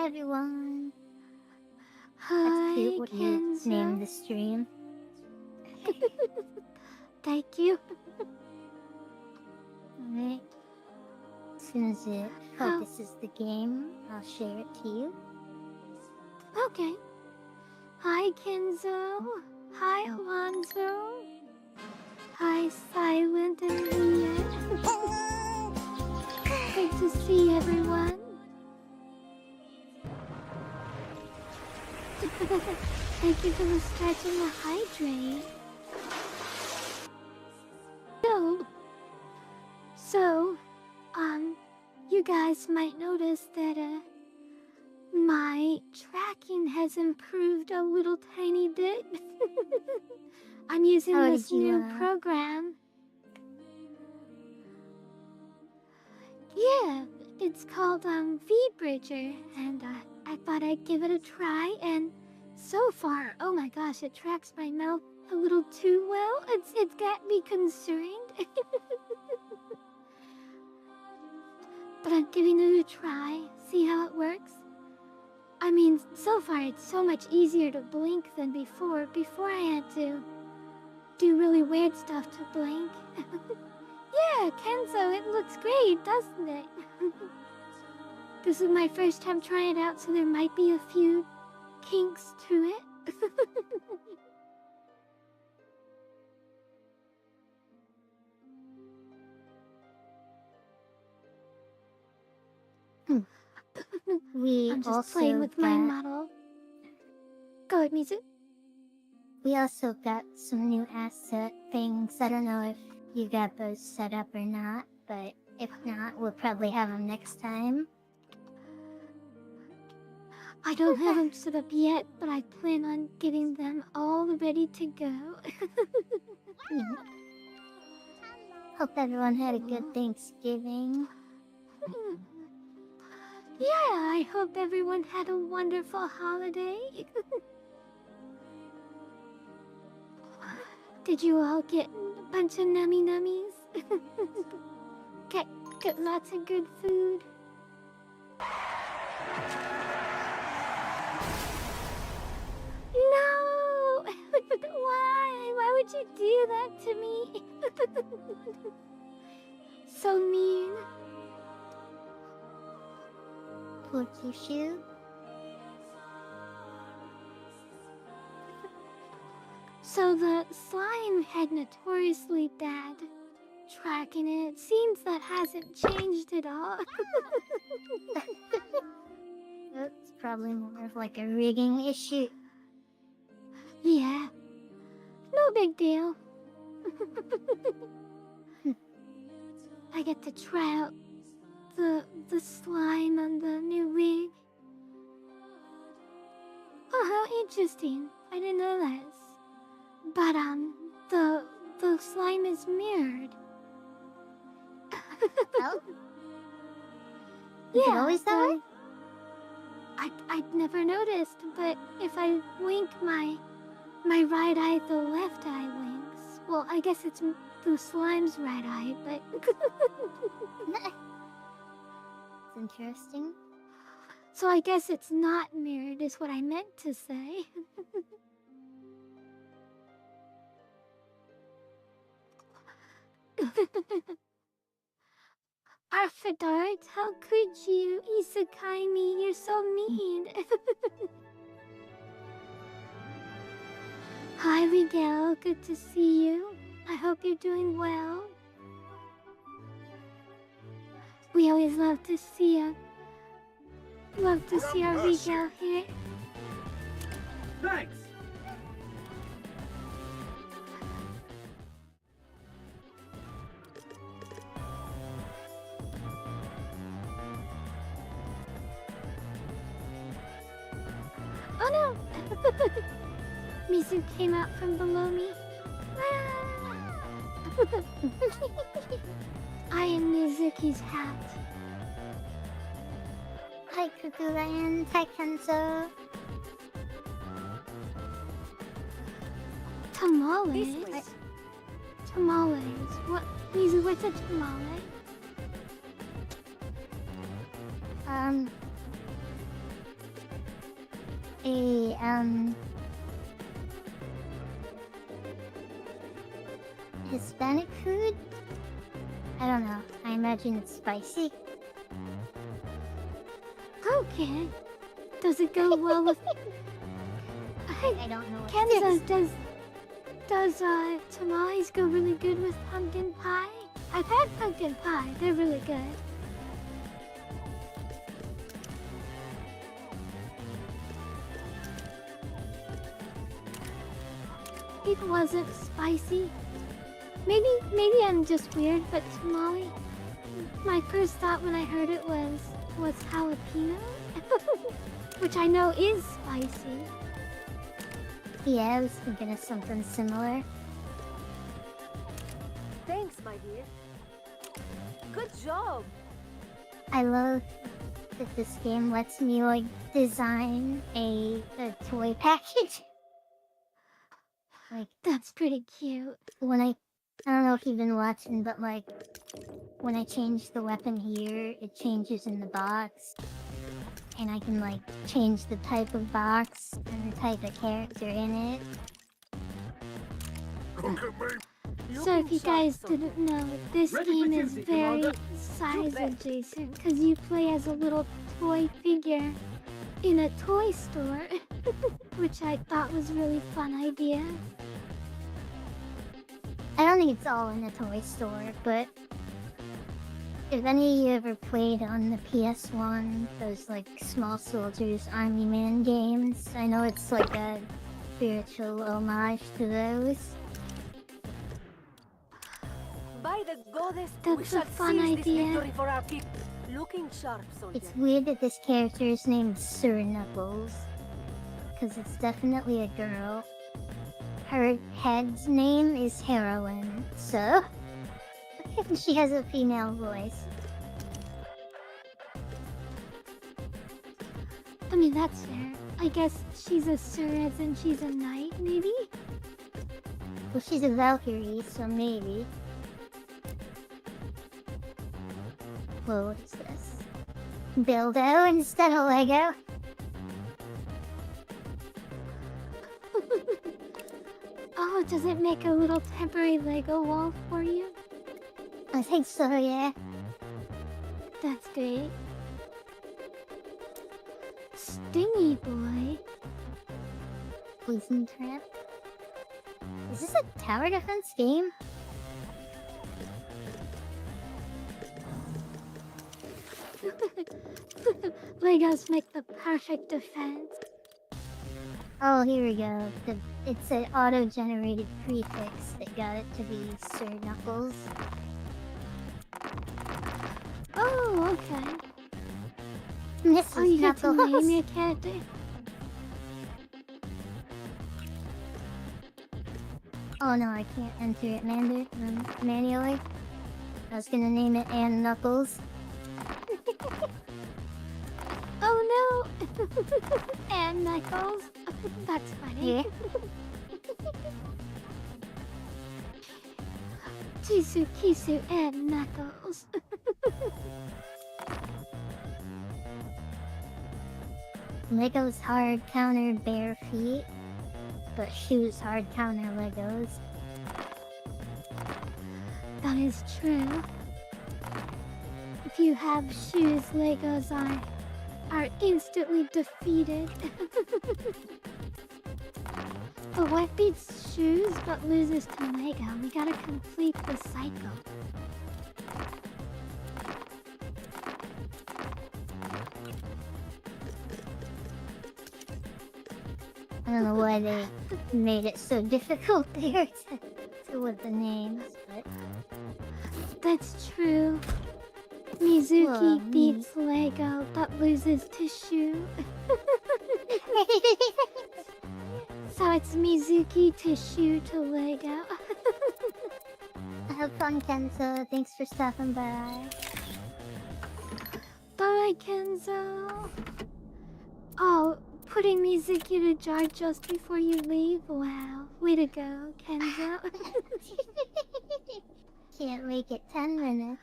Hi everyone. That's Hi, cute what you Kenzo. named the stream. Thank you. Alright. As soon as it focuses the game, I'll share it to you. Okay. Hi, Kenzo. Hi, Alonzo. Hi, Silent and Leah. Good to see everyone. Thank you for the stretch and the hydrate. So, you guys might notice that, my tracking has improved a little tiny bit. I'm using this new program. Yeah, it's called, V-Bridger, and, I thought I'd give it a try, and so far, oh my gosh, it tracks my mouth a little too well. It's got me concerned. But I'm giving it a try, see how it works. I mean, so far it's so much easier to blink than before. Before I had to do really weird stuff to blink. Yeah, Kenzo, it looks great, doesn't it? This is my first time trying it out, so there might be a few kinks to it. I'm just playing with my model. Go ahead, Mizu. We also got some new asset things. I don't know if you got those set up or not, but if not, we'll probably have them next time. I don't have them set up yet, but I plan on getting them all ready to go. Hope everyone had a good Thanksgiving. Yeah, I hope everyone had a wonderful holiday. Did you all get a bunch of nummy nummies? Get lots of good food? No! Why? Why would you do that to me? So mean. Would you shoot? So the slime had notoriously bad tracking, and it seems that hasn't changed at all. It's probably more of like a rigging issue. Yeah, no big deal. I get to try out the slime on the new rig. Oh, how interesting. I didn't know this. But, the slime is mirrored. Oh? Is it always that way? I'd never noticed, but if I wink my right eye, the left eye winks. Well, I guess it's the slime's right eye, but... It's interesting. So I guess it's not mirrored is what I meant to say. Arfidart, how could you? Isekai me, you're so mean. Hi, Miguel, good to see you. I hope you're doing well. We always love to see our Miguel here. Thanks. Oh no! Mizu came out from below me. I am Mizuki's hat. Hi, Kukuran. Hi, Kenzo. Tamales? Tamales? What? Mizu, what's a tamale? a Hispanic food? I don't know. I imagine it's spicy. Okay. Does it go well with... I don't know. Kenza, does tamales go really good with pumpkin pie? I've had pumpkin pie. They're really good. It wasn't spicy. Maybe I'm just weird, but tamale. My first thought when I heard it was jalapeno, which I know is spicy. Yeah, I was thinking of something similar. Thanks, my dear. Good job. I love that this game lets me like design a toy package. Like That's pretty cute. when I don't know if you've been watching, but like when I change the weapon here, it changes in the box. And I can like change the type of box and the type of character in it. Look at me. So if you guys Looking didn't know, this Ready for game is duty, very Commander. size bet. adjacent because you play as a little toy figure in a toy store, which I thought was a really fun idea. I don't think it's all in a toy store, but if any of you ever played on the PS1, those like Small Soldiers Army Man games, I know it's like a spiritual homage to those. By the goddess, we That's a shall fun seize idea. this victory for our people. Looking sharp, soldier. It's weird that this character is named Sir Knuckles, because it's definitely a girl. Her head's name is Heroine, so she has a female voice. I mean, that's fair. I guess she's a sir as in she's a knight, maybe? Well, she's a Valkyrie, so maybe. Whoa, what is this? Dildo instead of Lego? Oh, does it make a little temporary Lego wall for you? I think so, yeah. That's great. Stingy boy. Poison trap. Is this a tower defense game? Legos make the perfect defense. Oh, here we go. It's an auto-generated prefix that got it to be Sir Knuckles. Oh, okay. Mrs. Oh, you get to Knuckles. name your character? Oh no, I can't enter it manually. I was gonna name it Ann Knuckles. Oh no! And Knuckles. That's funny. Yeah. Chisu, Kisu, and Knuckles. Legos hard counter bare feet, but shoes hard counter Legos. That is true. If you have shoes, Legos are instantly defeated. But what beats shoes but loses to Lego? We gotta complete the cycle. I don't know why they made it so difficult there with the names, but That's true. Mizuki Well, beats Lego but loses to shoe. So it's Mizuki to shoe to Lego. have fun, Kenzo. Thanks for stopping by. Bye, Kenzo. Oh, putting Mizuki to jar just before you leave? Wow. Way to go, Kenzo. Can't make it 10 minutes.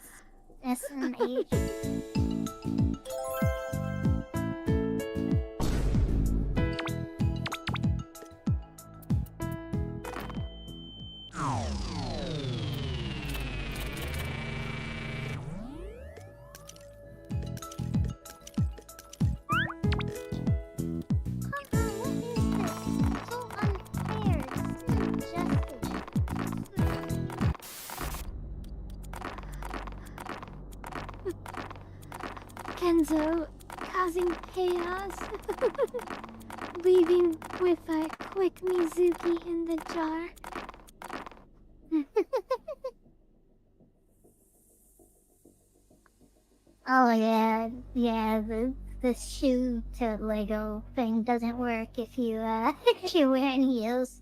SMH. Alonzo causing chaos. Leaving with a quick Mizuki in the jar. Oh yeah, the shoe to Lego thing doesn't work if you if you're wearing heels.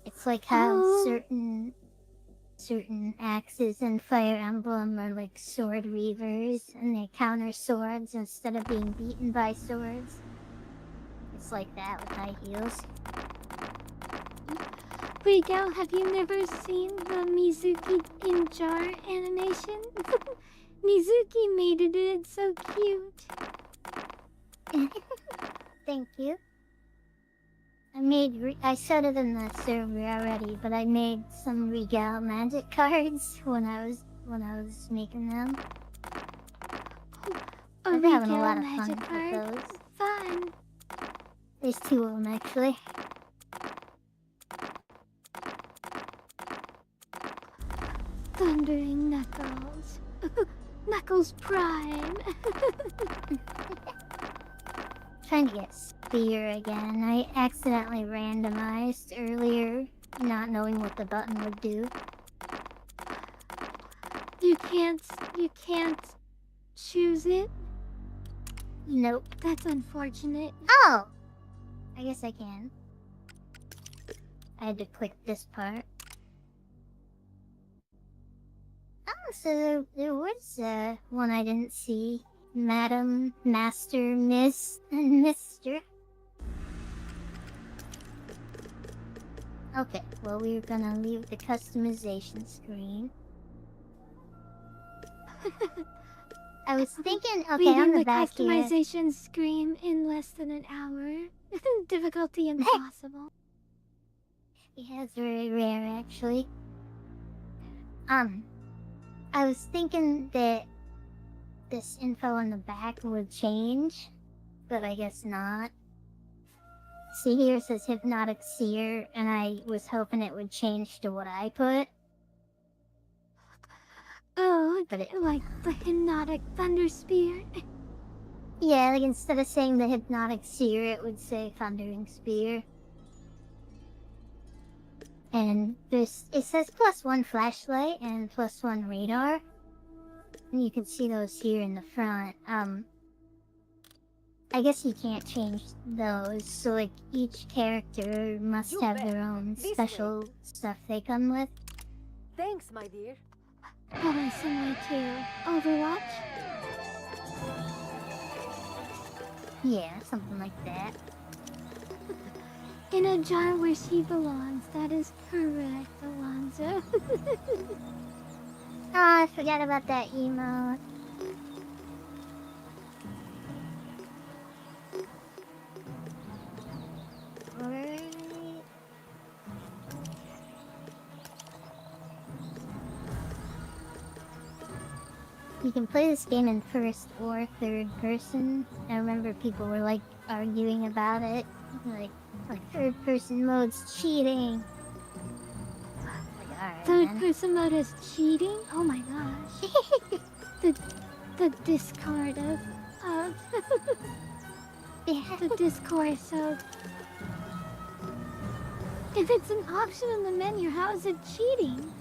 It's like how certain axes in Fire Emblem are like sword reavers, and they counter swords instead of being beaten by swords. It's like that with high heels. Wait, Gal, have you never seen the Mizuki in jar animation? Mizuki made it, it's so cute. Thank you. I said it in the server already, but I made some Regal magic cards when I was making them. I'm having a lot of fun with those. Fun. There's 2 of them actually. Thundering Knuckles. Knuckles Prime. Trying to get Spear again. I accidentally randomized earlier, not knowing what the button would do. You can't choose it? Nope. That's unfortunate. Oh! I guess I can. I had to click this part. Oh, so there was one I didn't see. Madam, Master, Miss, and Mister. Okay, well we're gonna leave the customization screen. I was thinking, okay, on Reading the the back here. customization screen in less than an hour. Difficulty impossible. Yeah, it's very rare actually. I was thinking that this info on the back would change, but I guess not. See here it says Hypnotic Seer, and I was hoping it would change to what I put. Oh, But like the Hypnotic Thunder Spear. Yeah, like instead of saying the Hypnotic Seer, it would say Thundering Spear. And it says +1 flashlight and +1 radar. And you can see those here in the front. I guess you can't change those, so like each character must have their own special stuff they come with. Thanks, my dear. Probably similar to Overwatch. Yeah, something like that. In a jar where she belongs. That is correct, Alonzo. Oh, I forgot about that emote. Alright. You can play this game in first or third person. I remember people were like arguing about it. Like third person mode's cheating. Like, alright, Third man. person mode is cheating? Oh my gosh. the discord of Yeah. the discourse of if it's an option in the menu, how is it cheating?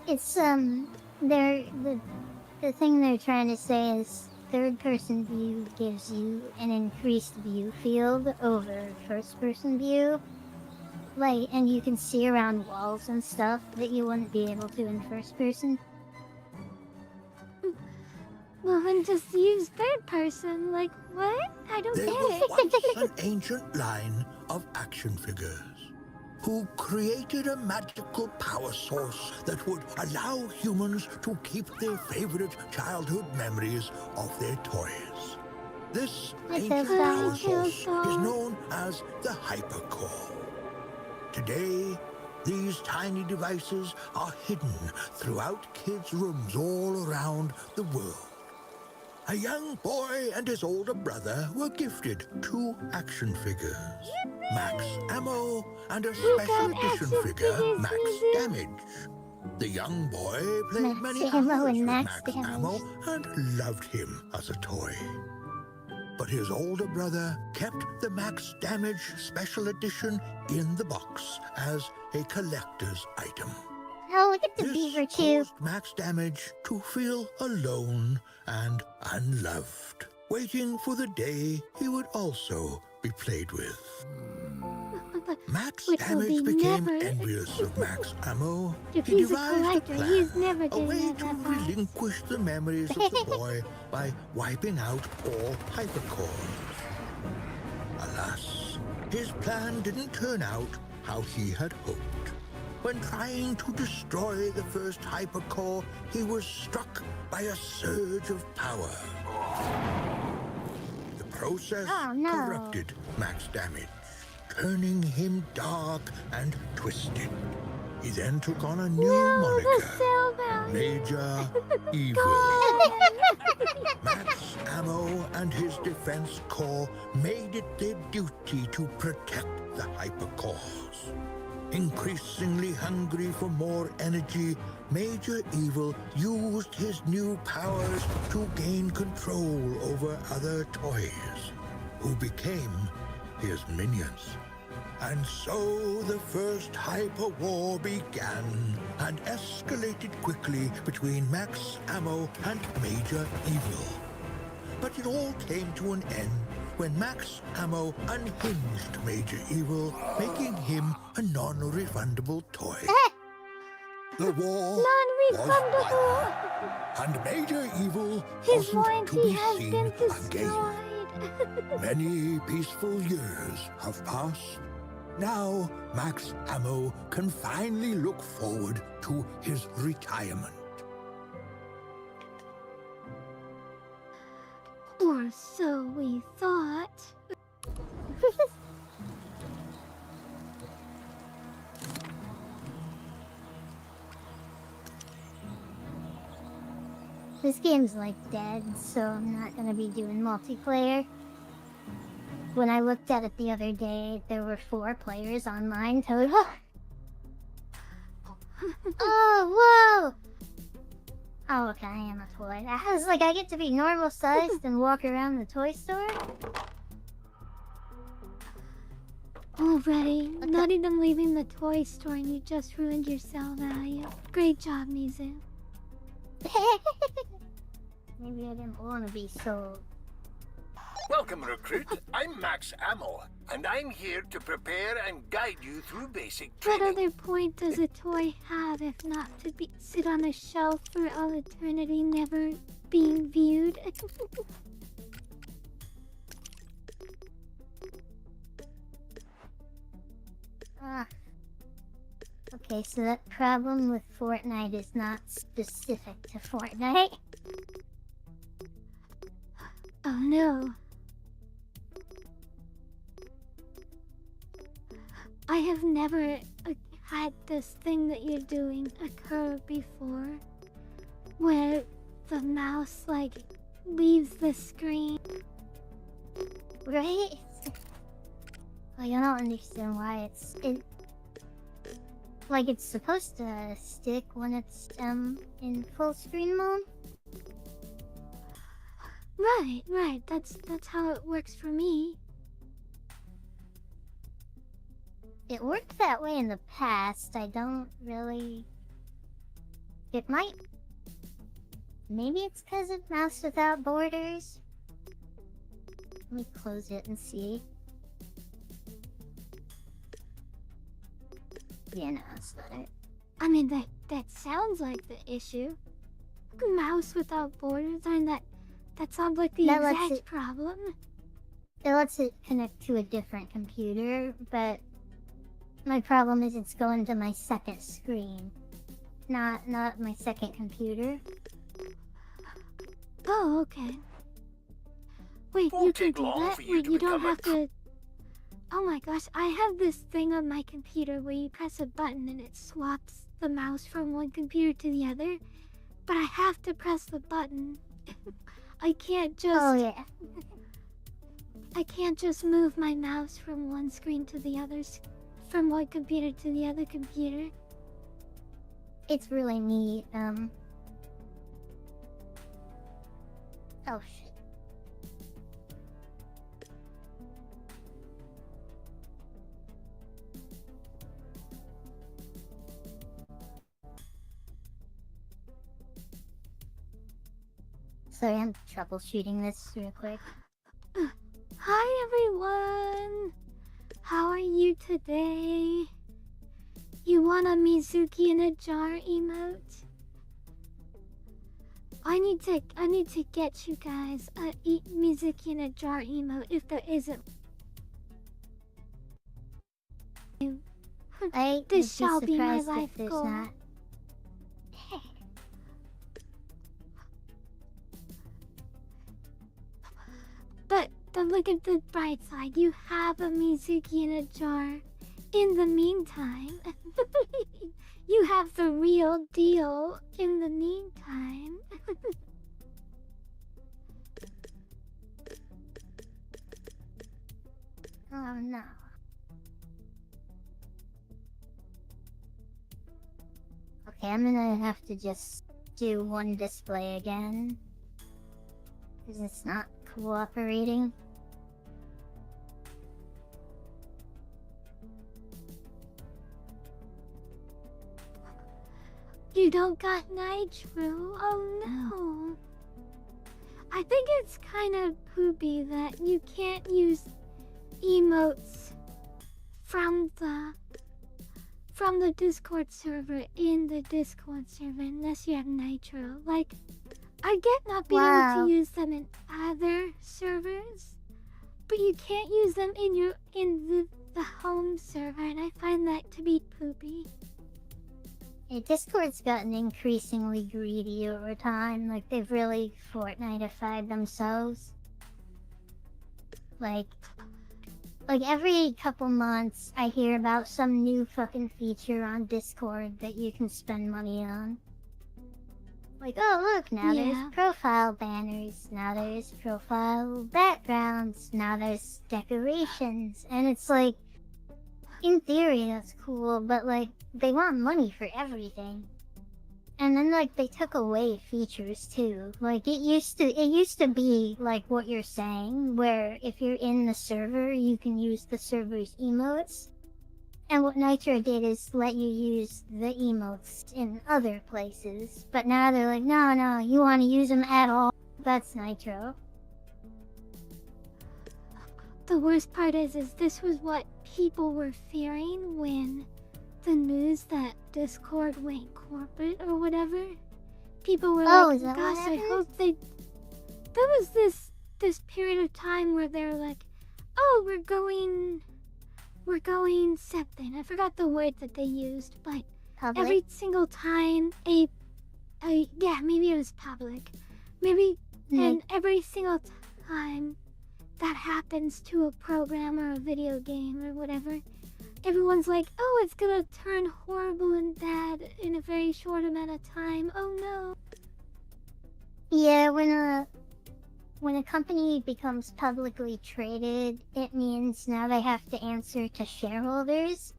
It's the thing they're trying to say is third person view gives you an increased view field over first person view. Like, and you can see around walls and stuff that you wouldn't be able to in first person. Well, then just use third person. Like, what? I don't There get was it. once an ancient line of action figures who created a magical power source that would allow humans to keep their favorite childhood memories of their toys. This ancient power source is known as the Hypercore. Today, these tiny devices are hidden throughout kids' rooms all around the world. A young boy and his older brother were gifted 2 action figures, Max Ammo and a special edition figure, Max Damage. The young boy played Max many Ammo hours and with Max Max Damage. Ammo and loved him as a toy. But his older brother kept the Max Damage Special Edition in the box as a collector's item. Oh, look at the This beaver too. caused Max Damage to feel alone and unloved, waiting for the day he would also be played with. Max Which will Damage be became never. envious of Max Ammo. If He he's a devised collector, plan, he is never a getting way that to box. relinquish the memories of the boy by wiping out all hypercores. Alas, his plan didn't turn out how he had hoped. When trying to destroy the first hypercore, he was struck by a surge of power. The process Oh, no. corrupted Max Damage, turning him dark and twisted. He then took on a new No, the moniker, sale value. Major Evil. God. Max Ammo and his defense corps made it their duty to protect the hypercores. Increasingly hungry for more energy, Major Evil used his new powers to gain control over other toys, who became his minions. And so the first hyper war began and escalated quickly between Max Ammo and Major Evil. But it all came to an end when Max Ammo unhinged Major Evil, making him a non-refundable toy. The war was Non-refundable. won, and Major Evil His wasn't to warranty be has seen been again. destroyed. Many peaceful years have passed. Now, Max Ammo can finally look forward to his retirement. Or so we thought. This game's like dead, so I'm not gonna be doing multiplayer. When I looked at it the other day, there were 4 players online total. Oh, whoa! Oh, okay, I am a toy. I was like, I get to be normal sized and walk around the toy store? Already, not even leaving the toy store and you just ruined your sell value. Great job, Mizu. Maybe I didn't want to be sold. Welcome, recruit. I'm Max Ammo, and I'm here to prepare and guide you through basic What training. other point does a toy have if not to sit on a shelf for all eternity, never being viewed? Okay, so that problem with Fortnite is not specific to Fortnite. Oh no. I have never had this thing that you're doing occur before, where the mouse, like, leaves the screen. Right? Like, I don't understand why like, it's supposed to stick when it's, in full screen mode? Right, that's how it works for me. It worked that way in the past. I don't really... It might... Maybe it's because of Mouse Without Borders? Let me close it and see. Yeah, no, that's not it. I mean, that sounds like the issue. Mouse without borders, and that sounds like the That lets exact it- problem. It lets it connect to a different computer, but... My problem is it's going to my second screen. Not my second computer. Oh, okay. Wait, Won't you can take do long that? for you Wait, to you don't become a have to... Oh my gosh, I have this thing on my computer where you press a button and it swaps the mouse from one computer to the other. But I have to press the button. I can't just... Oh, yeah. I can't just move my mouse from one screen to the other, from one computer to the other computer. it's really neat. Oh shit. Sorry, I'm troubleshooting this real quick. Hi everyone! How are you today? You want a Mizuki in a jar emote? I need to get you guys a Mizuki in a jar emote if there isn't. I This would shall be my surprised if life there's goal. not. But look at the bright side. You have a Mizuki in a jar. In the meantime, you have the real deal in the meantime. Oh no. Okay, I'm gonna have to just do one display again. Because it's not cooperating. You don't got Nitro? Oh no. I think it's kind of poopy that you can't use emotes from the Discord server in the Discord server unless you have Nitro. Like, I get not being able to use them in other servers, but you can't use them in the home server, and I find that to be poopy. Yeah, Discord's gotten increasingly greedy over time. Like, they've really Fortnite-ified themselves. Like every couple months, I hear about some new fucking feature on Discord that you can spend money on. Like, oh look, now there's profile banners, now there's profile backgrounds, now there's decorations, and it's like, in theory that's cool, but like, they want money for everything. And then like, they took away features too. Like, it used to be like what you're saying, where if you're in the server, you can use the server's emotes. And what Nitro did is let you use the emotes in other places. But now they're like, no, you want to use them at all. That's Nitro. The worst part is this was what people were fearing when the news that Discord went corporate or whatever. People were like, gosh, I hope they... There was this period of time where they were like, oh, we're going something. I forgot the word that they used, but Public? every single time yeah, maybe it was public. Maybe, and every single time that happens to a program or a video game or whatever, everyone's like, oh, it's gonna turn horrible and bad in a very short amount of time. Oh no. Yeah, when a company becomes publicly traded, it means now they have to answer to shareholders,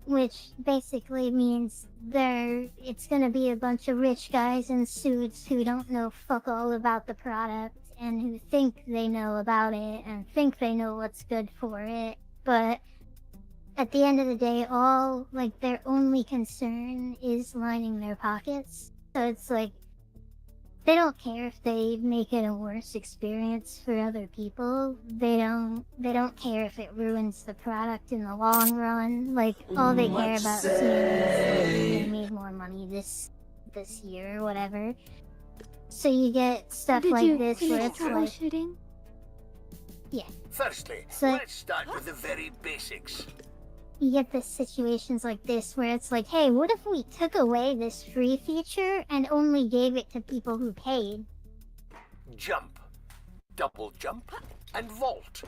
which basically means it's gonna be a bunch of rich guys in suits who don't know fuck all about the product and who think they know about it and think they know what's good for it, but at the end of the day, their only concern is lining their pockets. So it's like, they don't care if they make it a worse experience for other people. They don't care if it ruins the product in the long run. Like, all they care about seeing is they made more money this year or whatever. So you get stuff like this where it's like... Yeah. Firstly, So, let's start with the very basics. You get the situations like this where it's like, hey, what if we took away this free feature and only gave it to people who paid? Jump, double jump, and vault.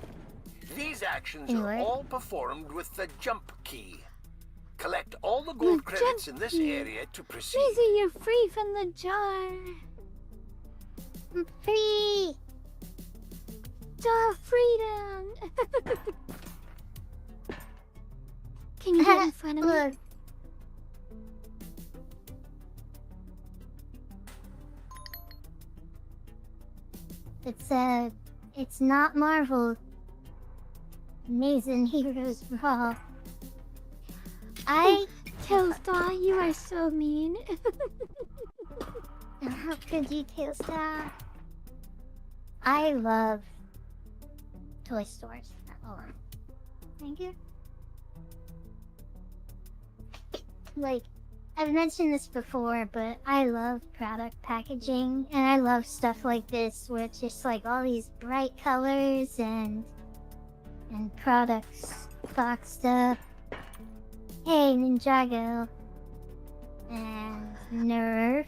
These actions are all performed with the jump key. Collect all the gold credits in this area to proceed. Lizzie, you're free from the jar. I'm free! Jar freedom! Can you get in front of me? It's not Marvel. Amazing Heroes Brawl. Toystore, you are so mean. How could you, Tailstar? I love toy stores. Hold on. Thank you. Like, I've mentioned this before, but I love product packaging, and I love stuff like this, where it's just like all these bright colors and products boxed up. Hey, Ninjago, and Nerf,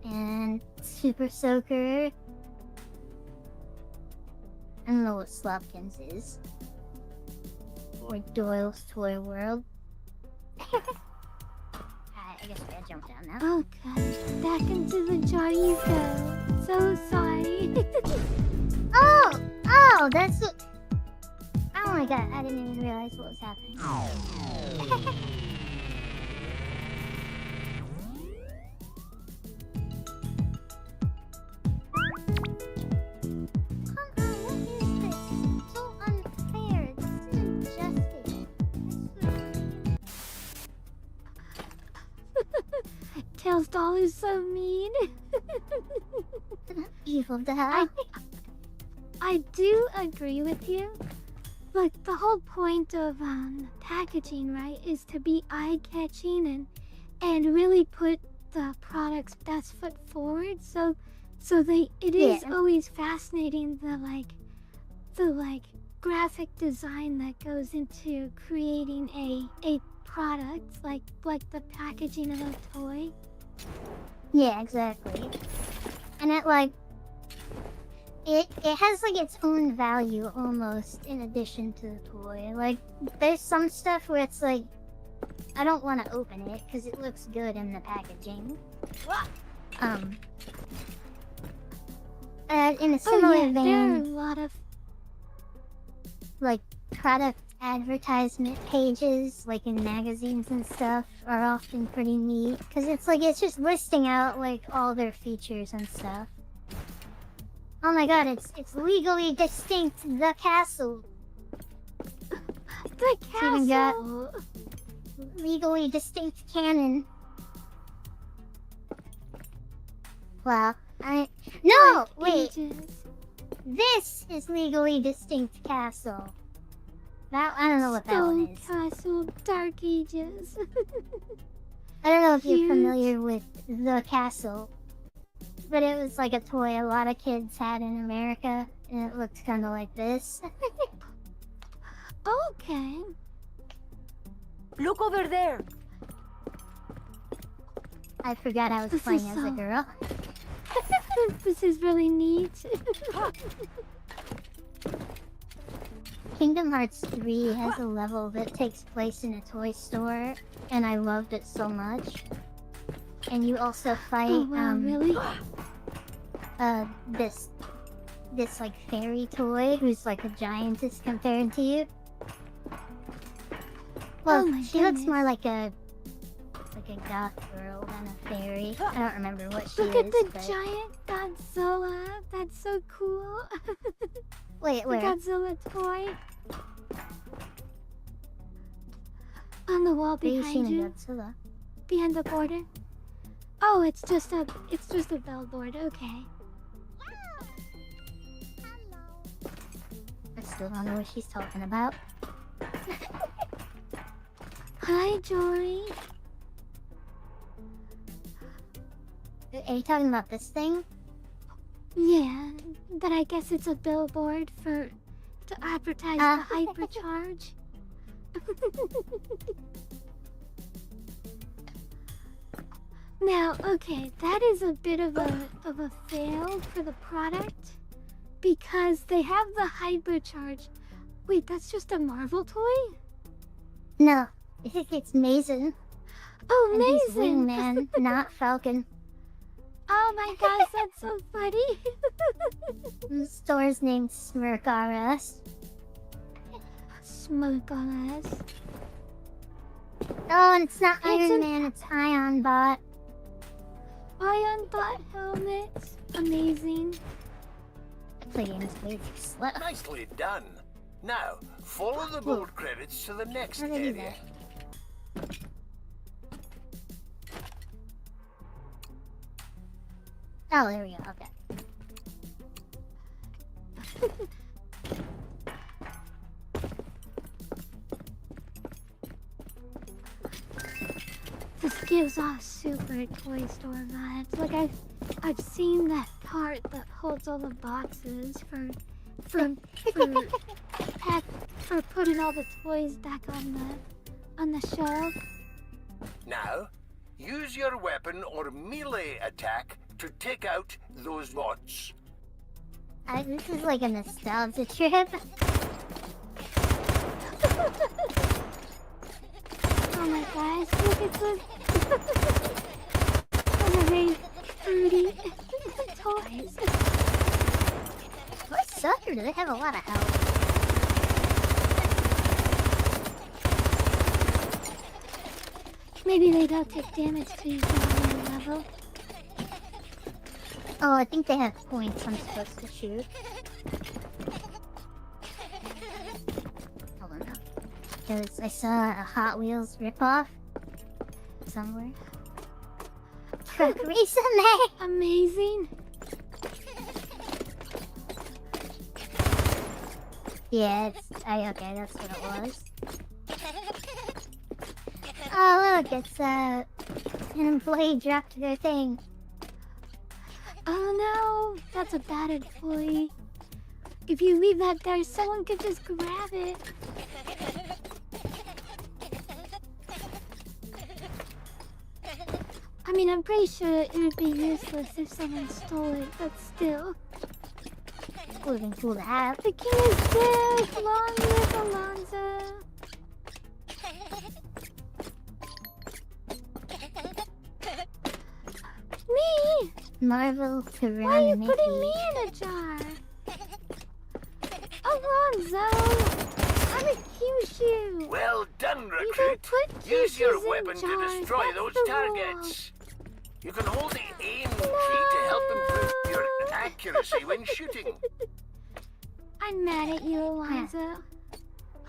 and Super Soaker. I don't know what Slopkins is. Or Doyle's Toy World. I guess we gotta jump down now. Okay, back into the jar you go. So sorry. Oh, that's what... Oh my god, I didn't even realize what was happening. Tails doll is so mean. Evil dad. I do agree with you. Look, the whole point of packaging, right, is to be eye-catching and really put the product's best foot forward. So it is always fascinating the graphic design that goes into creating a product like the packaging of a toy. Yeah, exactly. And it has like its own value almost in addition to the toy. Like, there's some stuff where it's like, I don't want to open it because it looks good in the packaging. In a similar vein, there are a lot of like product advertisement pages, like in magazines and stuff, are often pretty neat because it's just listing out like all their features and stuff. Oh my god, it's legally distinct. The castle. The It's even got legally distinct cannon. Wow. No! Wait. This is legally distinct castle. That, I don't know what that one is. Castle, Dark Ages. I don't know if you're familiar with The Castle. But it was like a toy a lot of kids had in America. And it looked kind of like this. Okay. Look over there. I forgot I was playing as a girl. This is really neat. Kingdom Hearts 3 has a level that takes place in a toy store, and I loved it so much. And you also fight, Oh, wow, really? this like fairy toy who's like a giantess compared to you. Well, she looks more like a goth girl than a fairy. I don't remember what she is. Look at the giant Godzilla. That's so cool. Wait, where? The Godzilla toy. On the wall behind you. Godzilla? Behind the border. Oh, it's just a billboard. Okay. I still don't know what she's talking about. Hi, Jory. Are you talking about this thing? Yeah, but I guess it's a billboard to advertise the hypercharge. Now, okay, that is a bit of a fail for the product because they have the hypercharge. Wait, that's just a Marvel toy? No, it's Mason. Oh, And he's Mason! Wingman, not Falcon. Oh my gosh, that's so funny. The store's named Smirk RS. Smoke on us. Oh, and it's not Iron Man, it's Ion Bot. Ion Bot helmet. Amazing. play games way too slow. Nicely done. Now, follow the gold credits to the next How do I do area. that? Oh, there we go. Okay. This gives off super Toy Store vibes. Like I've seen that cart that holds all the boxes for putting all the toys back on the shelf. Now, use your weapon or melee attack to take out those bots. This is like a nostalgia trip. Oh my gosh, look at this. Those are very fruity toys. Toys suck, or do they have a lot of health? Maybe they don't take damage till you get on their level. Oh, I think they have points I'm supposed to shoot. Hold on now. Because I saw a Hot Wheels ripoff somewhere. Truck recently! Amazing. Yeah, okay, that's what it was. Oh, look, it's, an employee dropped their thing. Oh no, that's a bad employee. If you leave that there, someone could just grab it. I mean, I'm pretty sure it would be useless if someone stole it, but still. It would have been cool to have. The king is dead! Long live Alonzo! Me? Marvel to run Why are you Mickey. putting me in a jar? Alonzo! I'm accuse you! Well done, You recruit. don't put Use your kisses in weapon to jars, destroy that's those the targets. You can hold the aim key to help improve your accuracy when shooting. I'm mad at you, Alonzo.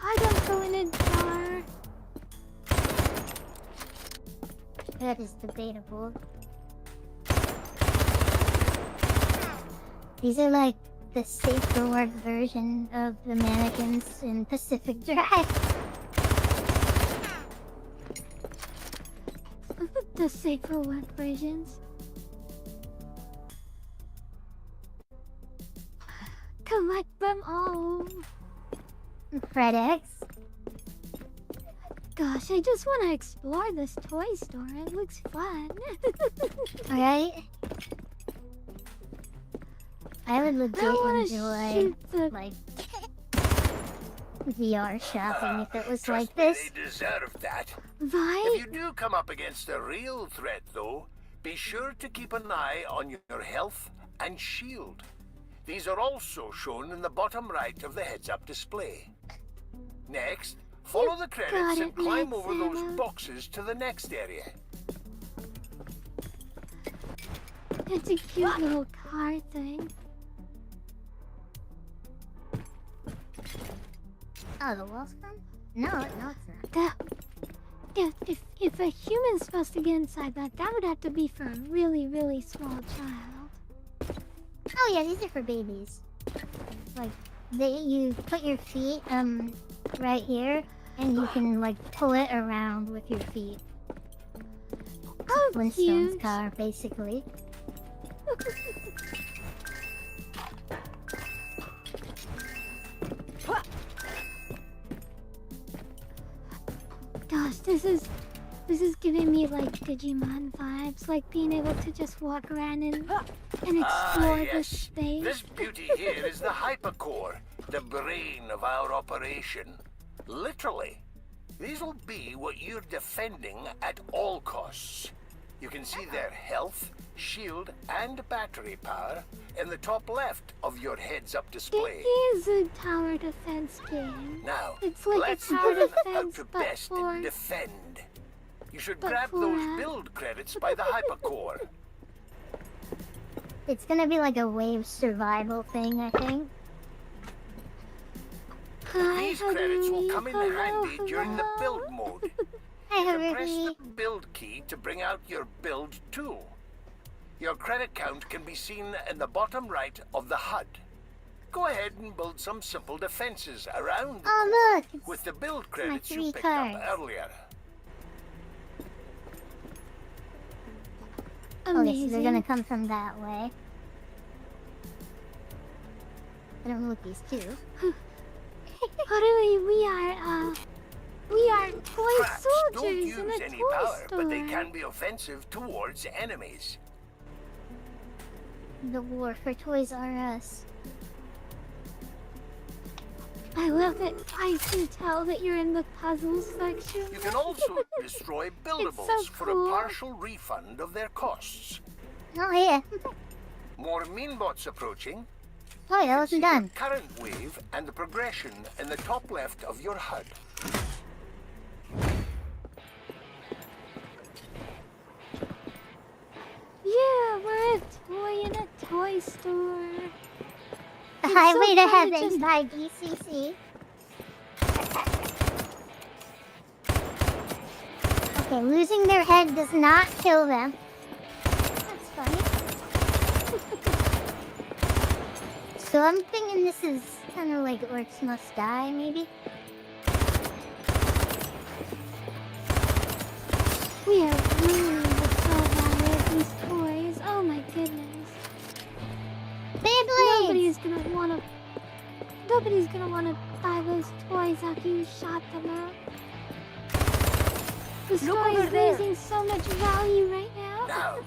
I don't go in a jar. That is debatable. These are like the safe for work version of the mannequins in Pacific Drive. The safer work versions. Collect them all. FredEx. Gosh, I just want to explore this toy store. It looks fun. Alright. I would legit I want to enjoy shoot the... like VR shopping if it was Trust like me, this. they deserve that. Vi? If you do come up against a real threat, though, be sure to keep an eye on your health and shield. These are also shown in the bottom right of the heads-up display. Next, follow the credits and climb over those boxes to the next area. It's a cute little car thing. Oh, the wall's gone? No, it's not. If a human's supposed to get inside that would have to be for a really, really small child. Oh yeah, these are for babies. Like, you put your feet, right here, and you can, like, pull it around with your feet. Oh, Flintstone's cute. car, basically. Gosh, this is giving me like Digimon vibes, like being able to just walk around and explore the Yes. space. This beauty here is the hypercore, the brain of our operation. Literally. These will be what you're defending at all costs. You can see their health, shield, and battery power in the top left of your heads-up display. It is a tower defense game. Now, It's like a let's tower learn how defense, to but best for- defend. You should but grab for, those build credits by the hypercore. It's gonna be like a wave survival thing, I think. These credits will come in handy during the build mode. Hi, You can press Haruhi. the build key to bring out your build tool. Your credit count can be seen in the bottom right of the HUD. Go ahead and build some simple defenses around the Oh, core look! It's with the build my credits you 3 picked cards. up earlier. Okay, so Amazing. they're gonna come from that way. I don't know what these do. Haruhi, we are toy Cracks don't soldiers use in a any toy power, store. but they can be offensive towards enemies. The war for Toys R Us. I love it. I can tell that you're in the puzzles section. You can also destroy buildables so for cool. a partial refund of their costs. Oh yeah. More meanbots approaching. Oh yeah, See wasn't the done. current wave and the progression in the top left of your HUD. Yeah, we're a toy in a toy store. The It's highway so to fun to heaven just- by DCC. Okay, losing their head does not kill them. That's funny. So I'm thinking this is kind of like Orcs Must Die, maybe? We are ruining the value of these toys. Oh my goodness. Beyblades! Nobody's gonna wanna buy those toys after you shot them out. The store over is there. losing so much value right now. Now,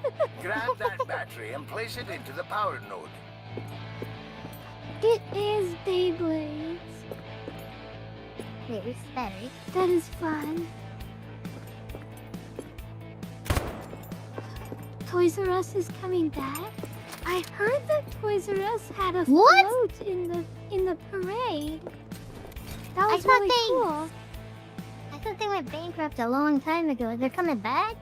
grab that battery and place it into the power node. It is Beyblades. There's battery. That is fun. Toys R Us is coming back. I heard that Toys R Us had a What? float in the parade. That I was thought really they- cool. I thought they went bankrupt a long time ago. They're coming back?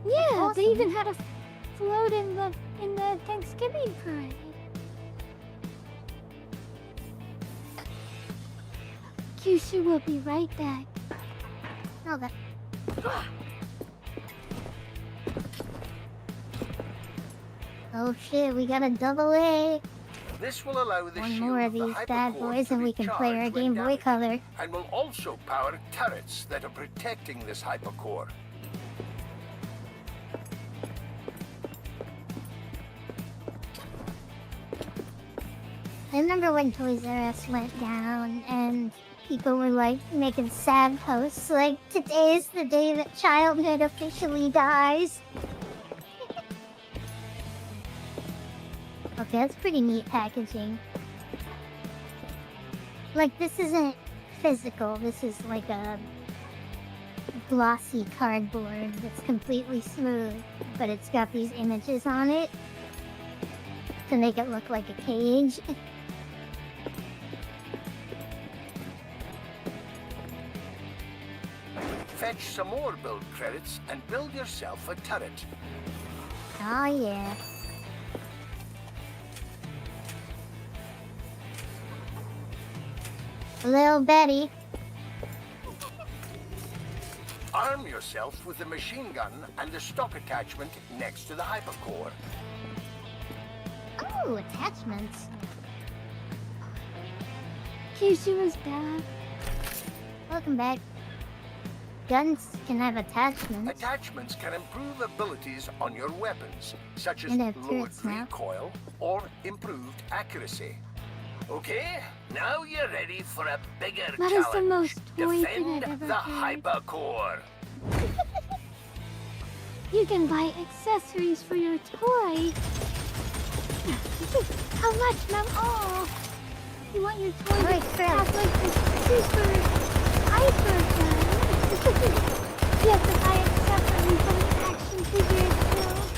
Yeah, awesome. they even had a float in the Thanksgiving parade. Kyushu will be right back. Okay. Oh shit, we got a double A. This will allow the One shield more of the these bad hypercore boys to and be we can play our charged when Game Boy damaged, Color. and will also power turrets that are protecting this hypercore. I remember when Toys R Us went down and people were like making sad posts like, today is the day that childhood officially dies. Okay, that's pretty neat packaging. Like, this isn't physical, this is like a glossy cardboard that's completely smooth, but it's got these images on it to make it look like a cage. Fetch some more build credits and build yourself a turret. Oh yeah. Little Betty. Arm yourself with the machine gun and the stock attachment next to the hypercore. Oh, attachments. Kyushu is back. Welcome back. Guns can have attachments. Attachments can improve abilities on your weapons, such as And they have lowered turrets now. recoil or improved accuracy. Okay, now you're ready for a bigger That is challenge. the most toy thing Defend I've ever the heard. hypercore. You can buy accessories for your toy. How much, Mom? Oh, you want your toy Right, to Fred. have like the super hyper gun. You have to buy accessories from the action figure itself.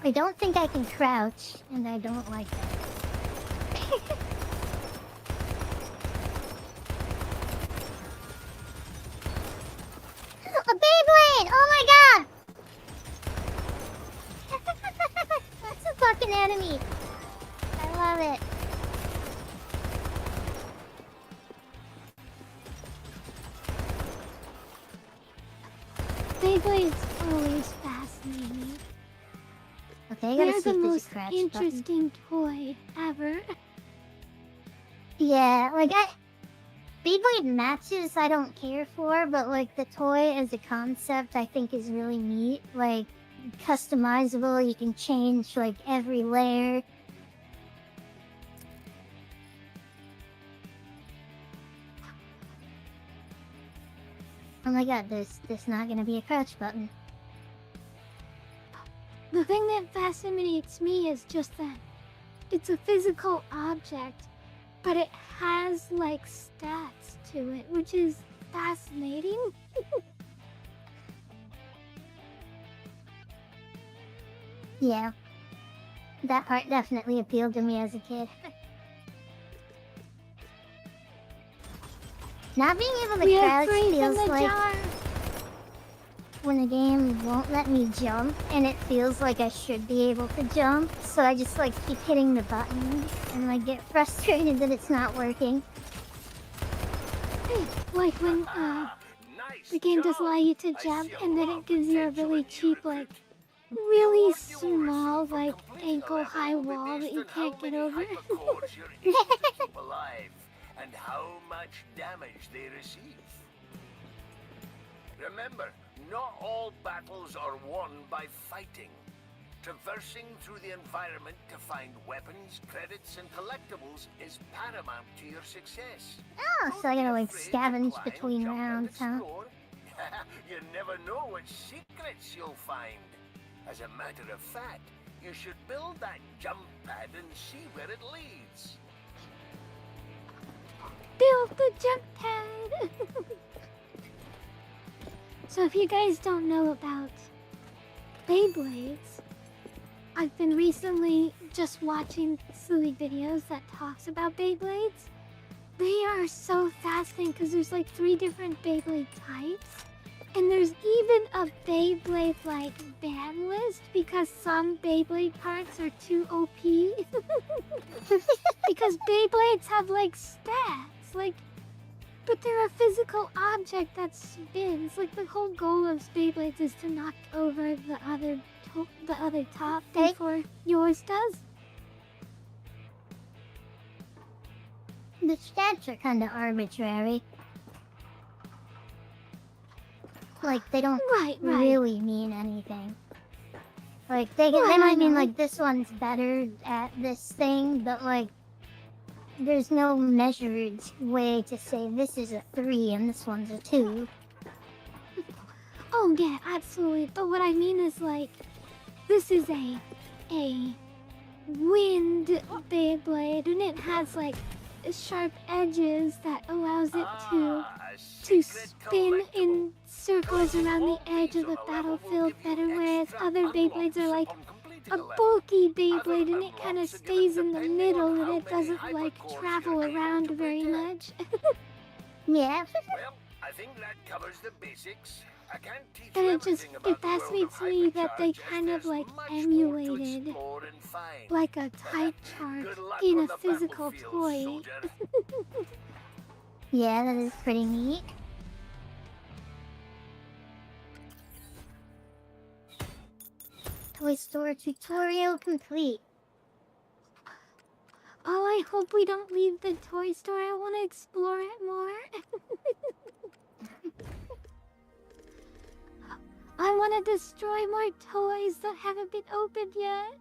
I don't think I can crouch, and I don't like that. Beyblades always fascinate me. Okay, I gotta They're see the if there's a most crouch interesting toy ever. Yeah, like Beyblade matches I don't care for, but like the toy as a concept I think is really neat. Like customizable, you can change like every layer. Oh my god, there's not gonna be a crouch button. The thing that fascinates me is just that it's a physical object, but it has like stats to it, which is fascinating. Yeah, that part definitely appealed to me as a kid. Not being able to We have crouch three in feels the like jar. when a game won't let me jump, and it feels like I should be able to jump, so I just like keep hitting the button and like get frustrated that it's not working. Like when the game does allow you to jump, and then it gives you a really cheap, like really small, like ankle-high wall that you can't get over. And how much damage they receive. Remember, not all battles are won by fighting. Traversing through the environment to find weapons, credits, and collectibles is paramount to your success. Oh, so I gotta like scavenge between rounds, huh? You never know what secrets you'll find. As a matter of fact, you should build that jump pad and see where it leads. Build the jump pad! So if you guys don't know about Beyblades, I've been recently just watching silly videos that talks about Beyblades. They are so fascinating because there's like 3 different Beyblade types. And there's even a Beyblade like ban list because some Beyblade parts are too OP. Because Beyblades have like stats, like, but they're a physical object that spins. Like the whole goal of Beyblades is to knock over the other top before yours does. The stats are kind of arbitrary. Like, they don't really mean anything. Like, they might mean, like, this one's better at this thing, but, like, there's no measured way to say this is a 3 and this one's a 2. Oh, yeah, absolutely. But what I mean is, like, this is a wind Beyblade, and it has, like, sharp edges that allows it to spin in circles around the edge of the battlefield better, whereas other Beyblades are like a bulky Beyblade and it kind of stays in the middle and it doesn't like travel around very much. Yeah. Well, I think that covers the basics. I can't teach And you it just, everything about it the world fascinates of me that they hypercharge, kind as of like there's much more to emulated explore and find. like a type chart Good luck in on a the physical battlefield, toy. soldier. Yeah, that is pretty neat. Toy Store tutorial complete. Oh, I hope we don't leave the toy store. I want to explore it more. I want to destroy more toys that haven't been opened yet.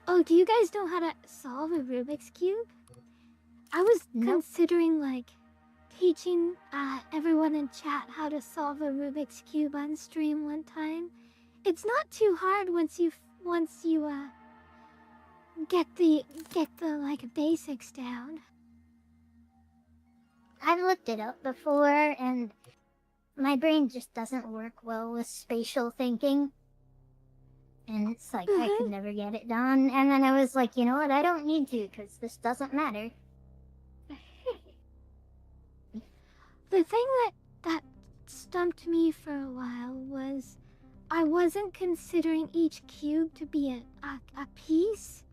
Oh, do you guys know how to solve a Rubik's Cube? I was considering, like, teaching everyone in chat how to solve a Rubik's Cube on stream one time. It's not too hard once you get the like basics down. I've looked it up before, and my brain just doesn't work well with spatial thinking. And it's like, I could never get it done. And then I was like, you know what, I don't need to, because this doesn't matter. The thing that stumped me for a while was I wasn't considering each cube to be a piece.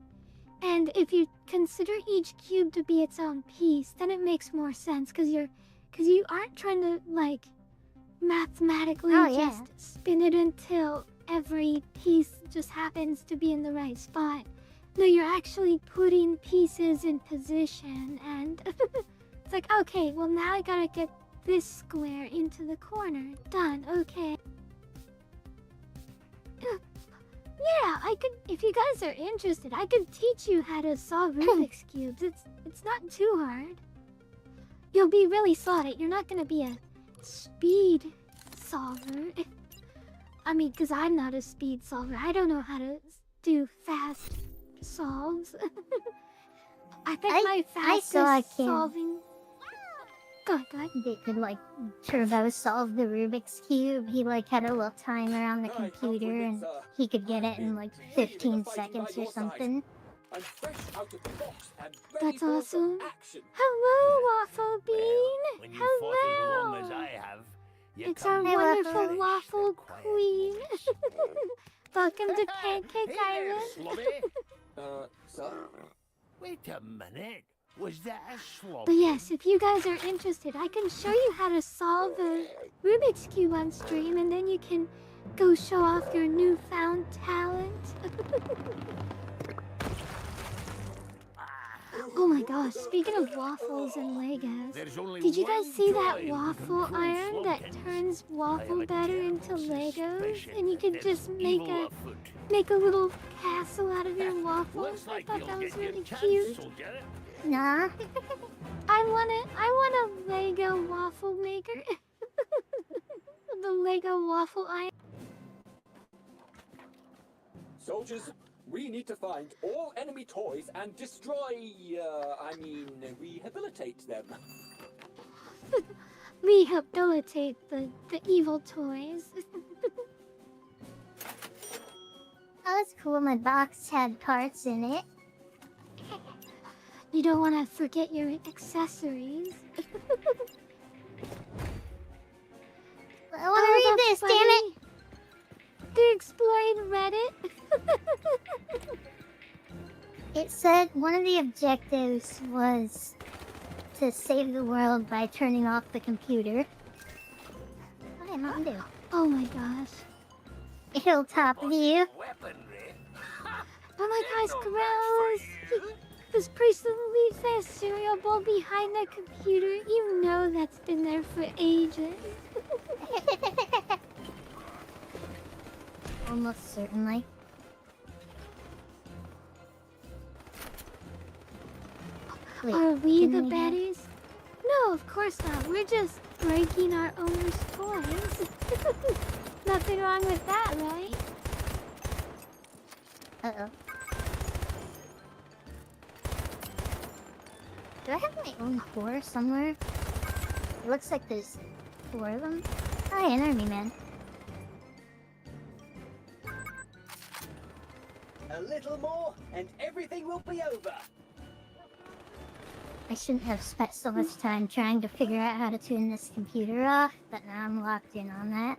And if you consider each cube to be its own piece, then it makes more sense because you're Because you aren't trying to, like, mathematically just spin it until every piece just happens to be in the right spot. No, you're actually putting pieces in position, and it's like, okay, well now I gotta get this square into the corner. Done, okay. Yeah, I could, if you guys are interested, I could teach you how to solve Rubik's Cubes. It's not too hard. You'll be really slow at it. You're not gonna be a speed solver. I mean, because I'm not a speed solver. I don't know how to do fast solves. I think my fastest solving... Go ahead. They could, like, turbo solve the Rubik's Cube. He, like, had a little timer on the computer, and he could get it in, like, 15 seconds or something. That's awesome. Hello, Waffle Bean. When you Hello. fought as long as I have, you It's our come wonderful to Waffle quiet. Queen. Welcome to Pancake Hey there, Island. Slobby. Sir? Wait a minute. Was that a slobby? But yes, if you guys are interested, I can show you how to solve the Rubik's Cube on stream, and then you can go show off your newfound talent. Oh my gosh, speaking of waffles and Legos, There's only did you guys one see that toy waffle who can iron control that slogans. turns I waffle have a batter into terrible Legos? suspicion And you could that just there's make evil a afoot. little castle out of your waffles. Looks I like thought you'll that was get your really chance, cute. soldier. Nah. I want a Lego waffle maker. The Lego waffle iron. Soldiers, we need to find all enemy toys and destroy, rehabilitate them. Rehabilitate the evil toys. Oh, that's cool. My box had parts in it. You don't want to forget your accessories. I want to read this, damn it! They're exploring Reddit. It said one of the objectives was to save the world by turning off the computer. Hi, Mountain Dew. Oh my gosh. Hilltop view. Weaponry. Oh my gosh, gross. This person leaves their cereal bowl behind the computer. You know that's been there for ages. Almost certainly. Wait, Are we the didn't we have- baddies? No, of course not. We're just breaking our owner's toys. Nothing wrong with that, right? Uh-oh. Do I have my own core somewhere? It looks like there's 4 of them. Hi, an army man. A little more, and everything will be over. I shouldn't have spent so much time trying to figure out how to tune this computer off, but now I'm locked in on that.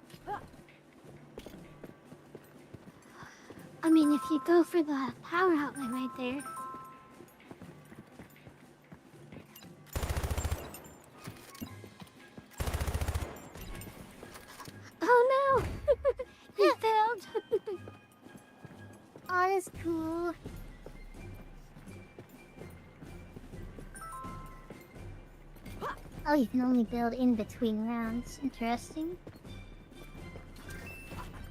I mean, if you go for the power outlet right there. Oh no! You failed! Oh, that's cool. Oh, you can only build in between rounds. Interesting.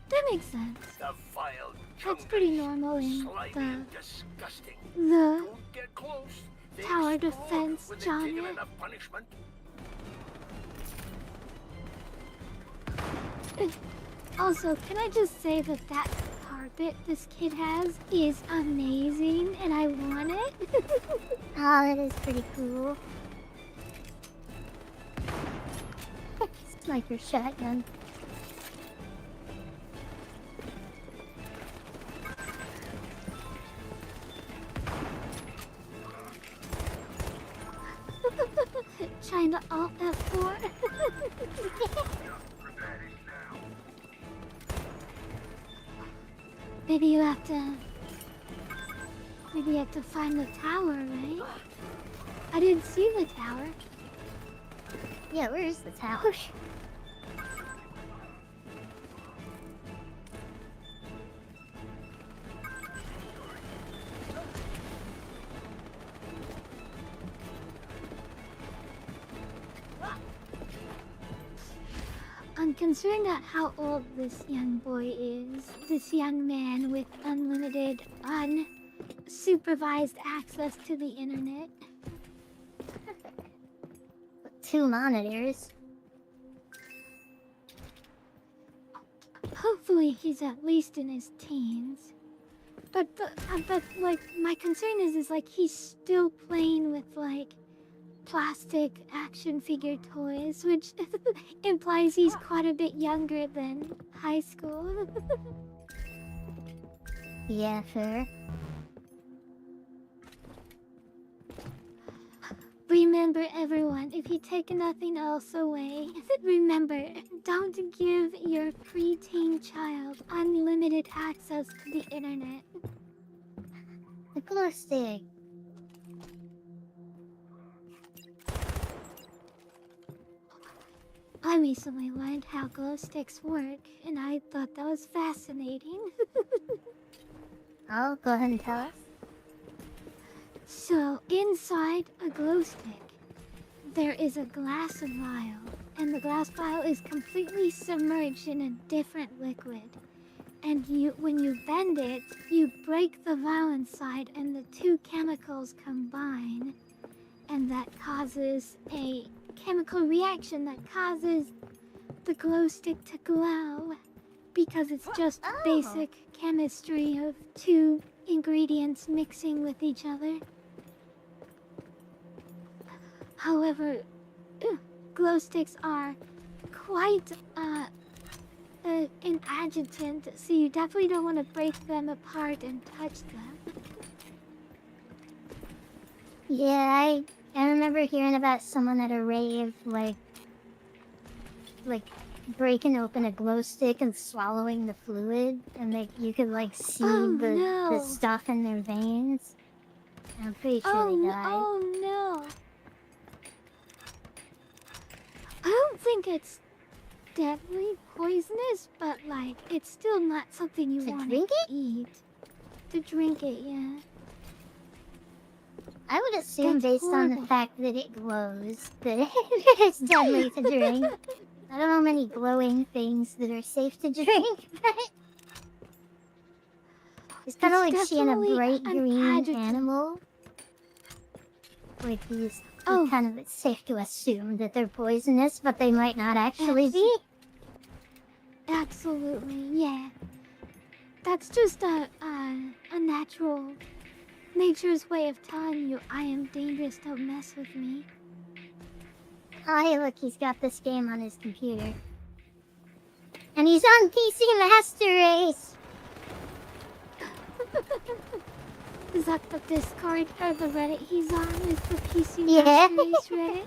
That makes sense. The vile That's pretty normal in slimy the and disgusting. the Don't get close. They tower explode defense when they're taken genre. enough punishment. Also, can I just say that that carpet this kid has is amazing, and I want it. Oh, that is pretty cool. Sniper shotgun. Trying to alt F4. Maybe you have to find the tower, right? I didn't see the tower. Yeah, where is the tower? I'm concerned at how old this young boy is. This young man with unlimited, unsupervised access to the internet. 2 monitors. Hopefully he's at least in his teens. But like, my concern is like, he's still playing with, like, plastic action figure toys, which implies he's quite a bit younger than high school. Yeah, fair. Remember, everyone, if you take nothing else away, remember, don't give your preteen child unlimited access to the internet. The glow stick. I recently learned how glow sticks work, and I thought that was fascinating. Oh, go ahead and tell us. So, inside a glow stick, there is a glass vial, and the glass vial is completely submerged in a different liquid. And when you bend it, you break the vial inside, and the two chemicals combine, and that causes a chemical reaction that causes the glow stick to glow, because it's just basic chemistry of two ingredients mixing with each other. However, glow sticks are quite an adjutant, so you definitely don't want to break them apart and touch them. Yeah, I remember hearing about someone at a rave, like breaking open a glow stick and swallowing the fluid, and you could like see the stuff in their veins. I'm pretty sure they died. Oh no! I don't think it's deadly poisonous, but like it's still not something you want to eat. To drink it, yeah. I would assume, based on the fact that it glows, that it's deadly to drink. I don't know many glowing things that are safe to drink, but it's kind of like seeing a bright green animal. Like these, it's safe to assume that they're poisonous, but they might not actually be. Absolutely, yeah. That's just a natural nature's way of telling you I am dangerous, don't mess with me. Oh, hey, look, he's got this game on his computer. And he's on PC Master Race! Is that the Discord or the Reddit he's on? Is the PC Master Race Reddit?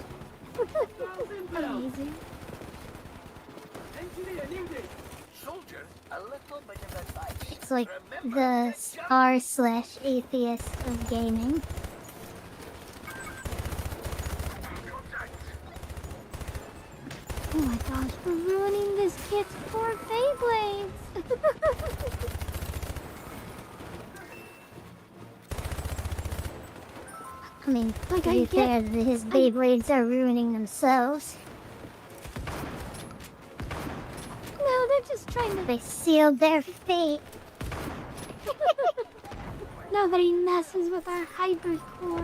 Amazing. Soldier, a little bit of advice. It's like the r/atheist of gaming. Oh my gosh, we're ruining this kid's poor Beyblades! I mean, to be fair, his Beyblades are ruining themselves. No, they're just trying to... They sealed their fate. Nobody messes with our Hybrid Core.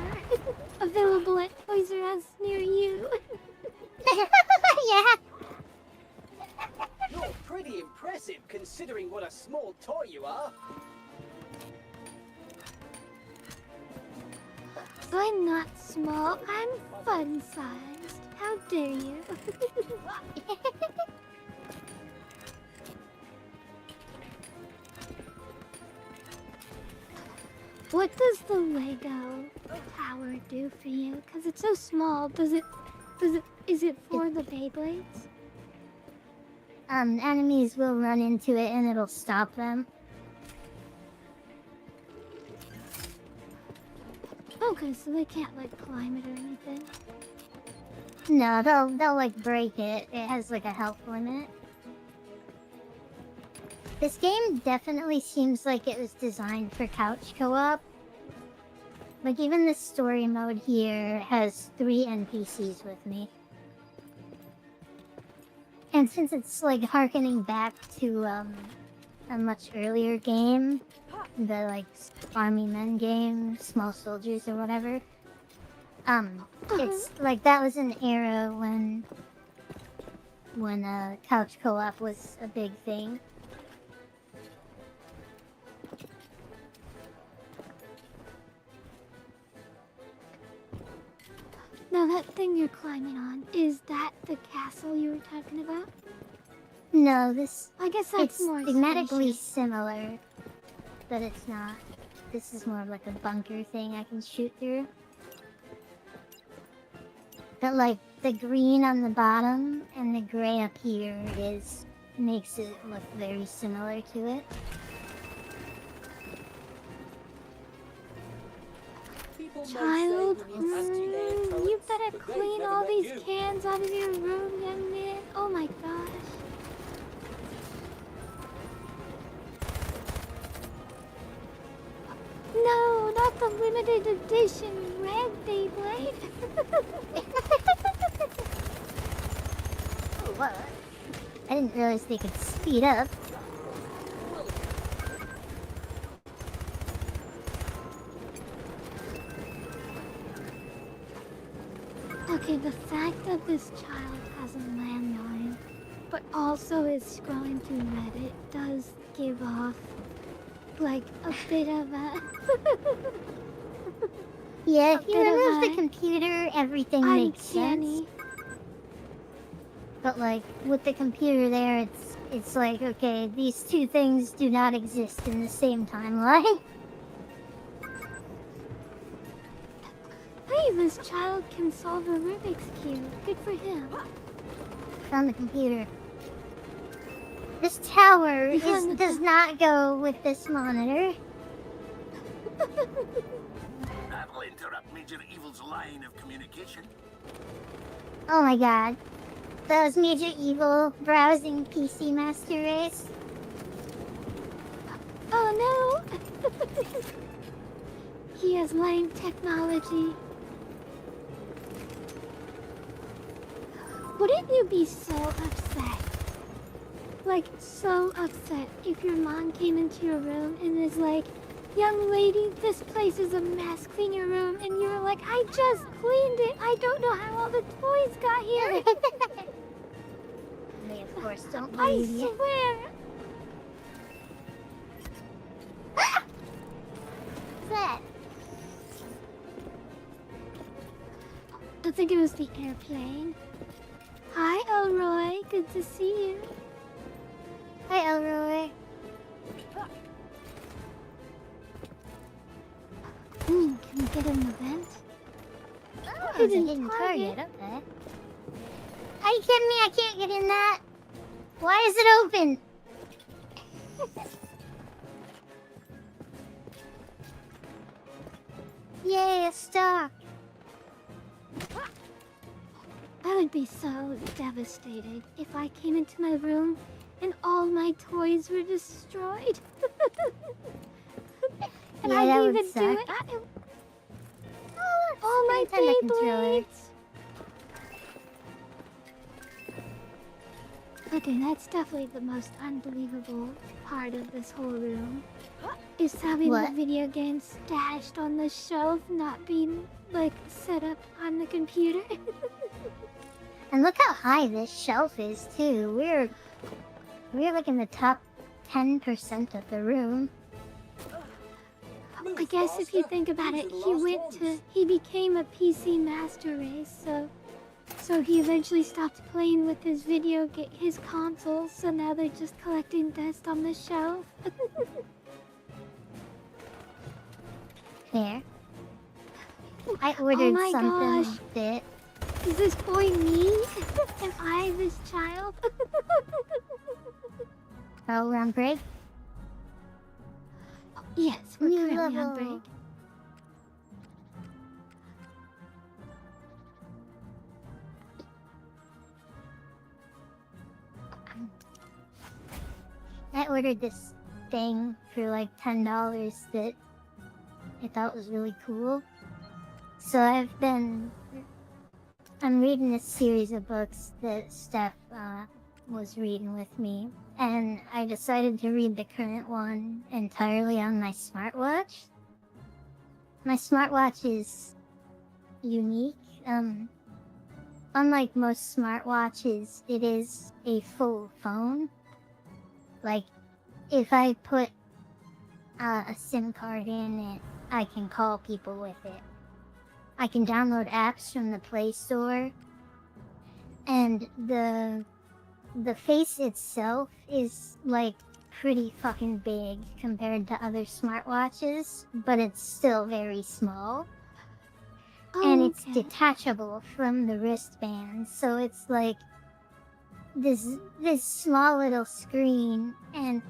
Available at Toys R Us near you. Yeah. You're pretty impressive considering what a small toy you are. I'm not small, I'm fun-sized. How dare you? What does the Lego tower do for you? Because it's so small. Is it for the Beyblades? Enemies will run into it and it'll stop them. Okay, so they can't, like, climb it or anything. No, they'll like break it. It has like a health limit. This game definitely seems like it was designed for couch co-op. Like even the story mode here has 3 NPCs with me. And since it's like harkening back to a much earlier game, the like Army Men game, Small Soldiers or whatever, it's like that was an era when couch co-op was a big thing. Now that thing you're climbing on, is that the castle you were talking about? No, this... I guess that's it's more thematically spacious. similar, but it's not. This is more of like a bunker thing I can shoot through. But like the green on the bottom and the gray up here makes it look very similar to it. Child, you better clean all these cans out of your room, young man. Oh my gosh. No, not the limited edition red Beyblade. Oh, what? I didn't realize they could speed up. Okay, the fact that this child has a landline, but also is scrolling through Reddit does give off, like, a bit of a... Yeah, if you remove the computer, everything makes sense. But like, with the computer there, it's like, okay, these two things do not exist in the same timeline. Hey, this child can solve a Rubik's Cube. Good for him. On the computer. This tower does not go with this monitor. That'll interrupt Major Evil's line of communication. Oh my god. That was Major Evil browsing PC Master Race. Oh no! He has lame technology. Wouldn't you be so upset? Like, so upset if your mom came into your room and was like, young lady, this place is a mess, clean your room, and you were like, I just cleaned it, I don't know how all the toys got here. They of course don't I believe you. swear. What's that? I think it was the airplane. Hi, Elroy, good to see you. Hi, Elroy. Can we get in the vent? Oh, it's a hidden target, okay. Are you kidding me? I can't get in that. Why is it open? Yay, a star. I would be so devastated if I came into my room and all my toys were destroyed. And Yeah, I that didn't would even suck. do it. All my Nintendo controller. Beyblades. Okay, that's definitely the most unbelievable part of this whole room. Is having What? the video game stashed on the shelf, not being, like, set up on the computer. And look how high this shelf is too. We're like in the top 10% of the room. I guess if you think about it, he became a PC Master Race, so he eventually stopped playing with his his consoles, so now they're just collecting dust on the shelf. Fair. I ordered my something gosh. that... Is this boy me? Am I this child? Oh, we're on break? Yes, we're New currently on level. break. I ordered this thing for like $10 that I thought was really cool. So I'm reading this series of books that Steph was reading with me, and I decided to read the current one entirely on my smartwatch. My smartwatch is unique. Unlike most smartwatches, it is a full phone. Like, if I put a SIM card in it, I can call people with it. I can download apps from the Play Store, and the face itself is like pretty fucking big compared to other smartwatches, but it's still very small. And it's detachable from the wristband, so it's like this small little screen. And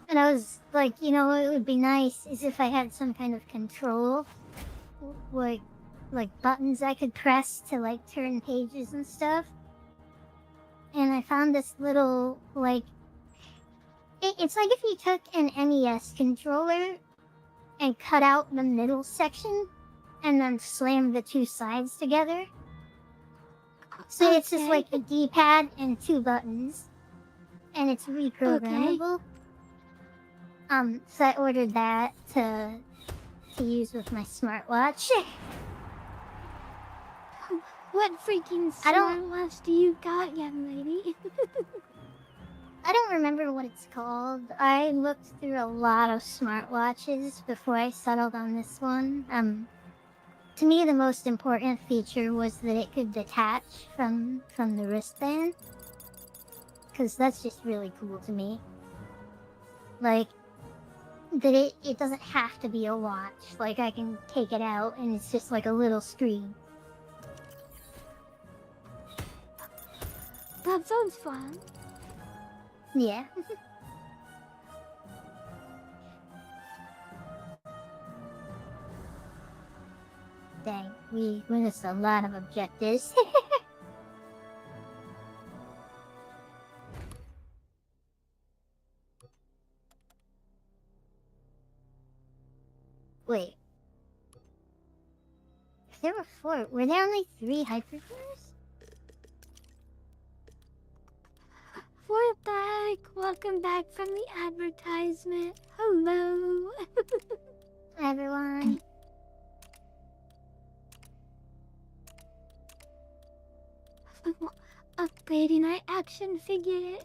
I was like, you know, it would be nice is if I had some kind of control, like buttons I could press to like turn pages and stuff. And I found this little, like, it's like if you took an NES controller and cut out the middle section and then slammed the two sides together. So it's just like a D-pad and 2 buttons, and it's reprogrammable. So I ordered that to use with my smartwatch. What freaking smartwatch do you got, young lady? I don't remember what it's called. I looked through a lot of smartwatches before I settled on this one. To me, the most important feature was that it could detach from the wristband, because that's just really cool to me. Like, that it doesn't have to be a watch. Like, I can take it out and it's just like a little screen. That sounds fun. Yeah. Dang, we missed a lot of objectives. Wait. If there were 4, were there only 3 hypercores? What the heck? Welcome back from the advertisement. Hello. Hi, everyone. Upgrading our action figure.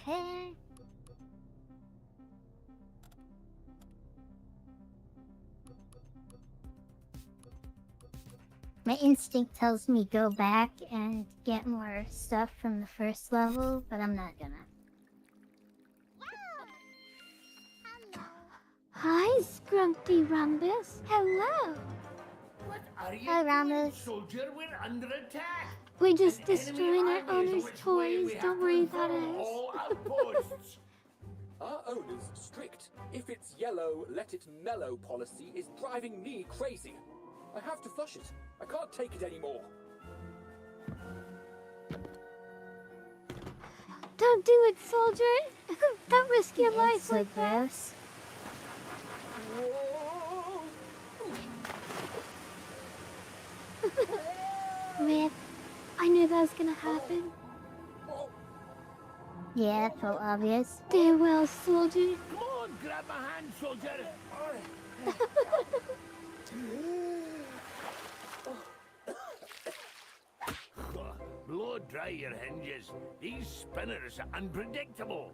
Okay. My instinct tells me go back and get more stuff from the first level, but I'm not gonna. Hi, Scrumpty Rumbus. Hello. What are you Hi, doing, Ramos. soldier? We're under attack. We're just An destroying enemy our army is owner's on its way, and toys. we have Don't to worry about inform us. all outposts. Our owner's strict, if it's yellow, let it mellow policy is driving me crazy. I have to flush it. I can't take it anymore. Don't do it, soldier. Don't risk your life It's so like that. gross. Rip. I knew that was gonna happen. Yeah, it felt obvious. Farewell, soldier. Come on, grab my hand, soldier. Blow dry your hinges. These spinners are unpredictable.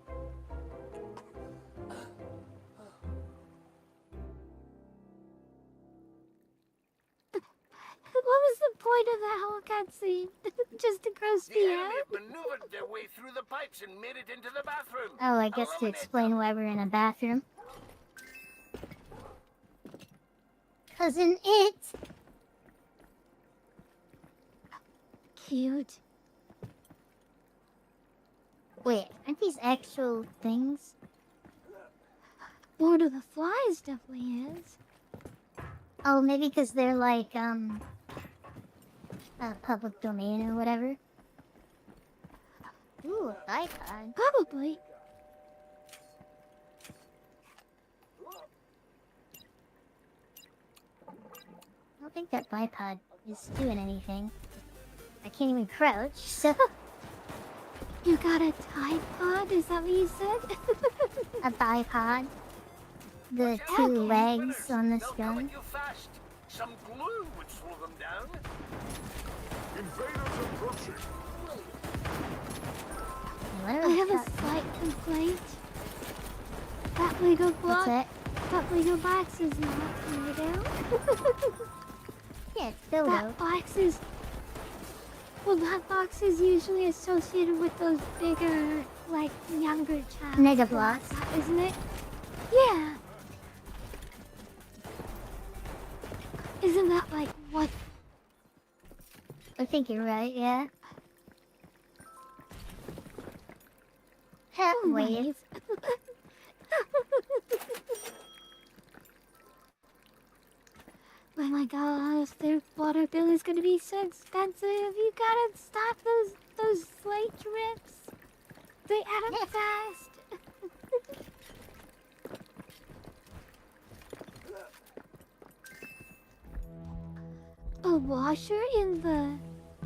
What was the point of that whole cutscene? Just to gross The me enemy out? have maneuvered their way through the pipes and made it into the bathroom. Oh, I guess to Eliminate explain them. why we're in a bathroom. 'Cause in it... Cute. Wait, aren't these actual things? Lord of the Flies definitely is. Oh, maybe because they're like, public domain or whatever. Ooh, a bipod. Probably. I don't think that bipod is doing anything. I can't even crouch, so... You got a Tide Pod? Is that what you said? A bipod. The two legs on this They'll come gun. at you fast. Some glue would slow them down. Invaders approaching. I have a slight complaint. That Lego block. What's it? That Lego box is not Lego. Yeah, it's Dodo. That box is. Well, that box is usually associated with those bigger, like, younger child. Mega blocks. Isn't it? Yeah. Isn't that like what? I think you're right, yeah. Halfway. Oh my gosh, their water bill is gonna be so expensive. You gotta stop those slate drips. They add up fast. A washer in the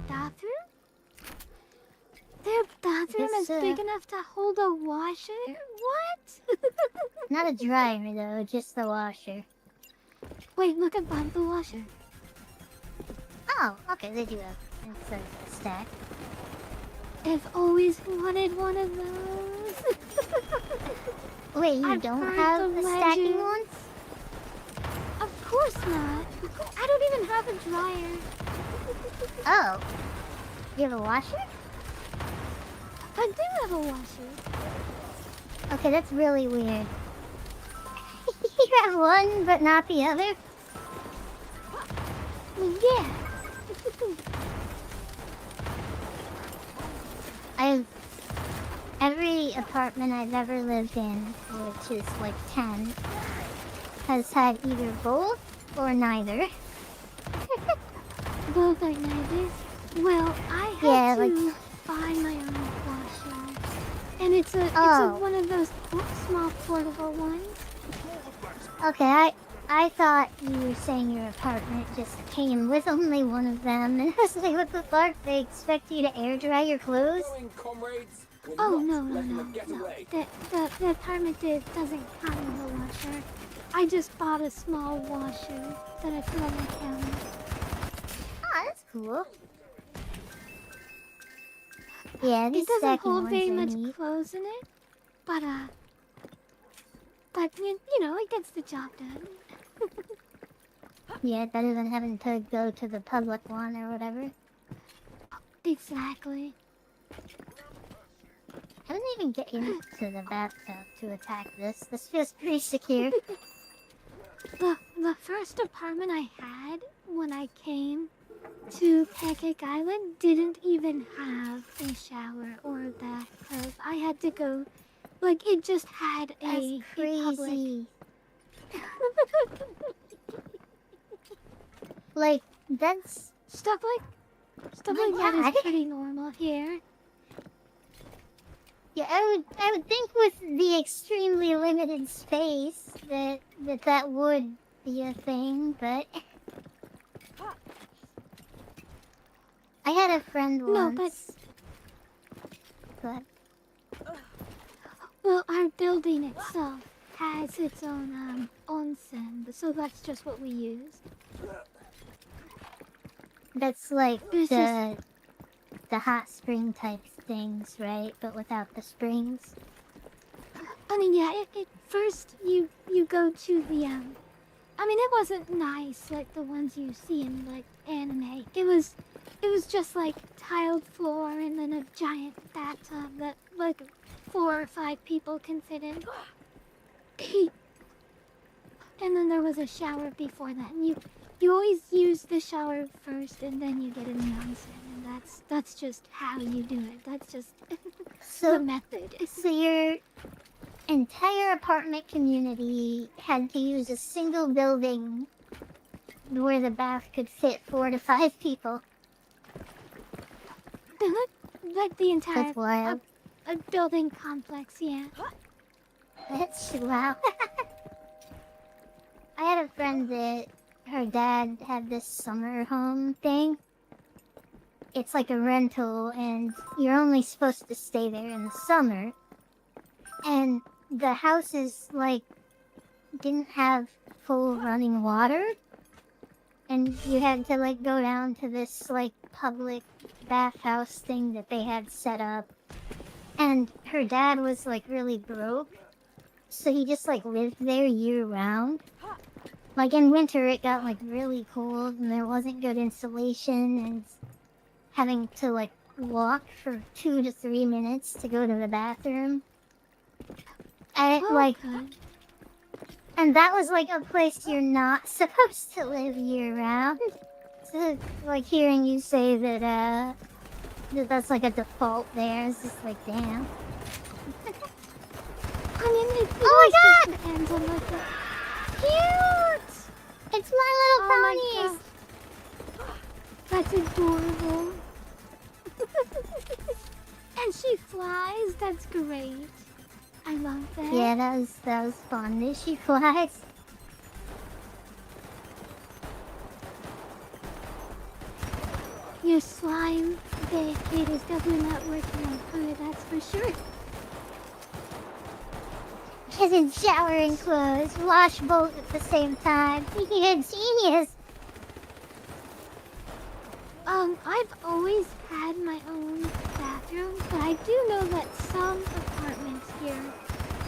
bathroom? Their bathroom is big enough to hold a washer? What? Not a dryer, though, just the washer. Wait, look above the washer. Oh, okay, they do have a stack. I've always wanted one of those. Wait, you I've don't heard have the the stacking legend. ones? Of course not. I don't even have a dryer. Oh. You have a washer? I do have a washer. Okay, that's really weird. You have one, but not the other? Well, yeah. Every apartment I've ever lived in, which is like 10, has had either both or neither. Both are neither. Well, I had to buy my own washer. And it's one of those small portable ones. Okay, I thought you were saying your apartment just came with only one of them, and I was like, what the fuck? They expect you to air dry your clothes? Comrades, Oh, no. The apartment doesn't come with a washer. I just bought a small washer that I put on my counter. Oh, that's cool. Yeah, these It doesn't stacking hold very ones are much neat. clothes in it, but you know, it gets the job done. Yeah, better than having to go to the public one or whatever. Exactly. I didn't even get into the bathtub to attack this. This feels pretty secure. The first apartment I had when I came to Pancake Island didn't even have a shower or a bathtub. I had to go, like, it just had a crazy. Like, that's... Stuff like that is pretty normal here. Yeah, I would think with the extremely limited space that would be a thing, but I had a friend once. But well, our building itself has its own onsen, so that's just what we use. That's like the hot spring type things, right? But without the springs. I mean, yeah. First you go to the I mean, it wasn't nice like the ones you see in like anime. It was just like tiled floor and then a giant bathtub that like 4 or 5 people can fit in. And then there was a shower before that. And you always use the shower first and then you get in the onsen. And that's just how you do it. That's just the method. So your entire apartment community had to use a single building where the bath could fit 4 to 5 people. Like the entire That's wild. a building complex, yeah. That's wow. I had a friend that her dad had this summer home thing. It's like a rental, and you're only supposed to stay there in the summer. And the houses, like, didn't have full running water. And you had to, like, go down to this, like, public bathhouse thing that they had set up. And her dad was, like, really broke. So he just, like, lived there year-round. Like, in winter, it got, like, really cold, and there wasn't good insulation, and having to, like, walk for 2 to 3 minutes to go to the bathroom. And that was, like, a place you're not supposed to live year-round. So, like, hearing you say that, that's, like, a default there, it's just like, damn. I mean, it oh my just depends on what the... Cute! It's My Little Ponies! That's adorable. And she flies, that's great. I love that. Yeah, that was fun. She flies. Your slime kid is definitely not working on her, that's for sure. Doesn't shower and clothes, wash both at the same time. You're a genius. I've always had my own bathroom, but I do know that some apartments here,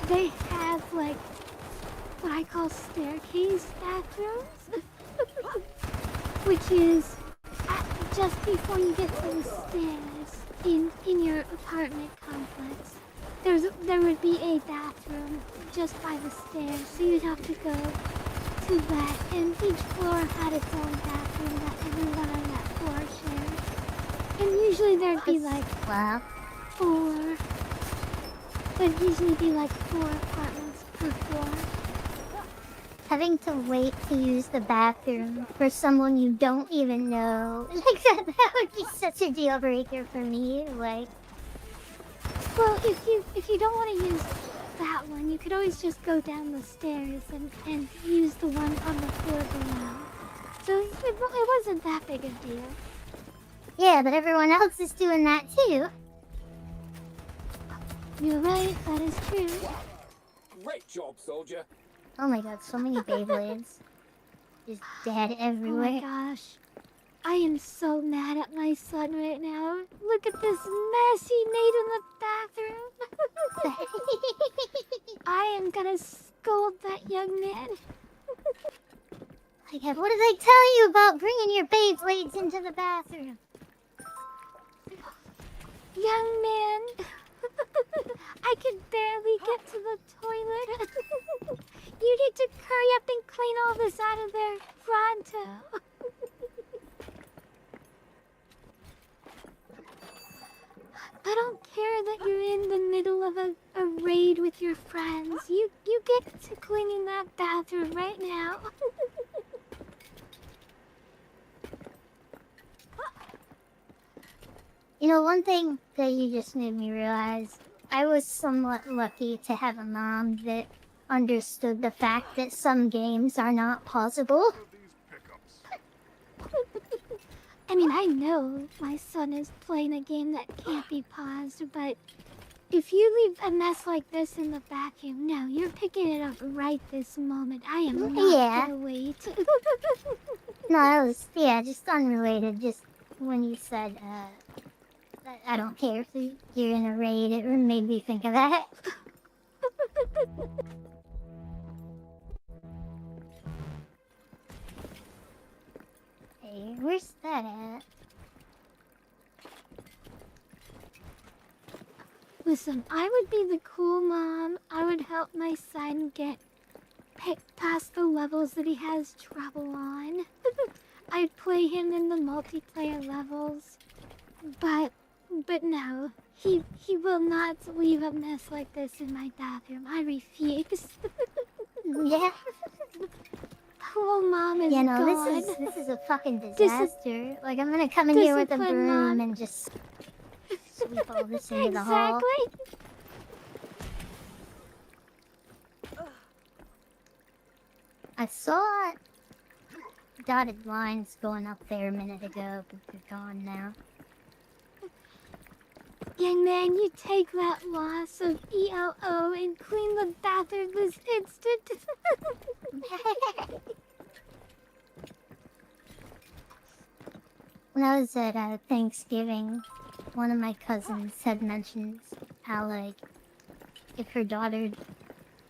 they have, like, what I call staircase bathrooms. Which is just before you get to the stairs in your apartment complex. There would be a bathroom just by the stairs, so you'd have to go to that, and each floor had its own bathroom that everyone on that floor shared. And usually there'd be like there'd usually be like 4 apartments per floor. Having to wait to use the bathroom for someone you don't even know, like that would be such a deal breaker for me. Like, well, if you don't want to use that one, you could always just go down the stairs and use the one on the floor below. So it wasn't that big a deal. Yeah, but everyone else is doing that too. You're right, that is true. Great job, soldier. Oh my god, so many Beyblades. Just dead everywhere. Oh my gosh. I am so mad at my son right now. Look at this mess he made in the bathroom. I am gonna scold that young man. Like, what did I tell you about bringing your Beyblades into the bathroom? Young man, I can barely get to the toilet. You need to hurry up and clean all this out of there pronto. I don't care that you're in the middle of a raid with your friends. You get to cleaning that bathroom right now. You know, one thing that you just made me realize, I was somewhat lucky to have a mom that understood the fact that some games are not pausable. I mean, I know my son is playing a game that can't be paused, but if you leave a mess like this in the vacuum, no, you're picking it up right this moment. I am not gonna wait. No, that was, just unrelated. Just when you said, I don't care if you're in a raid, it made me think of that. Hey, where's that at? Listen, I would be the cool mom. I would help my son get past the levels that he has trouble on. I'd play him in the multiplayer levels. But no, he will not leave a mess like this in my bathroom. I refuse. Yeah. whole mom is You know, gone. this is a fucking Dis- disaster. Like, I'm gonna come in here with a discipline, broom Mom. and just sweep all this into the hall. Exactly. I saw dotted lines going up there a minute ago, but they're gone now. Young man, you take that loss of ELO and clean the bathroom this instant. When I was at Thanksgiving, one of my cousins had mentioned how, like, if her daughter...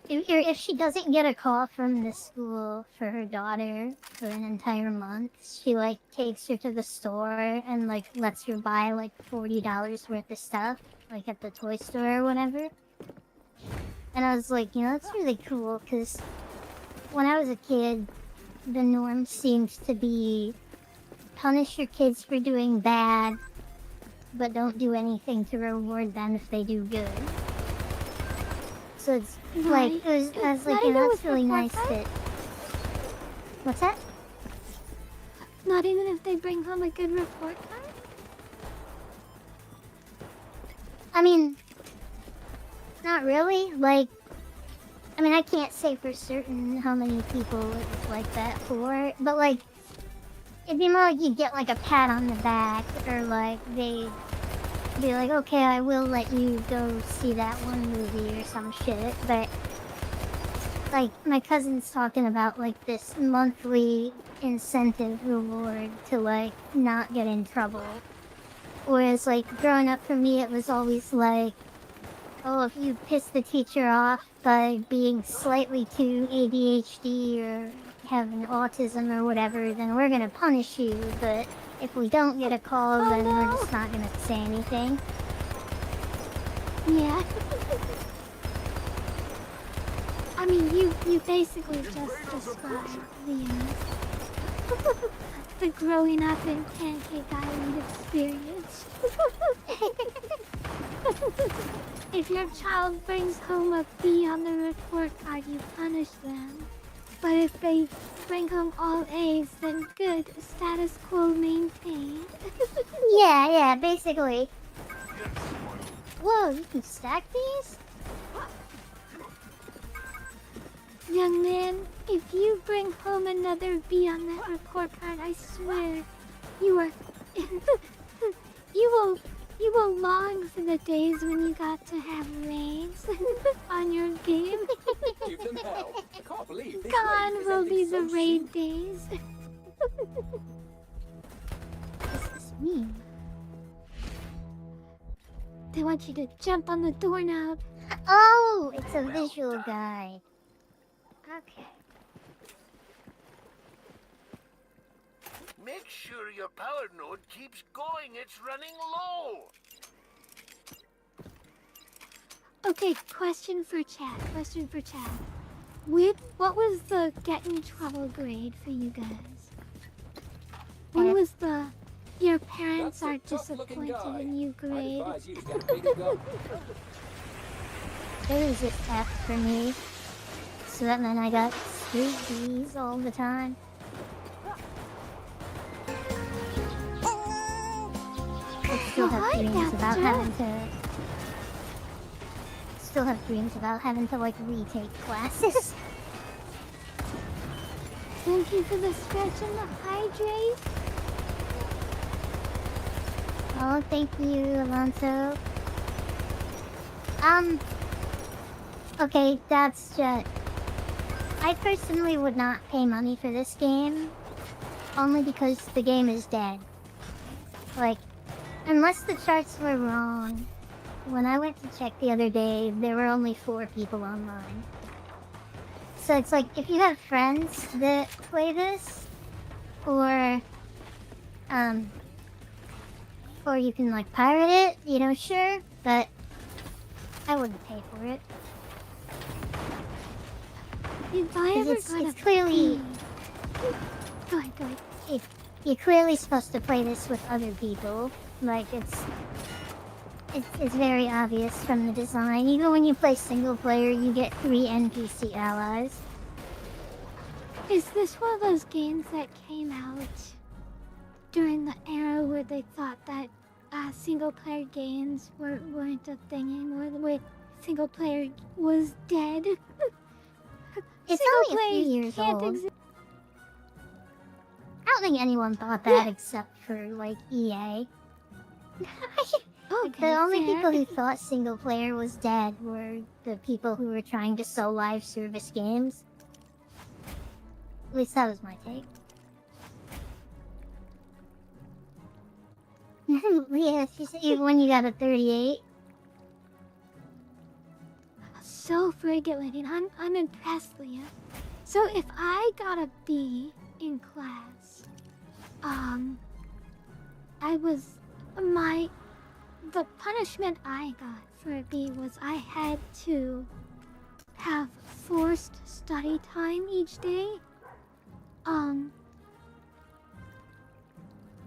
If she doesn't get a call from the school for her daughter for an entire month, she, like, takes her to the store and, like, lets her buy, like, $40 worth of stuff, like, at the toy store or whatever. And I was like, you know, that's really cool, because when I was a kid, the norm seems to be punish your kids for doing bad, but don't do anything to reward them if they do good. So it's like, I was like, you know, it's really nice that... What's that? Not even if they bring home a good report card? I mean, not really. Like, I mean, I can't say for certain how many people it was like that for, but like, it'd be more like you get like a pat on the back, or like they'd be like, okay, I will let you go see that one movie or some shit, but like my cousin's talking about like this monthly incentive reward to like not get in trouble. Whereas like growing up for me, it was always like, oh, if you piss the teacher off by being slightly too ADHD or having autism or whatever, then we're gonna punish you, but if we don't get a call, then we're just not gonna say anything. Yeah. I mean, you basically just described the growing up in Pancake Island experience. If your child brings home a B on the report card, you punish them. But if they bring home all A's, then good, status quo maintained. Yeah, basically. Whoa, you can stack these? Young man, if you bring home another B on that report card, I swear, you are... You will long for the days when you got to have raids on your game. Give them hell. I can't believe this Gone raid is will ending be so the raid days. What does this mean? They want you to jump on the doorknob. Oh, it's a visual guide. Okay. Make sure your power node keeps going. It's running low. Okay, question for chat. What was the get in trouble grade for you guys? When was the your parents That's a are tough-looking disappointed guy. in you I'd grade? advise you to get a bigger gun. It was just F for me. So that meant I got straight B's all the time. I still have dreams about having to like retake classes. Thank you for the stretch and the hydrate. Oh, thank you, Alonso. Okay, that's just... I personally would not pay money for this game, only because the game is dead. Like, unless the charts were wrong, when I went to check the other day, there were only 4 people online. So it's like, if you have friends that play this, or you can like pirate it, you know, sure, but I wouldn't pay for it. If I ever It's clearly... Go ahead. You're clearly supposed to play this with other people. Like, it's very obvious from the design. Even when you play single player, you get 3 NPC allies. Is this one of those games that came out during the era where they thought that single-player games weren't a thing anymore? The way single-player was dead? It's only a few years old. I don't think anyone thought that except for, like, EA. Okay, The only fair. people who thought single player was dead were the people who were trying to sell live service games. At least that was my take. Yeah, she said even when you got a 38. Self-regulating. I'm impressed, Leah. So if I got a B in class, the punishment I got for a B was I had to have forced study time each day.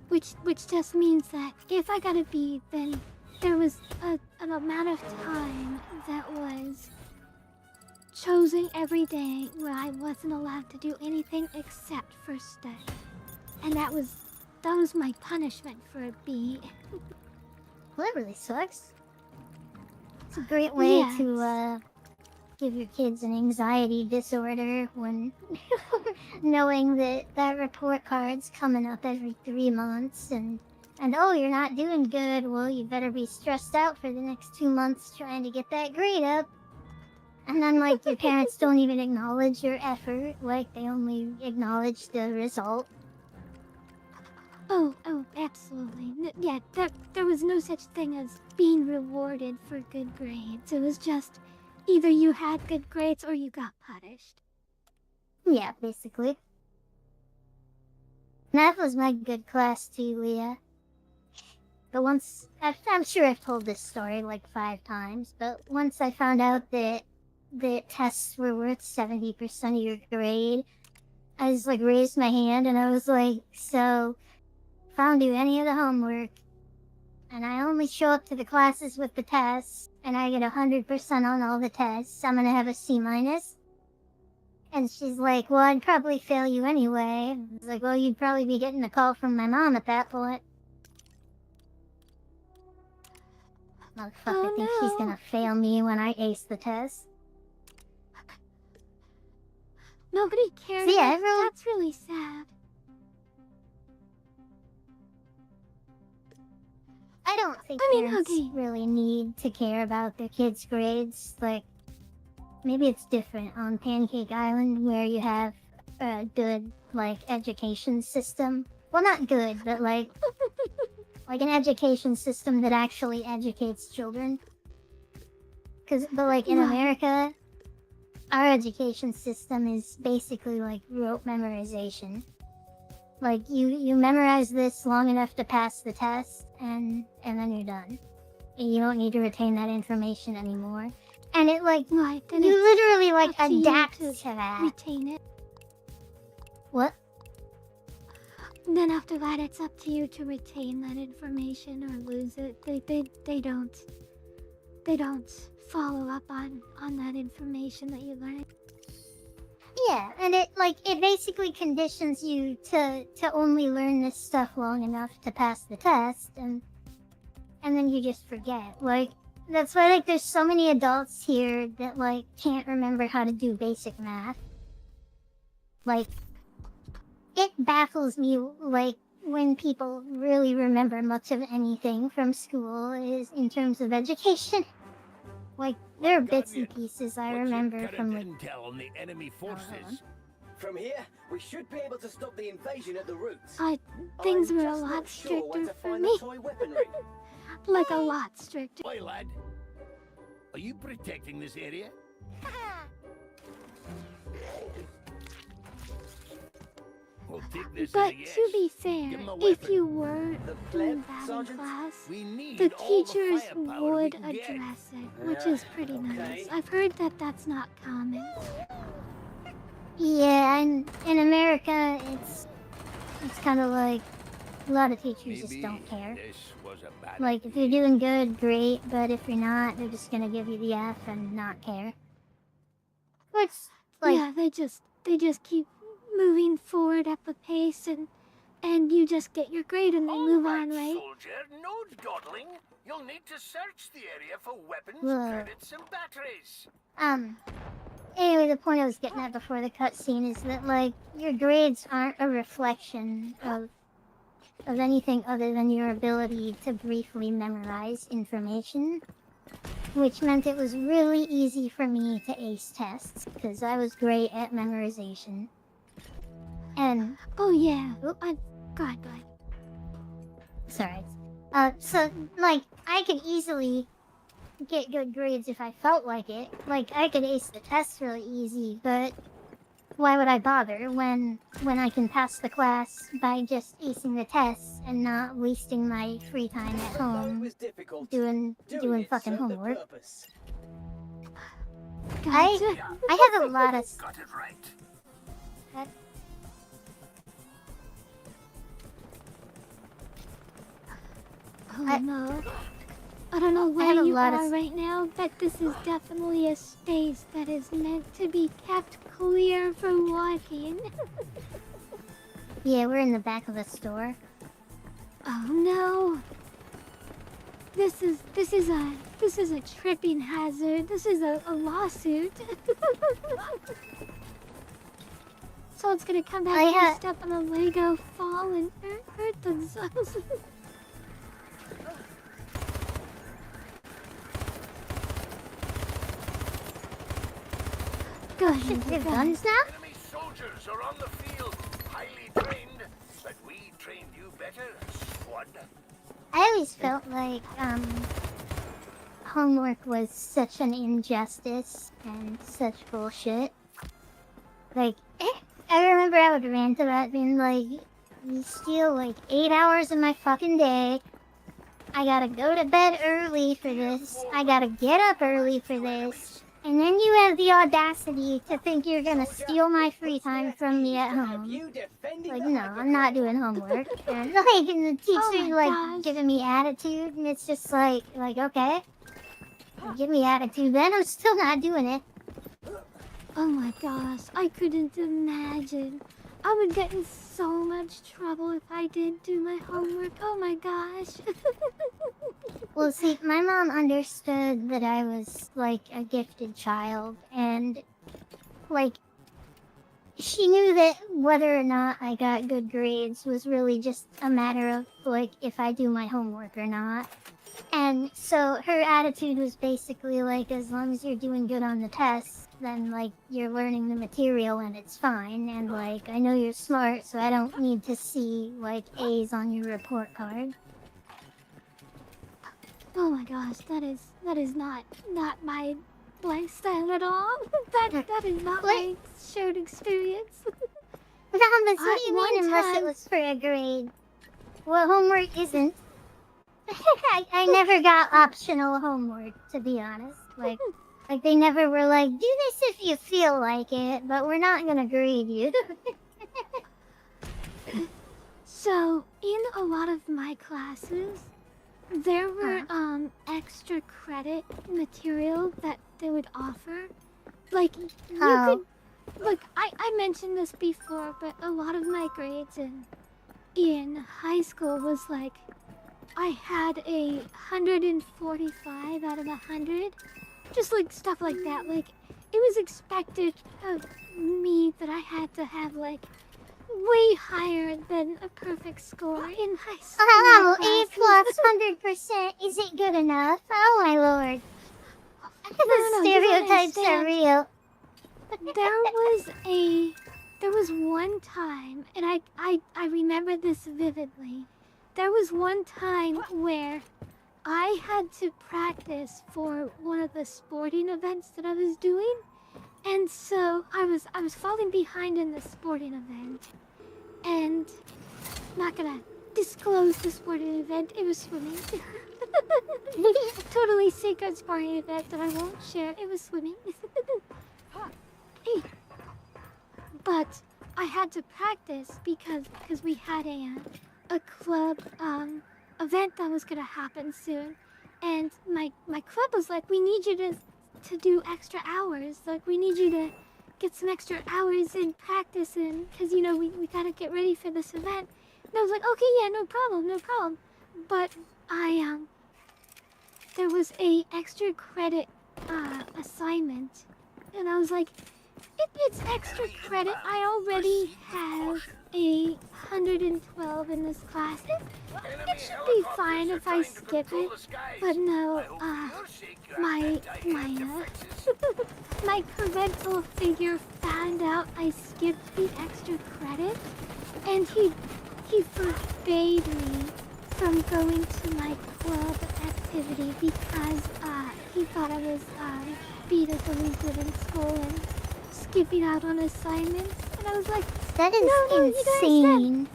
Which just means that if I got a B, then there was an amount of time that was chosen every day where I wasn't allowed to do anything except for study. And that was my punishment for a B. Well, that really sucks. It's a great way Yes. to give your kids an anxiety disorder when knowing that report card's coming up every 3 months and oh, you're not doing good. Well, you better be stressed out for the next 2 months trying to get that grade up. And then, like, your parents don't even acknowledge your effort. Like, they only acknowledge the result. Oh, absolutely. Yeah, there was no such thing as being rewarded for good grades. It was just either you had good grades or you got punished. Yeah, basically. Math was my good class too, Leah. But once, I'm sure I've told this story like 5 times, but once I found out that tests were worth 70% of your grade, I just like raised my hand and I was like, so if I don't do any of the homework and I only show up to the classes with the tests and I get 100% on all the tests, I'm gonna have a C minus. And she's like, well, I'd probably fail you anyway. I was like, well, you'd probably be getting a call from my mom at that point. Motherfucker thinks she's gonna fail me when I ace the test. Nobody cared. So yeah, everyone... That's really sad. I don't think parents really need to care about their kids' grades. Like, maybe it's different on Pancake Island where you have a good, like, education system. Well, not good, but like an education system that actually educates children. But like in America, our education system is basically like rote memorization. Like you memorize this long enough to pass the test, and then you're done. You don't need to retain that information anymore. And it like you literally like adapt to that. Retain it. What? Then after that, it's up to you to retain that information or lose it. They don't follow up on that information that you learned. Yeah, and it basically conditions you to only learn this stuff long enough to pass the test, and then you just forget. Like, that's why like there's so many adults here that like can't remember how to do basic math. Like, it baffles me like when people really remember much of anything from school is in terms of education. Like, there are bits and pieces I remember from like intel on the enemy forces. From here, we should be able to stop the invasion at the roots. Things I'm were a just lot not sure where stricter to for find me. the toy weaponry. Like a lot stricter. Hey lad, are you protecting this area? We'll take this But as a yes. to be fair, Give 'em a if weapon. you were doing pleb, that in Sergeant? class, We need the all teachers firepower we would can get. address it, which is pretty nice. I've heard that that's not common. yeah, and in America it's kind of like a lot of teachers just Maybe don't care. This was a bad Like, if you're doing good, great, but if you're not, they're just gonna give you the F and not care. Which, like, Yeah, they just keep moving forward at the pace and you just get your grade and then move on, right? Soldier, no dawdling. You'll need to search the area for weapons, Whoa. credits, and batteries. Anyway, the point I was getting at before the cutscene is that, like, your grades aren't a reflection of anything other than your ability to briefly memorize information. Which meant it was really easy for me to ace tests, because I was great at memorization. And... Oh yeah. Oop. God. Sorry. So, like, I could easily get good grades if I felt like it. Like, I could ace the tests really easy, but why would I bother when I can pass the class by just acing the tests and not wasting my free time at home doing fucking homework? Gotcha. I have a lot of... Got it right. Oh no. I don't know where you are right now, but this is definitely a space that is meant to be kept clear for walking. Yeah, we're in the back of the store. Oh no. This is a tripping hazard. This is a lawsuit. So it's gonna come back and step on a Lego, fall, and hurt themselves. Go ahead, They have guns now? Enemy soldiers are on the field, highly trained, but we trained you better, squad. I always felt like, homework was such an injustice and such bullshit. Like, I remember I would rant about being like, you steal like 8 hours of my fucking day. I gotta go to bed early for this. I gotta get up early for this. And then you have the audacity to think you're gonna steal my free time from me at home. Like, no, I'm not doing homework. And, like, and the teacher's like giving me attitude, and it's just like, okay, give me attitude. Then I'm still not doing it. Oh my gosh, I couldn't imagine. I would get in so much trouble if I didn't do my homework. Oh my gosh. Well, see, my mom understood that I was, like, a gifted child, and, like, she knew that whether or not I got good grades was really just a matter of, like, if I do my homework or not. And so her attitude was basically like, as long as you're doing good on the tests, then, like, you're learning the material and it's fine. And, like, I know you're smart, so I don't need to see, like, A's on your report card. Oh my gosh, that is not my lifestyle at all. That is not my shared experience. But what do you mean unless it was for a grade? Well, homework isn't. I never got optional homework, to be honest. Like they never were like, do this if you feel like it, but we're not gonna grade you. So, in a lot of my classes, there were extra credit material that they would offer. Like, you could... Look, I mentioned this before, but a lot of my grades in high school was like... I had a 145 out of 100. Just like stuff like that. Like, it was expected of me that I had to have like way higher than a perfect score in high school. Oh, A plus 100%. Is it good enough? Oh my lord. The stereotypes are real. There was one time, and I remember this vividly. There was one time where I had to practice for one of the sporting events that I was doing. And so I was falling behind in the sporting event. And I'm not gonna disclose the sporting event, it was swimming. Totally secret sporting event that I won't share, it was swimming. But I had to practice because we had a club event that was gonna happen soon, and my club was like, we need you to do extra hours, like we need you to get some extra hours in practice in, because, you know, we gotta get ready for this event. And I was like, okay, yeah, no problem. But there was a extra credit, assignment. And I was like, if it's extra credit, I already have a 112 in this class. It should be fine if I skip it. But no, my parental figure found out I skipped the extra credit, and he forbade me from going to my club activity because he thought I was being a delinquent in school and skipping out on assignments. And I was like, that is no, insane.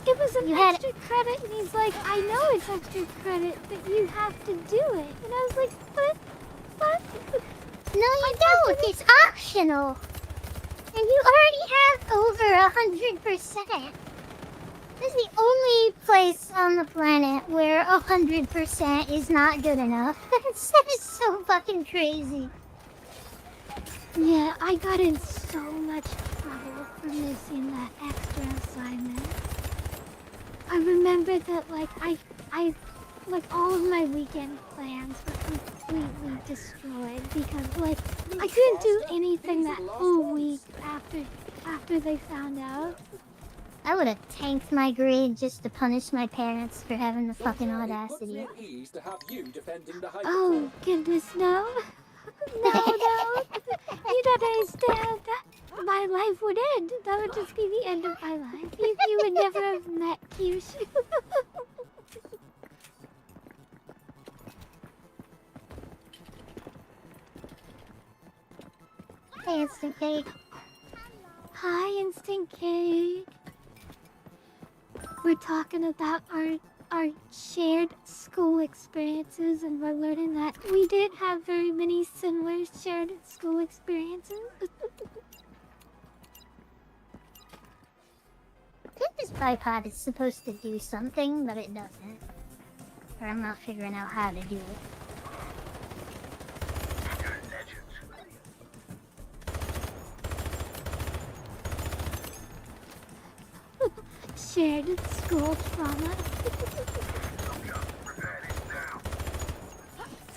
It was an extra credit, and he's like, I know it's extra credit, but you have to do it. And I was like, what? No, you don't. It's optional. And you already have over 100%. This is the only place on the planet where 100% is not good enough. That is so fucking crazy. Yeah, I got in so much trouble for missing that extra assignment. I remember that, like, I like, all of my weekend plans were completely destroyed because, like, I couldn't do anything that whole week after they found out. I would have tanked my grade just to punish my parents for having the fucking audacity. Oh, goodness, no. No. You don't understand. My life would end. That would just be the end of my life. You would never have met Kyushu. Hey, Instant Cake. Hi, Instant Cake. We're talking about our shared school experiences, and we're learning that we did have very many similar shared school experiences. I think this bipod is supposed to do something, but it doesn't. Or I'm not figuring out how to do it. Shared school trauma.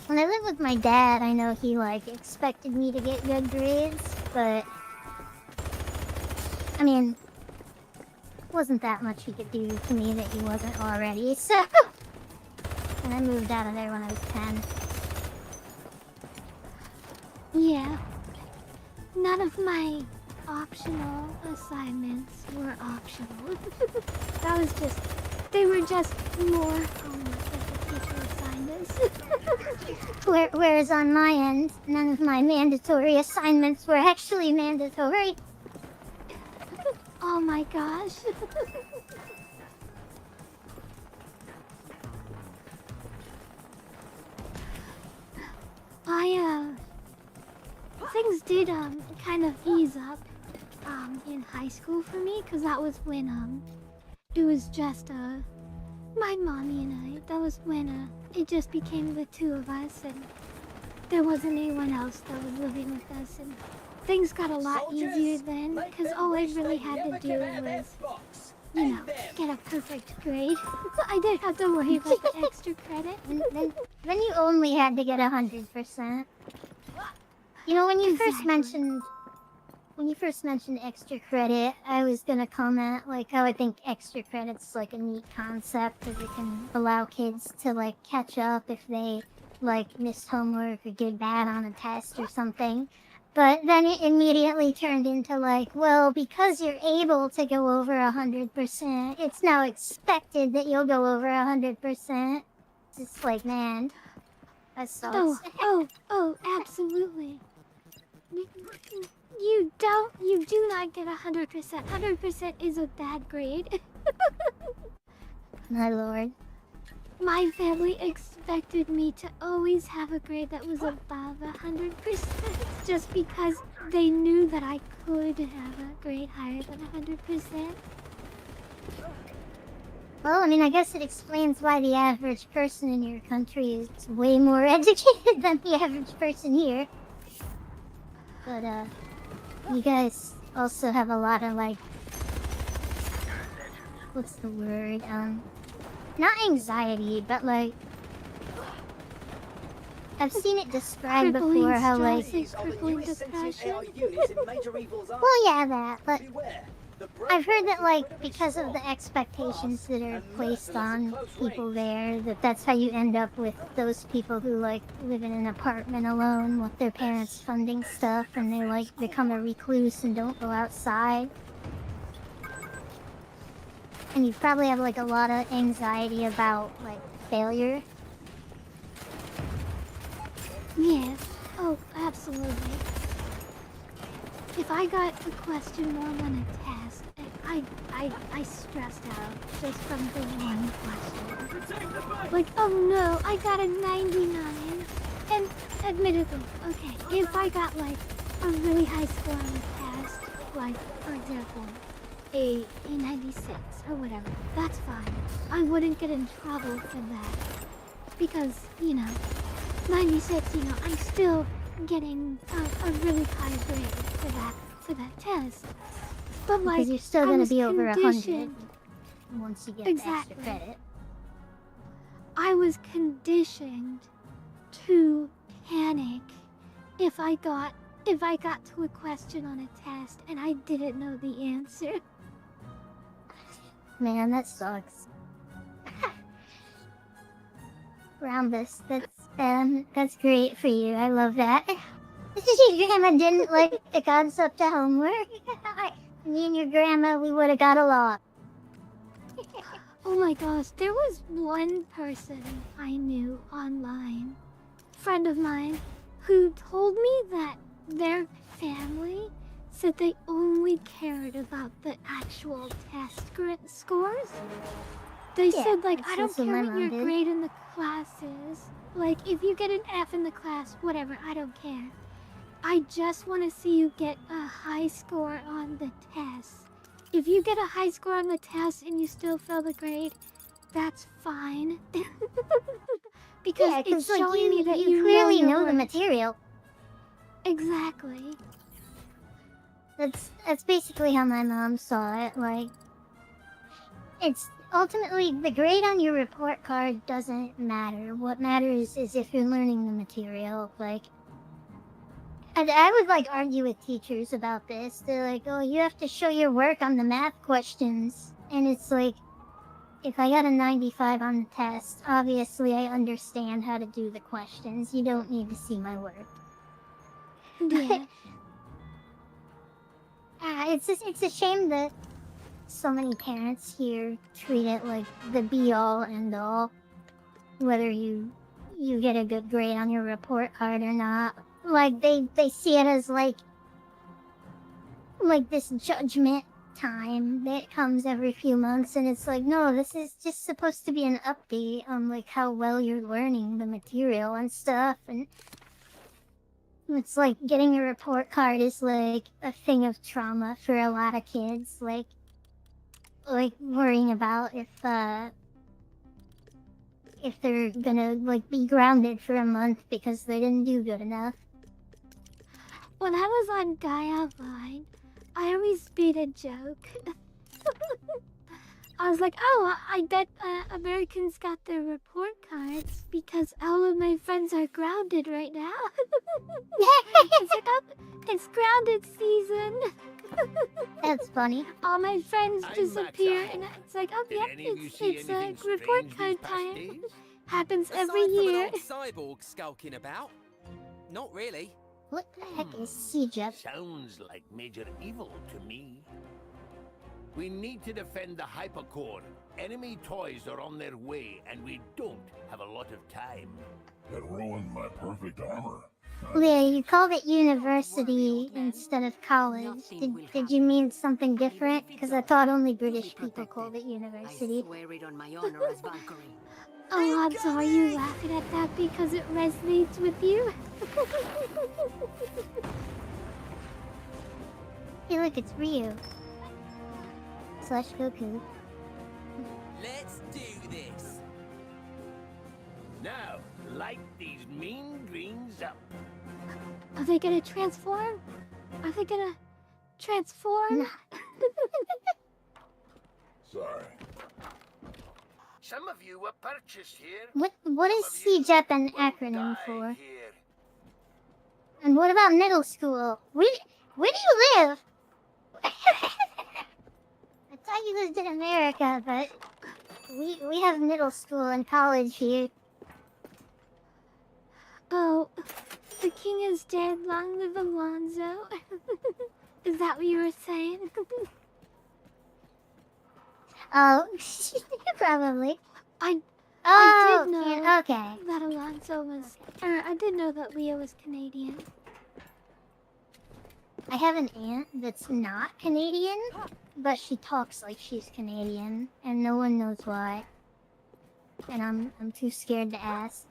When I lived with my dad, I know he, like, expected me to get good grades, but... I mean... wasn't that much he could do to me that he wasn't already, so... And I moved out of there when I was 10. Yeah. None of my optional assignments were optional. That was just... They were just more homework that the teacher assigned us. Whereas on my end, none of my mandatory assignments were actually mandatory. Oh my gosh. Things did kind of ease up in high school for me, because that was when it was just my mommy and I. That was when it just became the two of us, and there wasn't anyone else that was living with us, and things got a lot easier then, because all I really had to do was, you know, get a perfect grade. I didn't have to worry about the extra credit. Then you only had to get 100%. You know, when you first mentioned extra credit, I was gonna comment, like, how I think extra credit's, like, a neat concept, because it can allow kids to, like, catch up if they, like, missed homework or did bad on a test or something. But then it immediately turned into, like, well, because you're able to go over 100%, it's now expected that you'll go over 100%. It's just like, man, that sucks. Oh, absolutely. You do not get 100%. 100% is a bad grade. My lord. My family expected me to always have a grade that was above 100%, just because they knew that I could have a grade higher than 100%. Well, I mean, I guess it explains why the average person in your country is way more educated than the average person here. But, you guys also have a lot of like, what's the word? Not anxiety, but like, I've seen it described before how like, crippling depression. well, yeah, that, but I've heard that like because of the expectations that are placed on people there, that's how you end up with those people who like live in an apartment alone with their parents funding stuff, and they like become a recluse and don't go outside. And you probably have like a lot of anxiety about like failure. Yes. Oh, absolutely. If I got a question wrong on a test, I stressed out just from the one question. Like, oh no, I got a 99. And admittedly, okay, if I got like a really high score on the test, like, for example, a 96 or whatever, that's fine. I wouldn't get in trouble for that. Because, you know, 96, you know, I'm still getting a really high grade for that test. But like, because you're still gonna be over 100 conditioned. once you get Exactly. the extra credit. I was conditioned to panic if I got to a question on a test and I didn't know the answer. Man, that sucks. Rhombus, that's great for you. I love that. Your grandma didn't like the concept of homework. Me and your grandma, we would have got along. Oh my gosh, there was one person I knew online, friend of mine, who told me that their family said they only cared about the actual test scores. They said, like, I don't care what your grade in the class is. Like, if you get an F in the class, whatever, I don't care. I just want to see you get a high score on the test. If you get a high score on the test and you still fail the grade, that's fine. Because it's showing me that you clearly know the work. material. Exactly. That's basically how my mom saw it. Like, it's ultimately the grade on your report card doesn't matter. What matters is if you're learning the material. Like, and I would like argue with teachers about this. They're like, oh, you have to show your work on the math questions. And it's like, if I got a 95 on the test, obviously I understand how to do the questions. You don't need to see my work. Yeah. It's a shame that so many parents here treat it like the be-all, end-all. Whether you get a good grade on your report card or not. Like, they see it as like this judgment time that comes every few months, and it's like, no, this is just supposed to be an update on like how well you're learning the material and stuff. And it's like getting a report card is like a thing of trauma for a lot of kids, like worrying about if they're gonna like be grounded for a month because they didn't do good enough. When I was on Gaia Line, I always made a joke. I was like, oh, I bet Americans got their report cards because all of my friends are grounded right now. It's like, oh, it's grounded season. That's funny. All my friends disappear, and it's like, oh, yep, it's report card time. Happens every year. Cyborg skulking about? Not really. What the heck is Siege? Sounds like major evil to me. We need to defend the hypercore. Enemy toys are on their way, and we don't have a lot of time. It ruined my perfect armor. Yeah, you called it university instead of college. Did you mean something different? Because I thought only British people called it university. I swear it on my honor as Valkyrie. Oh, so are you laughing at that because it resonates with you? Hey, look, it's Ryu. / Goku. Let's do this. Now, light these mean greens up. Are they gonna transform? Are they gonna transform? Sorry. Some of you were purchased here. What is Some of you CJEP an will acronym die for? here. And what about middle school? Where do you live? I thought you lived in America, but we have middle school and college here. Oh, the king is dead. Long live Alonzo. Is that what you were saying? Oh, probably. I Oh, did know yeah, okay. that Alonzo was... I did know that Leo was Canadian. I have an aunt that's not Canadian, but she talks like she's Canadian, and no one knows why. And I'm too scared to ask.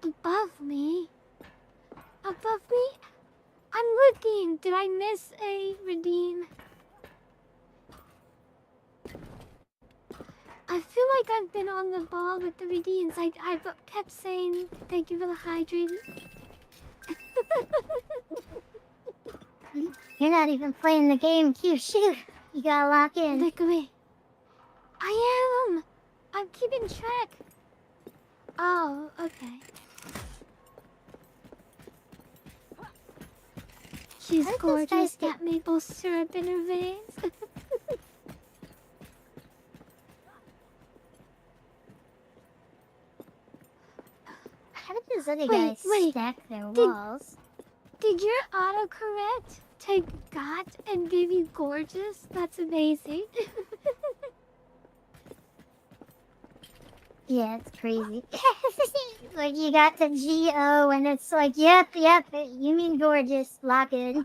Above me? Above me? I'm looking. Did I miss a redeem? I feel like I've been on the ball with the redeems. I kept saying thank you for the hydrate. You're not even playing the game, Q. Shoot. You gotta lock in. Look away. I am. I'm keeping track. Oh, okay. She's gorgeous. Got maple syrup in her veins. How did those other guys stack their walls? Did your autocorrect take got and give you gorgeous? That's amazing. Yeah, it's crazy. Like, you got the G-O, and it's like, yep, you mean gorgeous, lock in.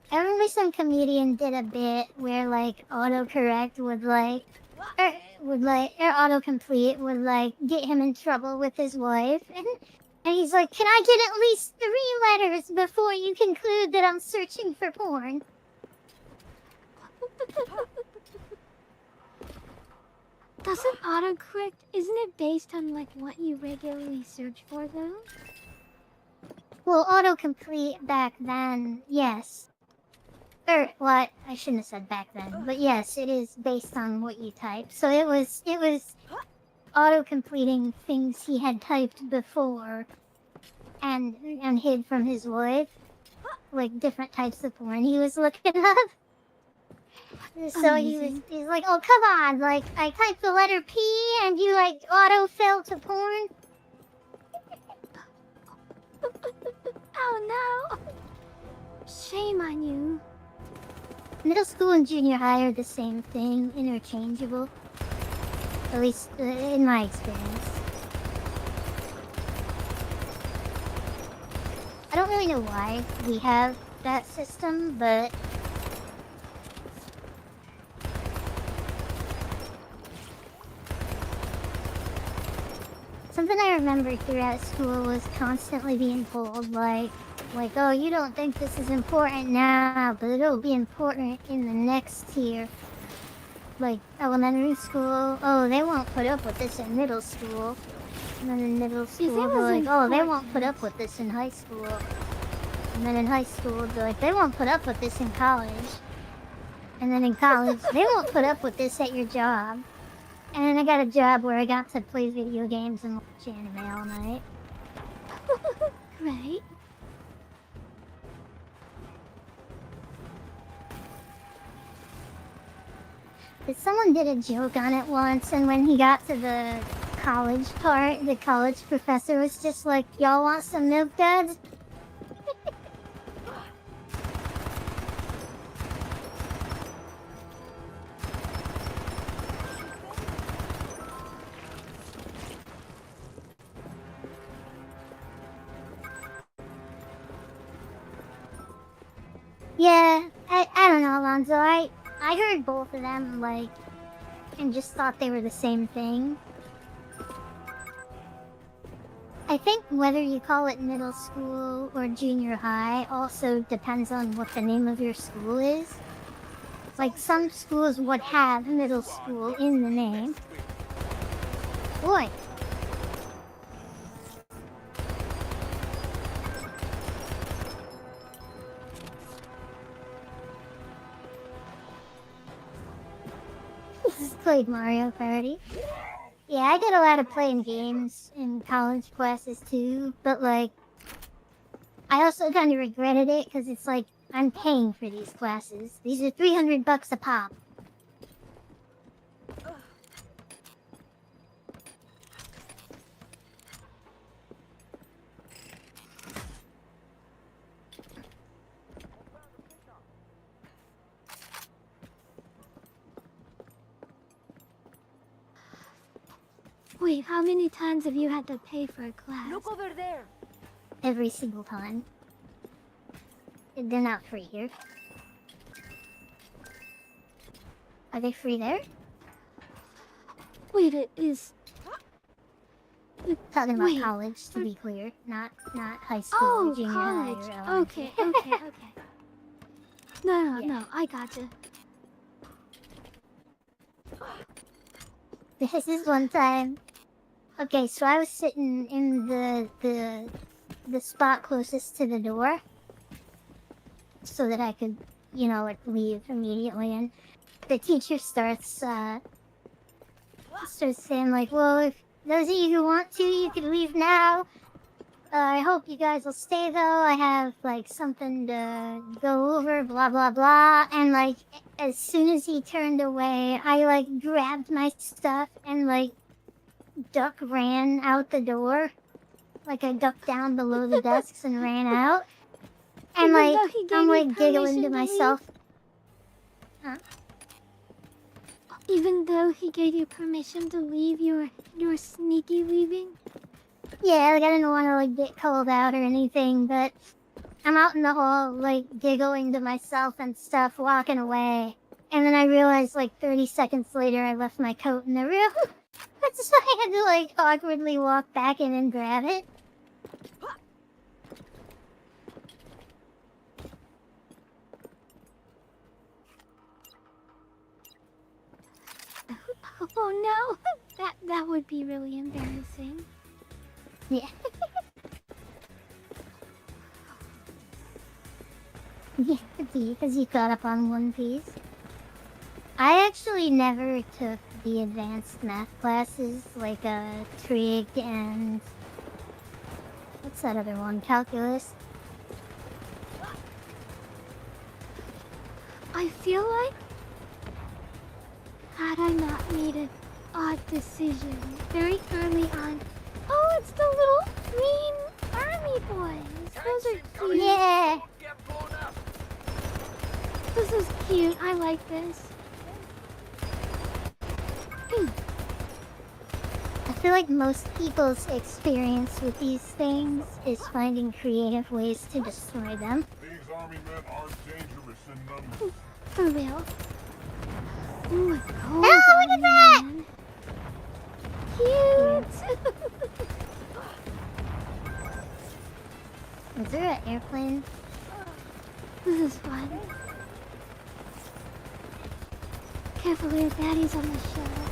I remember some comedian did a bit where, like, autocorrect would, like, or autocomplete would, like, get him in trouble with his wife, and he's like, can I get at least 3 letters before you conclude that I'm searching for porn? Doesn't autocorrect, isn't it based on like what you regularly search for though? Well, autocomplete back then, yes. What? I shouldn't have said back then, but yes, it is based on what you type. So it was auto-completing things he had typed before and hid from his wife. Like different types of porn he was looking up. So he's like, oh, come on, like, I typed the letter P and you, like, auto-fill to porn? Oh, no. Shame on you. Middle school and junior high are the same thing, interchangeable. At least, in my experience. I don't really know why we have that system, but... Something I remember throughout school was constantly being told, like, oh, you don't think this is important now, but it'll be important in the next tier. Like, elementary school, oh, they won't put up with this in middle school. And then in middle school, they're like, oh, they won't put up with this in high school. And then in high school, they're like, they won't put up with this in college. And then in college, they won't put up with this at your job. And then I got a job where I got to play video games and watch anime all night. Right? But someone did a joke on it once, and when he got to the college part, the college professor was just like, y'all want some milk duds? Yeah, I don't know, Alonzo. I heard both of them, like, and just thought they were the same thing. I think whether you call it middle school or junior high also depends on what the name of your school is. Like, some schools would have middle school in the name. Boy. Played Mario Party. Yeah, I did a lot of playing games in college classes too, but like, I also kind of regretted it because it's like, I'm paying for these classes. These are $300 a pop. Wait, how many times have you had to pay for a class? Look over there. Every single time. They're not free here. Are they free there? Wait, it is... Talking about Wait. college, to be clear. Not high school, Oh, junior college. high, or elementary. Okay. No, Yeah. no, I gotcha. This is one time. Okay, so I was sitting in the spot closest to the door, so that I could, you know, like leave immediately. And the teacher starts saying like, "Well, if those of you who want to, you can leave now. I hope you guys will stay though. I have like something to go over, blah blah blah." And like, as soon as he turned away, I like grabbed my stuff and like duck ran out the door. Like I ducked down below the desks and ran out. And Even like, though he gave I'm you like giggling to permission to myself. Huh? Even though he gave you permission to leave, you're sneaky leaving? Yeah, like I didn't want to like get called out or anything, but I'm out in the hall like giggling to myself and stuff, walking away. And then I realized like 30 seconds later I left my coat in the room. So I had to like awkwardly walk back in and grab it. Oh no, that would be really embarrassing. Yeah. Yeah, because you caught up on One Piece. I actually never took the advanced math classes like trig and what's that other one? Calculus. I feel like had I not made an odd decision very early on. Oh, it's the little green army boys. Those are cute. Yeah. Get blown up. This is cute. I like this. I feel like most people's experience with these things is finding creative ways to destroy them. These army men aren't dangerous in numbers. For real. Ooh, a cold Oh, look at that! man. Cute! Is there an airplane? This is fun. Careful, there, Daddy's on the shuttle.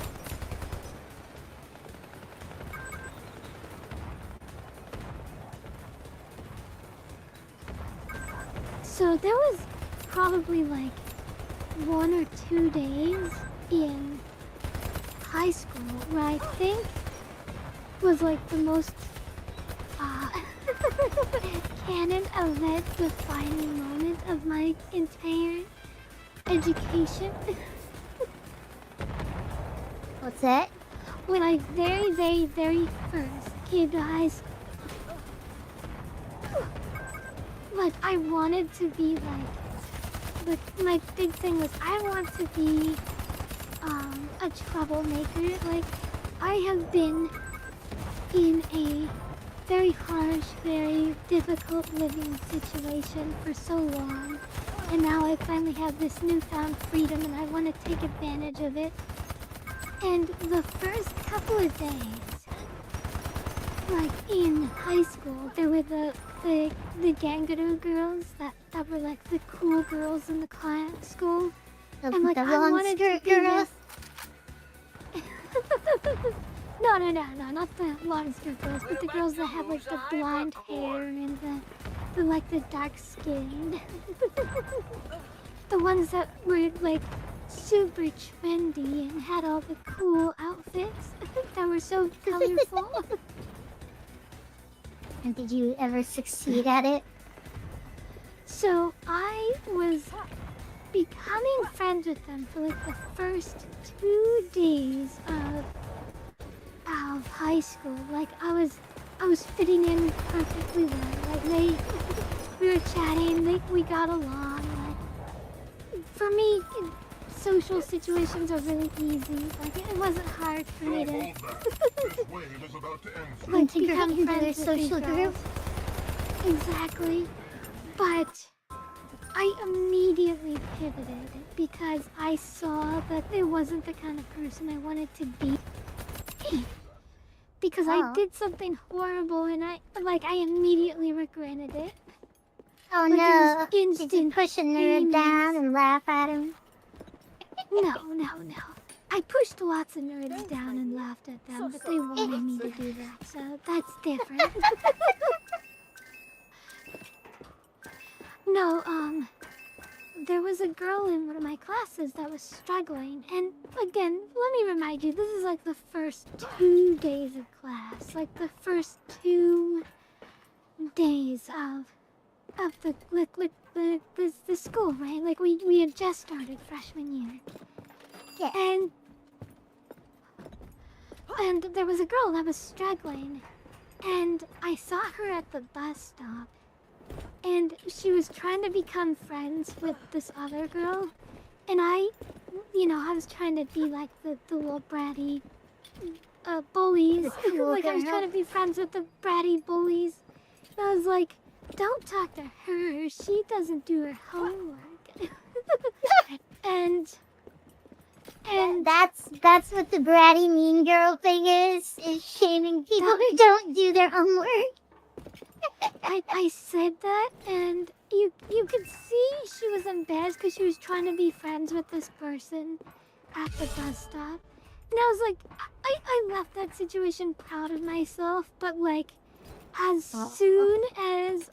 So there was probably like 1 or 2 days in high school where I think was like the most canon event defining moment of my entire education. What's that? When I very first came to high school. Like, I wanted to be like, my big thing was I want to be a troublemaker. Like, I have been in a very harsh, very difficult living situation for so long, and now I finally have this newfound freedom and I want to take advantage of it. And the first couple of days, like in high school, there were the Gangado girls that were like the cool girls in the class school. And like, the I long wanted to skirt be girl. this. No, not the long skirt girls, but the girls that have like the blonde hair and the like the dark skin. The ones that were like super trendy and had all the cool outfits that were so colorful. And did you ever succeed at it? So I was becoming friends with them for like the first 2 days of high school. Like I was fitting in perfectly well. Like we were chatting, we got along. Like for me, social situations are really easy. Like it wasn't hard for me to This wave is about to end. like To become get into friends their with these social girls. Exactly. But I immediately pivoted because I saw that it wasn't the kind of person I wanted to be. Because I did something horrible and I immediately regretted it. Oh Like, no! it was Did you push a nerd down and laugh at him? No. I pushed lots of nerds down and laughed at them, but they wanted me to do that, so that's different. No, there was a girl in one of my classes that was struggling, and again, let me remind you, this is like the first 2 days of class, like the first 2 days of the school, right? Like we had just started freshman year. Yeah. And there was a girl that was struggling, and I saw her at the bus stop, and she was trying to become friends with this other girl, and I was trying to be like the little bratty bullies. Like I was trying to be friends with the bratty bullies. And I was like, don't talk to her. She doesn't do her homework. and That's what the bratty mean girl thing is shaming people who don't do their homework. I said that, and you could see she was embarrassed because she was trying to be friends with this person at the bus stop. And I was like, I left that situation proud of myself, but like, as soon as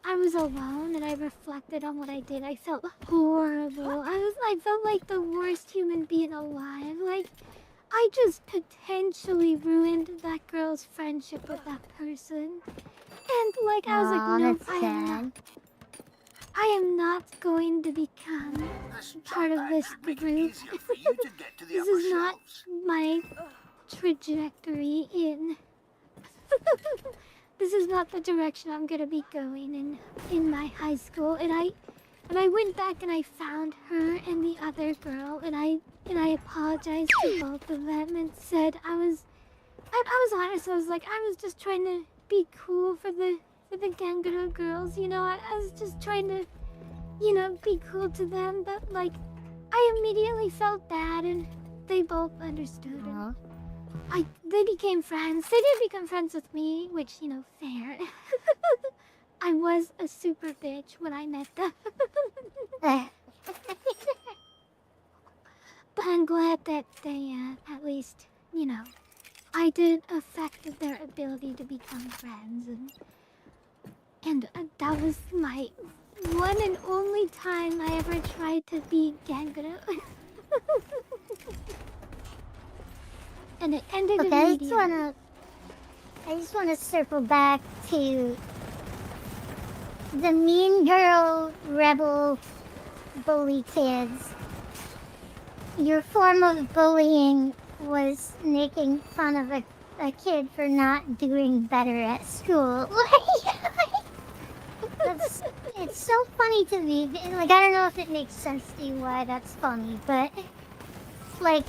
I was alone and I reflected on what I did, I felt horrible. I felt like the worst human being alive. Like, I just potentially ruined that girl's friendship with that person. And like, I was like, no, I am not going to become part of this group. This is not my trajectory in. This is not the direction I'm gonna be going in my high school. And I went back and I found her and the other girl, and I apologized to both of them and said I was honest. I was like, I was just trying to be cool for the Ganguro girls, you know. I was just trying to, be cool to them, but like, I immediately felt bad, and they both understood. And they became friends. They did become friends with me, which, fair. I was a super bitch when I met them. But I'm glad that they, at least, I did affect their ability to become friends, and that was my one and only time I ever tried to be Ganguro. And it ended immediately. I just wanna circle back to the mean girl rebel bully kids. Your form of bullying was making fun of a kid for not doing better at school. It's so funny to me. Like, I don't know if it makes sense to you why that's funny, but like,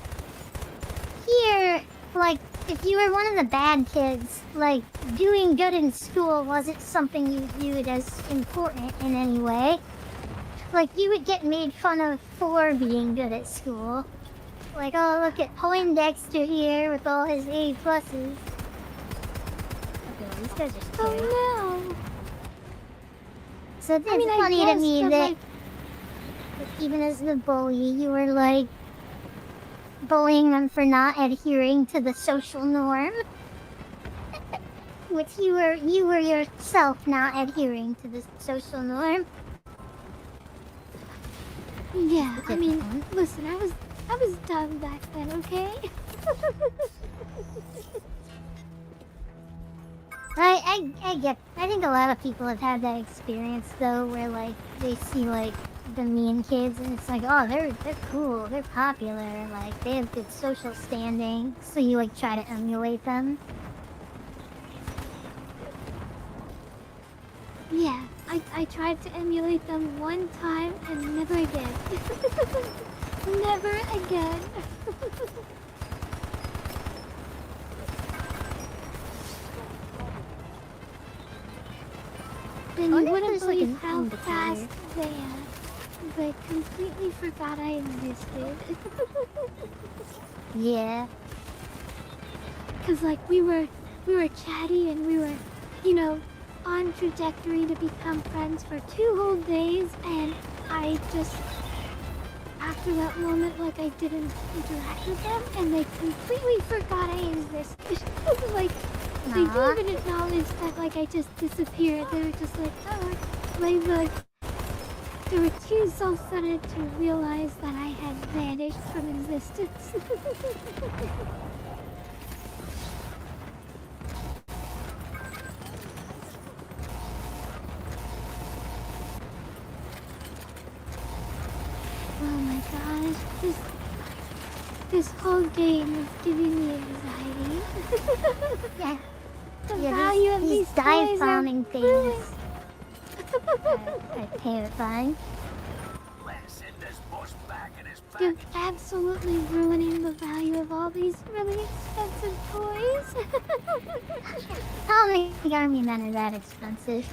here, like, if you were one of the bad kids, like, doing good in school wasn't something you viewed as important in any way. Like, you would get made fun of for being good at school. Like, oh, look at Poindexter here with all his A+. Okay, these guys are scary. Oh no! So it's funny to me that even as the bully, you were like bullying them for not adhering to the social norm, which you were yourself not adhering to the social norm. Yeah, I mean, listen, I was dumb back then, okay? I get. I think a lot of people have had that experience though, where like they see like the mean kids, and it's like, oh, they're cool, they're popular, like they have good social standing, so you like try to emulate them. Yeah, I tried to emulate them one time and never again. Never again. Then you wouldn't believe how fast they completely forgot I existed. Yeah. Cause like we were chatty and we were, you know, on trajectory to become friends for 2 whole days, and I just, after that moment, like I didn't interact with them, and they completely forgot I existed. Like, they didn't even acknowledge that like I just disappeared. They were just like, oh, like they were too self-centered to realize that I had vanished from existence. Oh my gosh, this whole game is giving me anxiety. Yeah. The value of these dive bombing things. Terrifying. Let's send this boss back in his You're package. absolutely ruining the value of all these really expensive toys. How many army men are that expensive?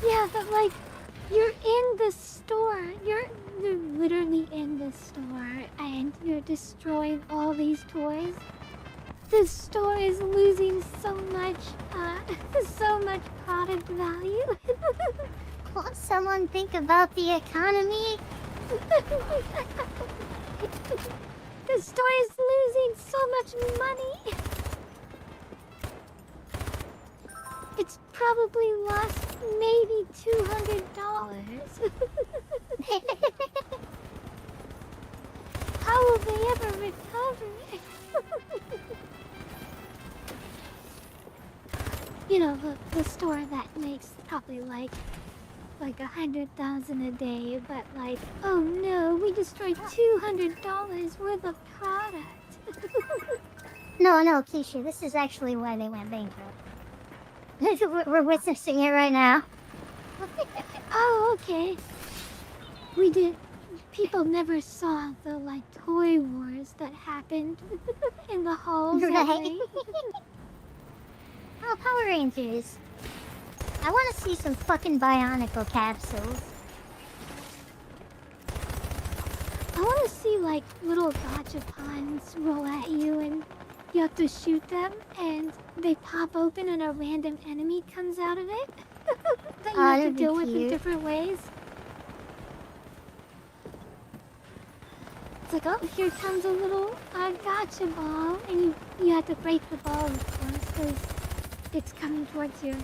Yeah, but like, you're in the store. You're literally in the store, and you're destroying all these toys. This store is losing so much product value. Won't someone think about the economy? The store is losing so much money. It's probably lost maybe $200. How will they ever recover it? You know, the store that makes probably like 100,000 a day, but like, oh no, we destroyed $200 worth of product. No, Keisha, this is actually why they went bankrupt. We're witnessing it right now. Oh, okay. We did. People never saw the like toy wars that happened in the halls. Right? Oh, Power Rangers. I want to see some fucking Bionicle capsules. I want to see like little gachapons roll at you, and you have to shoot them, and they pop open, and a random enemy comes out of it that you have to deal with in different ways. It's like, oh, here comes a little gacha ball, and you have to break the ball, of course, because it's coming towards your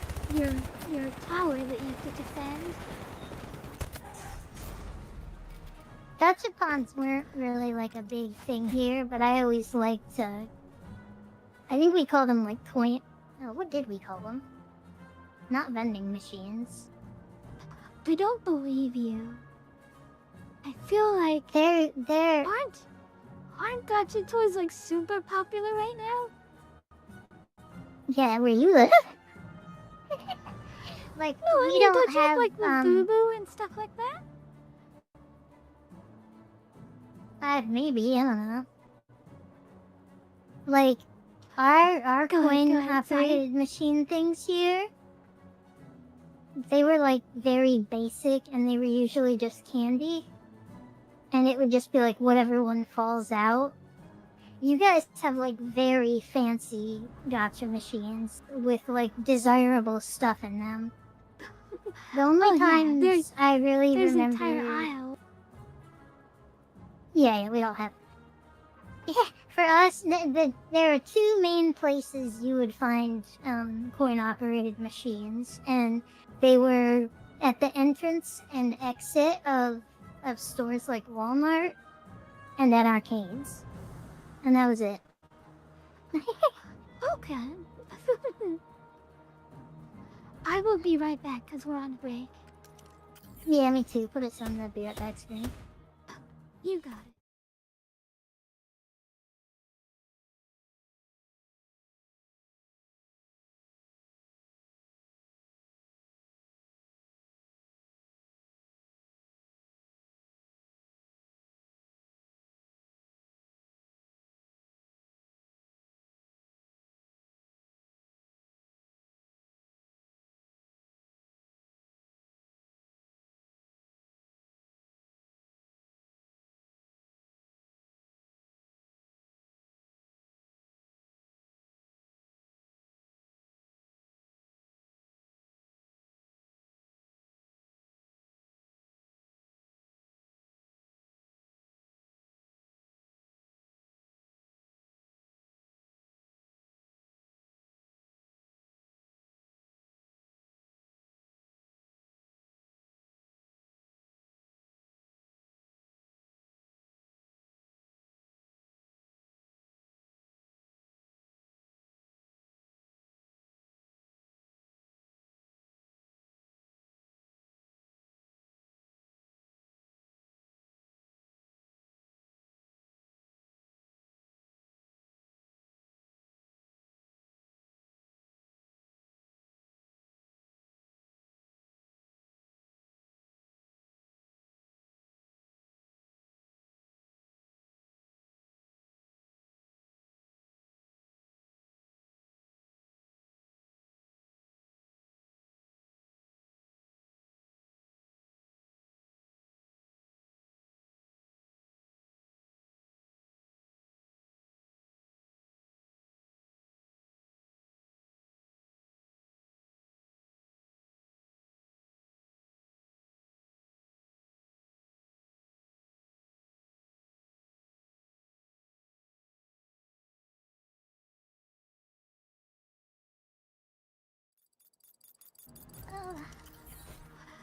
tower that you have to defend. Gachapons weren't really like a big thing here, but I always liked I think we called them like what did we call them? Not vending machines. I don't believe you. I feel like they're aren't gacha toys like super popular right now? Yeah, where you live. Like, no, I we mean, don't you have like have Boo and stuff like that? Maybe, I don't know. Like, our coin-operated machine things here, they were like very basic, and they were usually just candy. And it would just be like whatever one falls out. You guys have like very fancy gacha machines with like desirable stuff in them. The only Oh, yeah, times I really there's remember... an entire aisle. Yeah, we all have... Yeah, for us, there are two main places you would find coin-operated machines, and they were at the entrance and exit of stores like Walmart, and at arcades. And that was it. Okay. I will be right back, because we're on break. Yeah, me too. Put us on the be right back screen. You got it.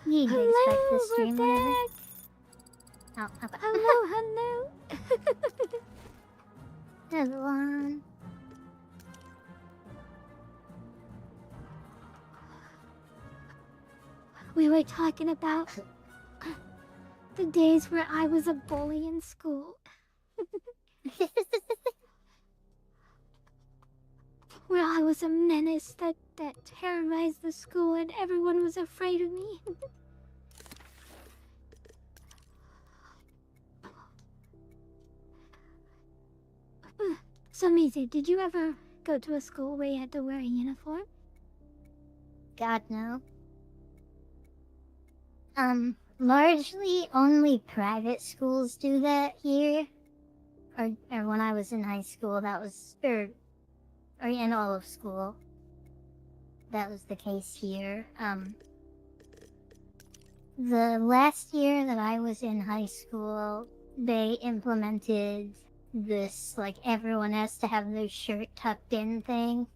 You'd expect this Hello, stream, we're whatever. back. Oh, okay. Hello. Everyone. We were talking about the days where I was a bully in school. Where I was a menace that terrorized the school and everyone was afraid of me. So, Maisie, did you ever go to a school where you had to wear a uniform? God, no. Largely only private schools do that here. Or when I was in high school, that was... or in all of school. That was the case here. The last year that I was in high school, they implemented this, like, everyone has to have their shirt tucked in thing.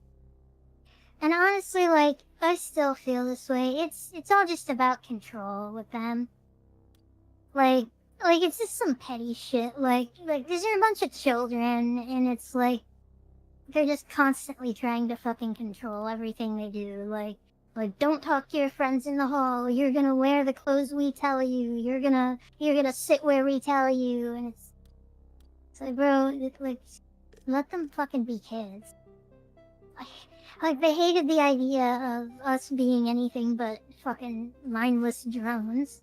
And honestly, like, I still feel this way. It's all just about control with them. Like, it's just some petty shit. Like, these are a bunch of children, and it's like, they're just constantly trying to fucking control everything they do. Like, don't talk to your friends in the hall. You're gonna wear the clothes we tell you. You're gonna sit where we tell you. And it's like, bro, like, let them fucking be kids. Like, they hated the idea of us being anything but fucking mindless drones.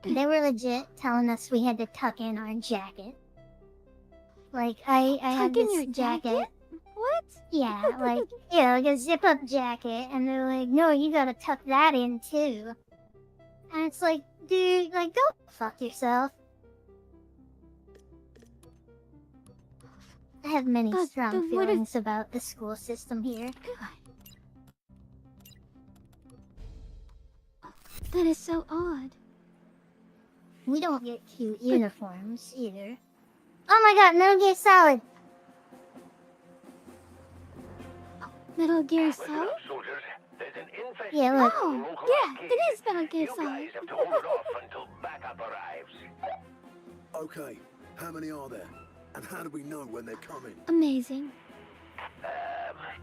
They were legit telling us we had to tuck in our jacket. Like, I have Tuck in this your jacket? What? Yeah, like, like a zip-up jacket, and they're like, no, you gotta tuck that in, too. And it's like, dude, like, go fuck yourself. I have many But strong what if- feelings about the school system here. That is so odd. We don't get cute uniforms either. Oh my god, Metal Gear Solid! Metal Gear Listen Solid? up, soldiers. There's an infestation Yeah, look. Oh, in the local yeah, arcade. it is Metal Gear You Solid. guys have to hold it off until backup arrives. Okay, how many are there? And how do we know when they're coming? Amazing.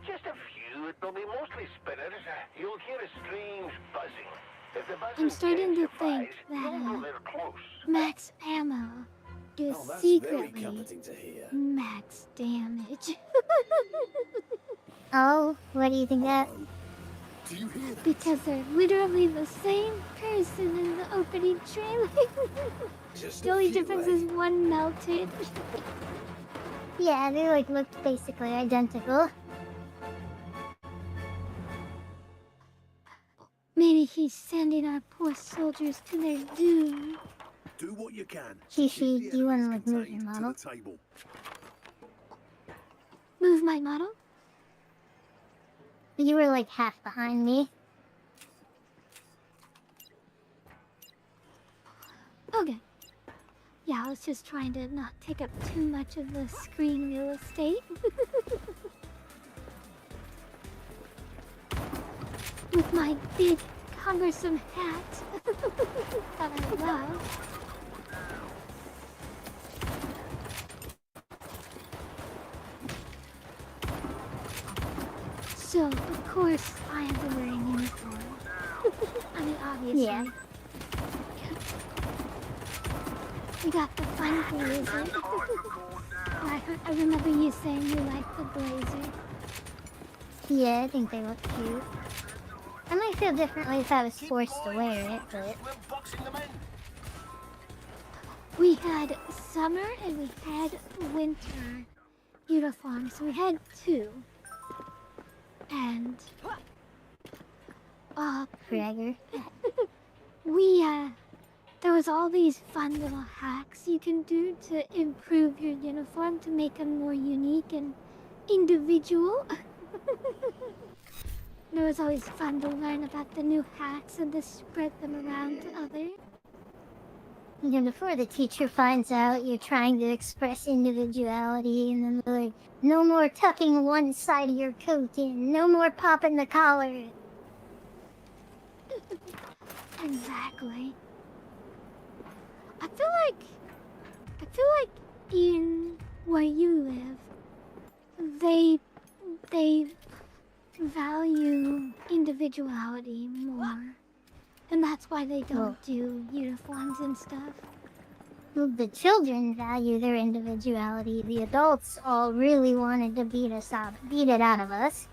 Just a few. It'll be mostly spinners. You'll hear a strange buzzing. If the buzzing I'm starting to think intensifies, that, you'll know they're close. Max ammo is Oh, that's very secretly comforting to hear. max damage. Oh, what do you think that? Uh-oh. Do you hear that? Because they're literally the same person in the opening trailer. Just The a only few, difference eh? is one melted. Yeah, they like looked basically identical. Maybe he's sending our poor soldiers to their doom. Do what you can. Shishi, Keep do you the wanna, enemies like, move your contained to model? the table. Move my model? You were like half behind me. Okay. Yeah, I was just trying to not take up too much of the screen real estate. With my big, cumbersome hat that I love. So, of course, I am to wear a uniform. I mean, obviously. Yeah. We got the fun blazer. I remember you saying you liked the blazer. Yeah, I think they look cute. I might feel differently if I was forced to wear it, but... We're boxing them in. We had summer and we had winter uniforms. We had two. And Gregor. there was all these fun little hacks you can do to improve your uniform to make them more unique and individual. It was always fun to learn about the new hacks and to spread them around to others. You know, before the teacher finds out you're trying to express individuality, and then they're like, no more tucking one side of your coat in, no more popping the collar. Exactly. I feel like in where you live, they value individuality more. And that's why they don't do uniforms and stuff. Well, the children value their individuality. The adults all really wanted to beat it out of us.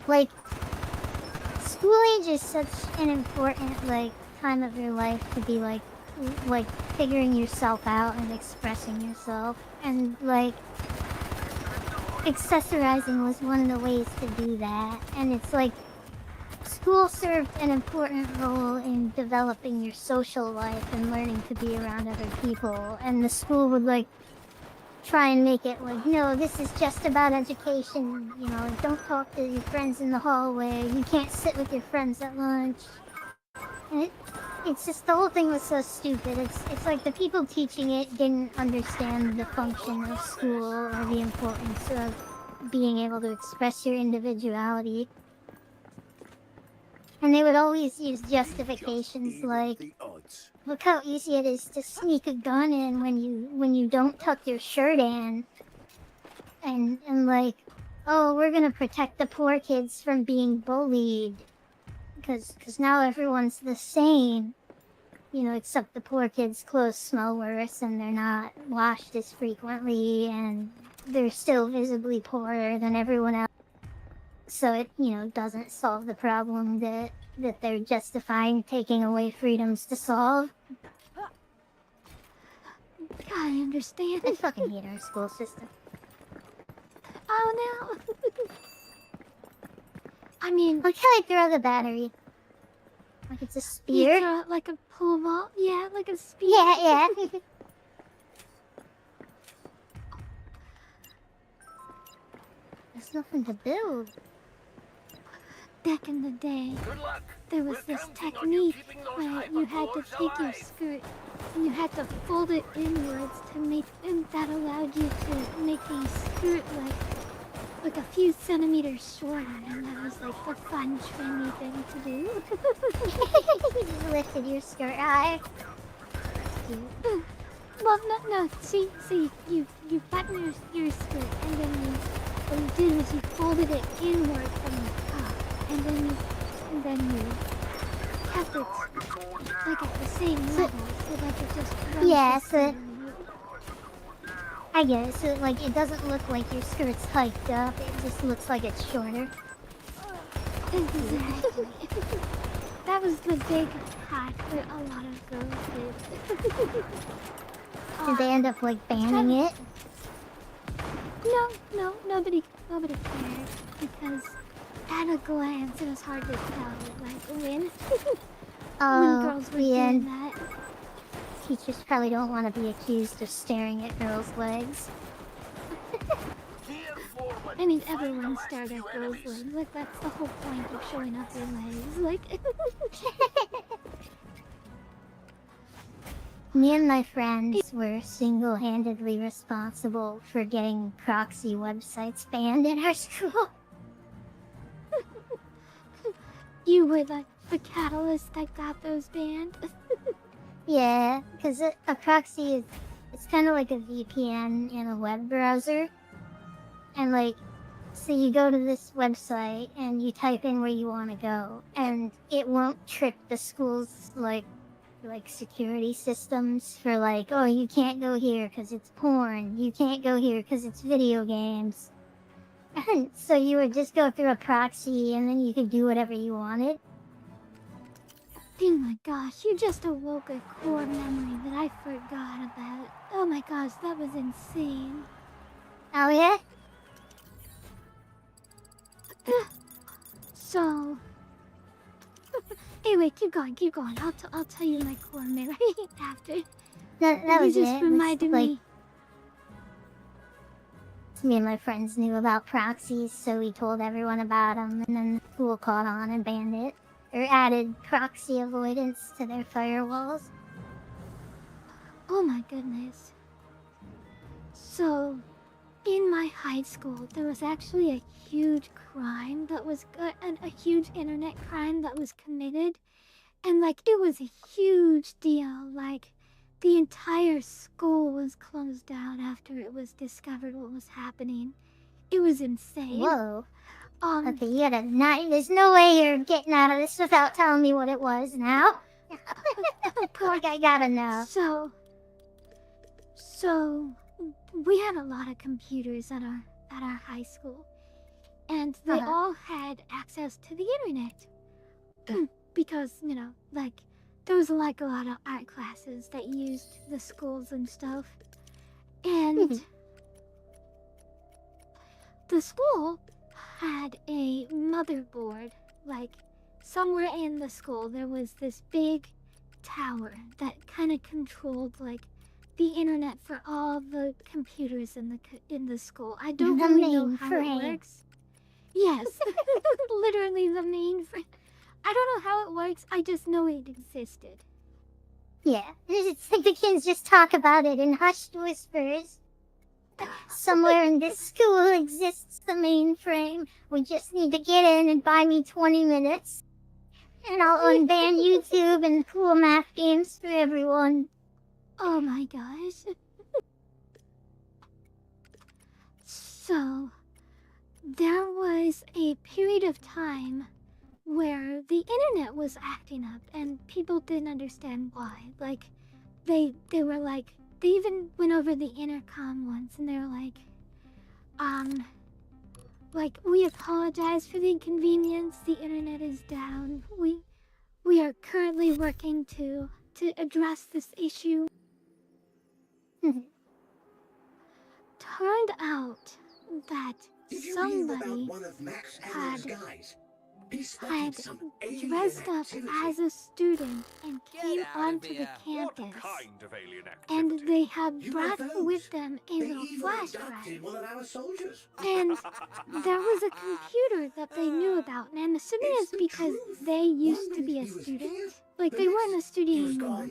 Like, school age is such an important, like, time of your life to be, like figuring yourself out and expressing yourself. And, like, accessorizing was one of the ways to do that. And it's like, school served an important role in developing your social life and learning to be around other people. And the school would, like, try and make it like, no, this is just about education. You know, like, don't talk to your friends in the hallway. You can't sit with your friends at lunch. And it's just, the whole thing was so stupid. It's like the people teaching it didn't understand the function of school or the importance of being able to express your individuality. And they would always use justifications like, look how easy it is to sneak a gun in when you don't tuck your shirt in. And like, oh, we're gonna protect the poor kids from being bullied. Because now everyone's the same. You know, except the poor kids' clothes smell worse and they're not washed as frequently and they're still visibly poorer than everyone else. So it, you know, doesn't solve the problem that they're justifying taking away freedoms to solve. I understand. I fucking hate our school system. Oh no! I mean, Look how I throw the battery. Like it's a you spear. throw it like a pool ball? Yeah, like a spear. Yeah, yeah. There's nothing to build. Back in the day, Good luck. there was We're this counting on you technique keeping those where you had to hypercores take your alive. skirt and you had to fold it inwards to make, and that allowed you to make a skirt like a few centimeters shorter, and that was like the fun, trendy thing to do. You just lifted your skirt higher. Well, no. See, you button your skirt, and then what you did was you folded it inward from the top, and then you kept it like at the same level, so like it just runs Yeah, the so skirt. I get it. So like it doesn't look like your skirt's hiked up. It just looks like it's shorter. Exactly. That was the big hack that a lot of girls did. Did they end up like banning it? No, nobody cared, because at a glance it was hard to tell like when Oh, girls were yeah. doing that. Teachers probably don't want to be accused of staring at girls' legs. I mean, everyone stared at girls' legs. Like, that's the whole point of showing off your legs. Like, Me and my friends were single-handedly responsible for getting proxy websites banned in our school. you were like the catalyst that got those banned. Yeah, because a proxy is, it's kind of like a VPN in a web browser. And like, so you go to this website and you type in where you want to go, and it won't trip the school's like security systems for like, oh, you can't go here because it's porn, you can't go here because it's video games. And so you would just go through a proxy and then you could do whatever you wanted. Oh my gosh, you just awoke a core memory that I forgot about. Oh my gosh, that was insane. Oh yeah? So... Anyway, keep going. I'll tell you my core memory after. That was just it. reminded me. Me and my friends knew about proxies, so we told everyone about them, and then the school caught on and banned it. Or added proxy avoidance to their firewalls. Oh my goodness. So, in my high school, there was actually a huge crime that was a huge internet crime that was committed, and like it was a huge deal. Like the entire school was closed down after it was discovered what was happening. It was insane. Whoa. Okay, you gotta not. There's no way you're getting out of this without telling me what it was now. Like I gotta know. So we had a lot of computers at our high school, and they all had access to the internet because like there was like a lot of art classes that used the schools and stuff, and the school had a motherboard. Like somewhere in the school there was this big tower that kind of controlled like the internet for all the computers in the school. I don't really know how it works. Yes, literally the mainframe. I don't know how it works. I just know it existed. Yeah, it's like the kids just talk about it in hushed whispers. Somewhere in this school exists the mainframe. We just need to get in and buy me 20 minutes. And I'll unban YouTube and cool math games for everyone. Oh my gosh. So, there was a period of time where the internet was acting up and people didn't understand why. Like, they were like, they even went over the intercom once and they were like, we apologize for the inconvenience, the internet is down. We are currently working to address this issue. Turned out that Did you somebody hear about one of Max Hammer's guys? had dressed up as a student and came out of onto the here. campus. Kind of alien And activity. they had brought with them a little flash drive. And there was a computer that they knew about. And I'm assuming it's because they used to be a student. Like, they weren't a student anymore.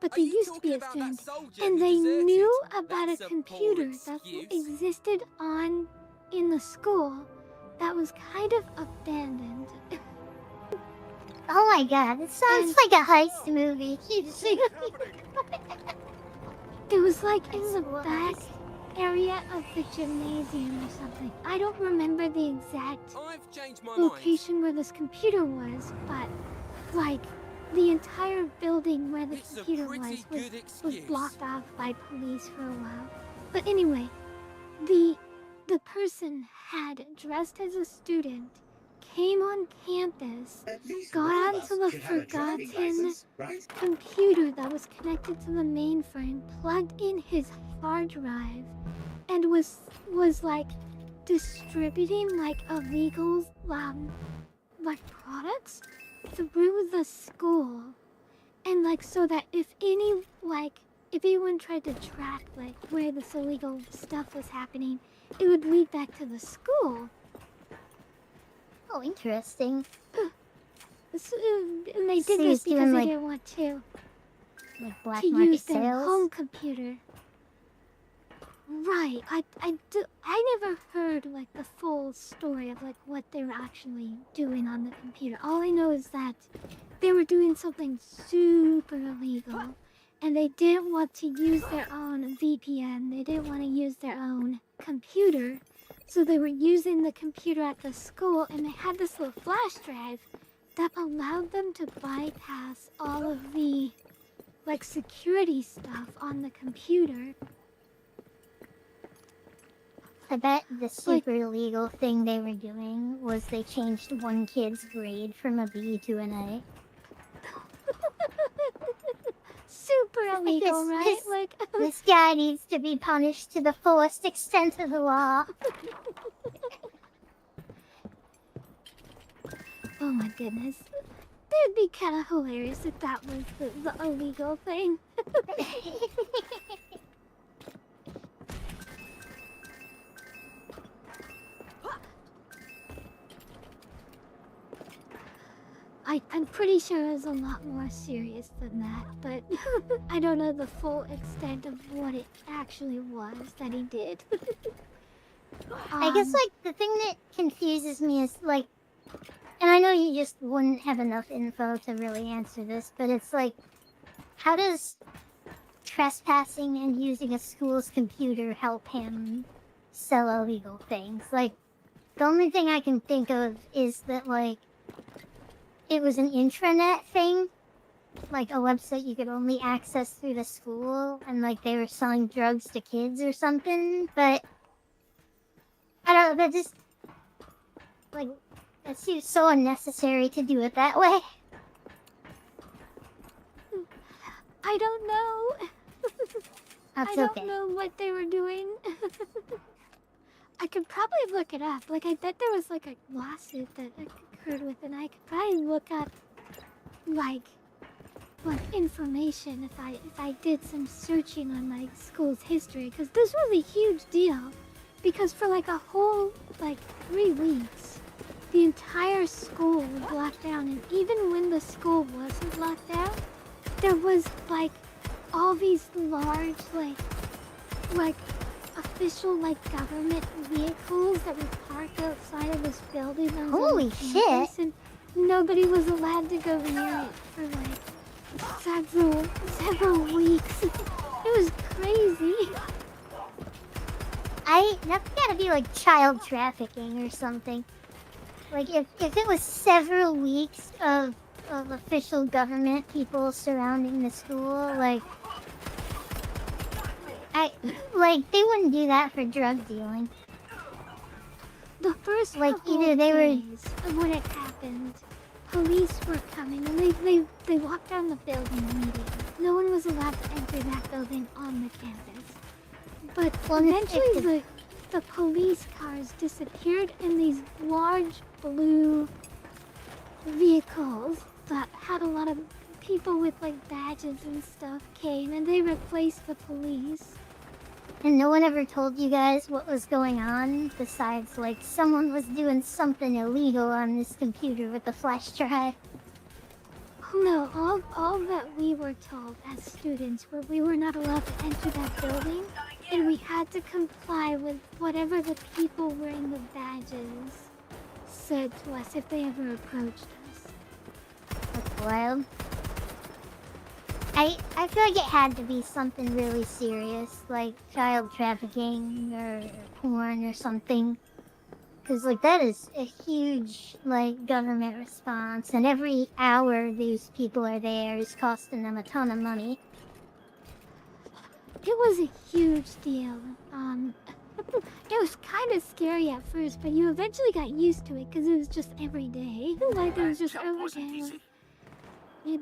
But they used to be a student. And they knew about a computer that existed in the school that was kind of abandoned. Oh my god, it sounds like a heist movie. It was like in the back area of the gymnasium or something. I don't remember the exact I've changed my location where this computer was, but like the entire building where the computer was blocked off by police for a while. But anyway, the person had dressed as a student, came on campus, got onto the forgotten computer that was connected to the mainframe, plugged in his hard drive, and was like distributing like illegal like products through the school, and like so that if anyone tried to track like where this illegal stuff was happening, it would lead back to the school. Oh, interesting. So, and they did this because they didn't want to black use market their sales. home computer. Right. I never heard like the full story of like what they were actually doing on the computer. All I know is that they were doing something super illegal, and they didn't want to use their own VPN. They didn't want to use their own computer. So they were using the computer at the school, and they had this little flash drive that allowed them to bypass all of the like security stuff on the computer. I bet the super illegal thing they were doing was they changed one kid's grade from a B to an A. Super illegal, right? This guy needs to be punished to the fullest extent of the law. Oh my goodness. It'd be kind of hilarious if that was the illegal thing. I'm pretty sure it was a lot more serious than that, but I don't know the full extent of what it actually was that he did. I guess, like, the thing that confuses me is, like, and I know you just wouldn't have enough info to really answer this, but it's like, how does trespassing and using a school's computer help him sell illegal things? Like, the only thing I can think of is that, like, it was an intranet thing, like a website you could only access through the school, and like they were selling drugs to kids or something, but I don't know, that just, like, that seems so unnecessary to do it that way. I don't know. That's I don't okay. know what they were doing. I could probably look it up. Like, I bet there was like a lawsuit that occurred with it, and I could probably look up like information if I did some searching on my school's history, because this was a huge deal. Because for like a whole like 3 weeks, the entire school was locked down, and even when the school wasn't locked down, there was like all these large like official like government vehicles that were parked outside of this building. Holy shit! And nobody was allowed to go near it for like several weeks. It was crazy. That's gotta be like child trafficking or something. Like if it was several weeks of official government people surrounding the school, like they wouldn't do that for drug dealing. The first like couple either they days when it happened, police were coming and they walked down the building immediately. No one was allowed to enter that building on the campus. But eventually the police cars disappeared, and these large blue vehicles that had a lot of people with like badges and stuff came, and they replaced the police. And no one ever told you guys what was going on, besides, like, someone was doing something illegal on this computer with the flash drive? No, all that we were told as students were we were not allowed to enter that building, and we had to comply with whatever the people wearing the badges said to us if they ever approached us. That's wild. I feel like it had to be something really serious, like child trafficking or porn or something. Because, like, that is a huge, like, government response, and every hour these people are there is costing them a ton of money. It was a huge deal. It was kind of scary at first, but you eventually got used to it because it was just every day. Like, it was just every day.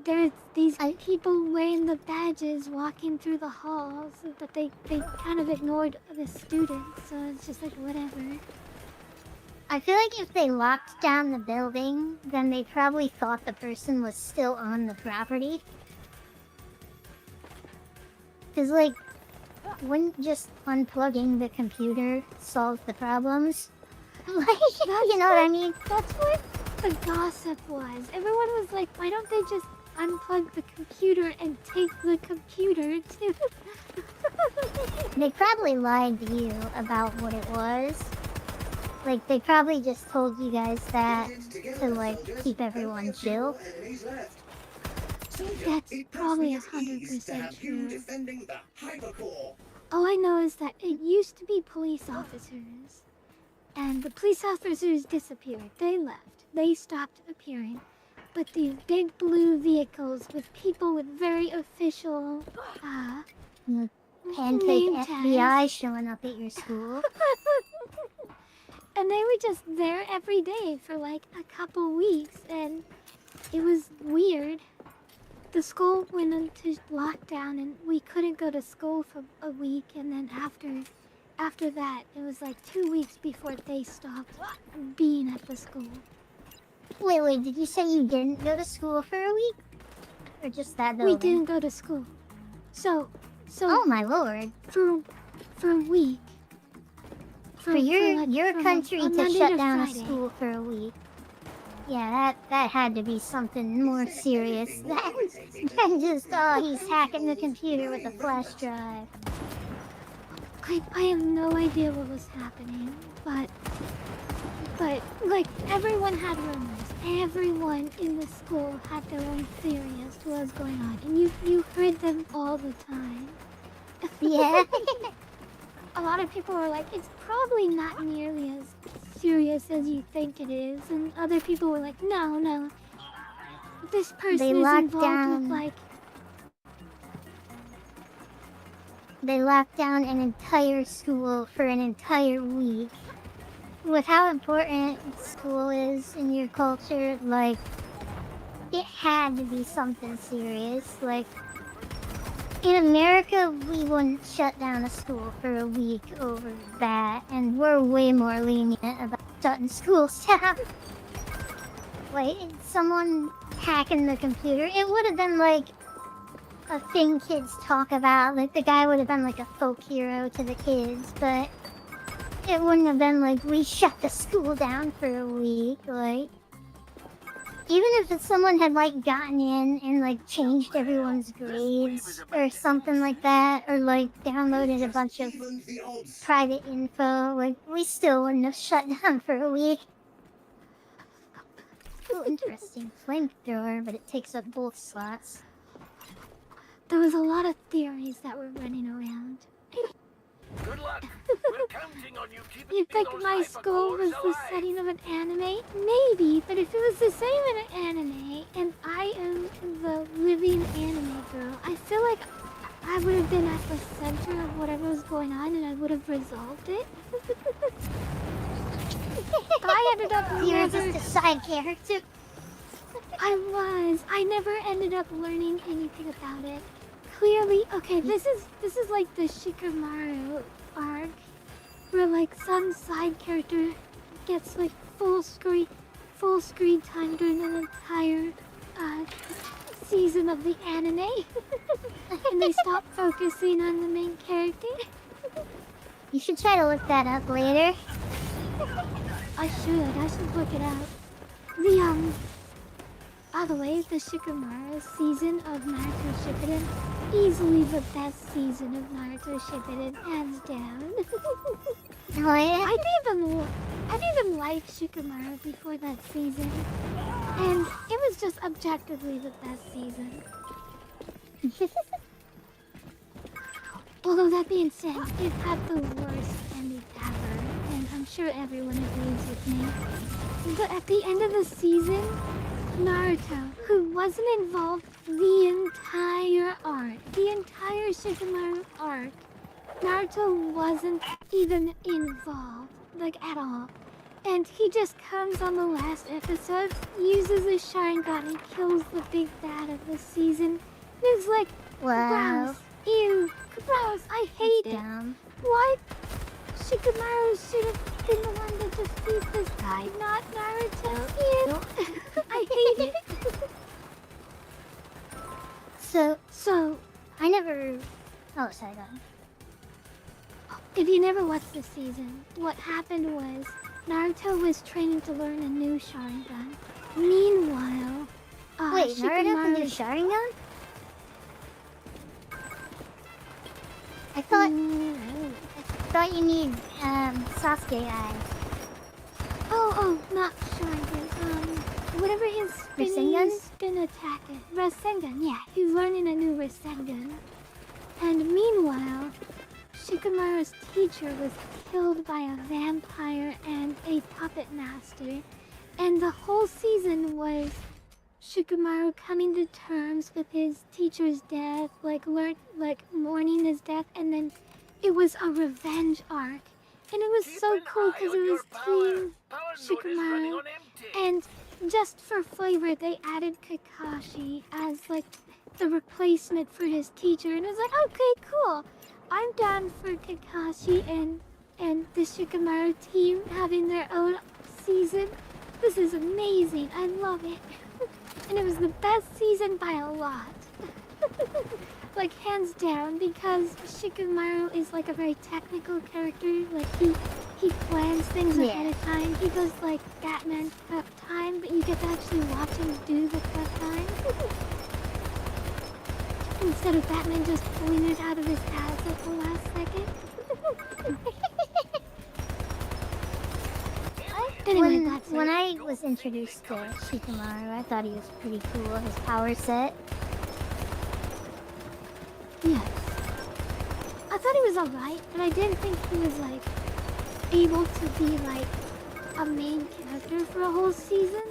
There's these people wearing the badges walking through the halls, but they kind of ignored the students, so it's just like, whatever. I feel like if they locked down the building, then they probably thought the person was still on the property. Because, like, wouldn't just unplugging the computer solve the problems? Like, you know what I mean? That's what the gossip was. Everyone was like, why don't they just unplug the computer and take the computer too? They probably lied to you about what it was. Like, they probably just told you guys that to, like, keep everyone chill. That's probably 100% true. All I know is that it used to be police officers. And the police officers disappeared. They left. They stopped appearing. But these big blue vehicles with people with very official, Pancake name FBI tags. showing up at your school. And they were just there every day for like a couple weeks, and it was weird. The school went into lockdown, and we couldn't go to school for a week, and then after that, it was like 2 weeks before they stopped being at the school. Wait, did you say you didn't go to school for a week? Or just that building? We didn't go to school. So oh my lord. For a week. For your from country a to Monday shut to down Friday. a school for a week. Yeah, that had to be something more serious than just, oh, he's hacking the computer with a flash drive. I have no idea what was happening, but like everyone had rumors. Everyone in the school had their own theory as to what was going on, and you heard them all the time. Yeah. A lot of people were like, it's probably not nearly as serious as you think it is, and other people were like, no, this person They is locked involved down. with like. They locked down an entire school for an entire week. With how important school is in your culture, like, it had to be something serious. Like, in America, we wouldn't shut down a school for a week over that, and we're way more lenient about shutting schools down. Like, someone hacking the computer, it would have been like a thing kids talk about. Like, the guy would have been like a folk hero to the kids, but it wouldn't have been like, we shut the school down for a week. Like, even if someone had like gotten in and like changed everyone's grades or something like that, or like downloaded a bunch of private info, like, we still wouldn't have shut down for a week. Ooh, interesting. Flamethrower, but it takes up both slots. There was a lot of theories that were running around. Good luck. We're counting on you keeping You think those my school was hypercores the alive. setting of an anime? Maybe, but if it was the same in an anime, and I am the living anime girl, I feel like I would have been at the center of whatever was going on, and I would have resolved it. I ended up You're never... just a side character. I never ended up learning anything about it. Clearly, okay, this is like the Shikamaru arc, where like some side character gets like full full screen time during an entire season of the anime. And they stopped focusing on the main character. You should try to look that up later. I should look it up. By the way, the Shikamaru season of Naruto Shippuden, easily the best season of Naruto Shippuden, hands down. Oh yeah? I didn't even like Shikamaru before that season, and it was just objectively the best season. Although that being said, it had the worst ending ever, and I'm sure everyone agrees with me. But at the end of the season, Naruto, who wasn't involved the entire arc, the entire Shikamaru arc, Naruto wasn't even involved, like at all. And he just comes on the last episode, uses his Sharingan and kills the big bad of the season. And it's like, Wow. gross, ew, gross, I hate it. Dumb. Why? Shikamaru should have been the one to defeat this guy, not Naruto. Ew. I hate it. So, I never... Oh, sorry, go on. If you never watched the season, what happened was Naruto was training to learn a new Sharingan. Meanwhile, Wait, Naruto can do Sharingan? I thought you need Sasuke eyes. Oh, not Sharingan. Whatever his spin attack is. Rasengan, yeah. He's learning a new Rasengan. And meanwhile, Shikamaru's teacher was killed by a vampire and a puppet master. And the whole season was Shikamaru coming to terms with his teacher's death, mourning his death, and then it was a revenge arc. And it was so cool because it was Team Shikamaru. And just for flavor, they added Kakashi as the replacement for his teacher. And it was like, okay, cool. I'm down for Kakashi and the Shikamaru team having their own season. This is amazing. I love it. And it was the best season by a lot. Like, hands down, because Shikamaru is like a very technical character. Like, he plans things ahead of time. He does like Batman prep time, but you get to actually watch him do the prep time. Instead of Batman just pulling it out of his ass at the last second. Anyway, when I was introduced to Shikamaru, I thought he was pretty cool. His power set. Yes. I thought he was alright, but I didn't think he was able to be a main character for a whole season.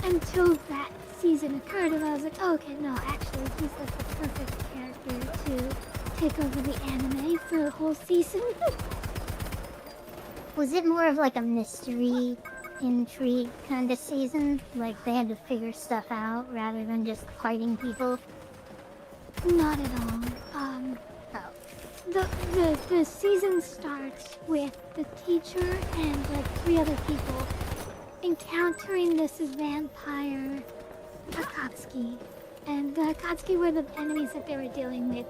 Until that season occurred, and I was like, oh, okay, no, actually, he's the perfect character to take over the anime for a whole season. Was it more of a mystery, intrigue kind of season? Like they had to figure stuff out rather than just fighting people? Not at all. The season starts with the teacher and 3 other people encountering this vampire Akatsuki. And the Akatsuki were the enemies that they were dealing with.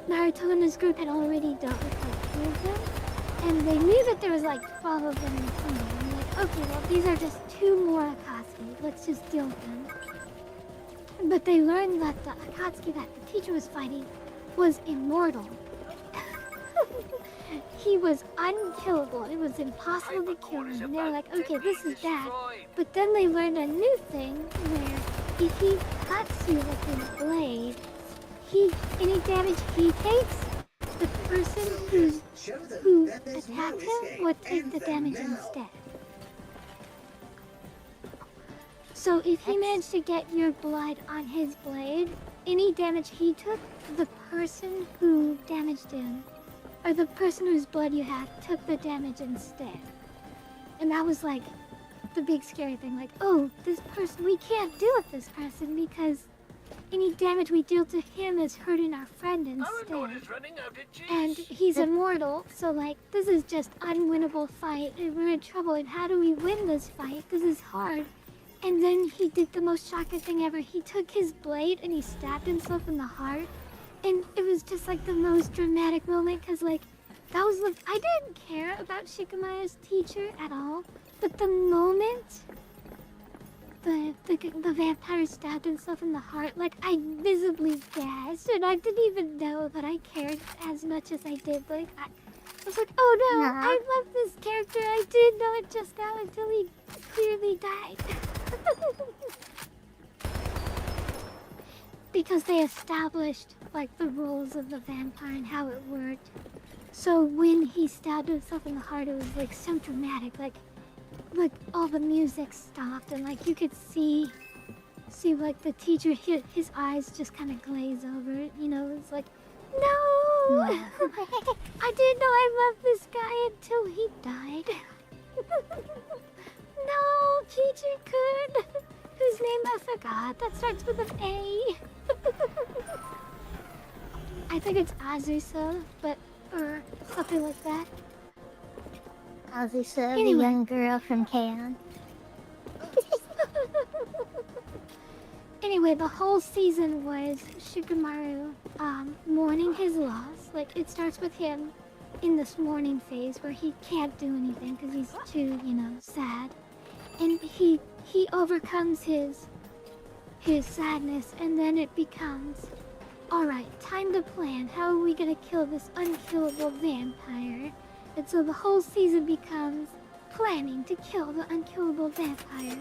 Naruto and his group had already dealt with 2 of them. And they knew that there was 12 of them in the kingdom. I'm like, okay, well, these are just 2 more Akatsuki. Let's just deal with them. But they learned that the Akatsuki that the teacher was fighting was immortal. He was unkillable. It was impossible to kill him. And they were like, okay, this is bad. But then they learned a new thing where if he cuts you with his blade, any damage he takes, the person who attacked him would take the damage instead. So if he managed to get your blood on his blade, any damage he took, the person who damaged him, or the person whose blood you had, took the damage instead. And that was the big scary thing, oh, this person, we can't deal with this person because any damage we deal to him is hurting our friend instead. Running out of juice. And he's immortal, so like, this is just unwinnable fight, and we're in trouble, and how do we win this fight? This is hard. And then he did the most shocking thing ever. He took his blade and he stabbed himself in the heart. And it was just like the most dramatic moment, because like, that was the, I didn't care about Shikamaru's teacher at all, but the moment the vampire stabbed himself in the heart, like, I visibly gasped, and I didn't even know that I cared as much as I did. Like, I was like, oh no, I love this character. I didn't know it just now until he clearly died. Because they established, like, the roles of the vampire and how it worked. So when he stabbed himself in the heart, it was, like, so dramatic. Like all the music stopped, and, like, you could see, like, the teacher, his eyes just kind of glaze over. You know, it's like, no! I didn't know I loved this guy until he died. No, teacher could. Whose name I forgot. That starts with an A. I think it's Azusa, or something like that. Azusa, Anyway. the young girl from K-On! Anyway, the whole season was Shikamaru mourning his loss. Like, it starts with him in this mourning phase where he can't do anything because he's too, you know, sad. And he overcomes his sadness, and then it becomes, alright, time to plan. How are we gonna kill this unkillable vampire? And so the whole season becomes planning to kill the unkillable vampire.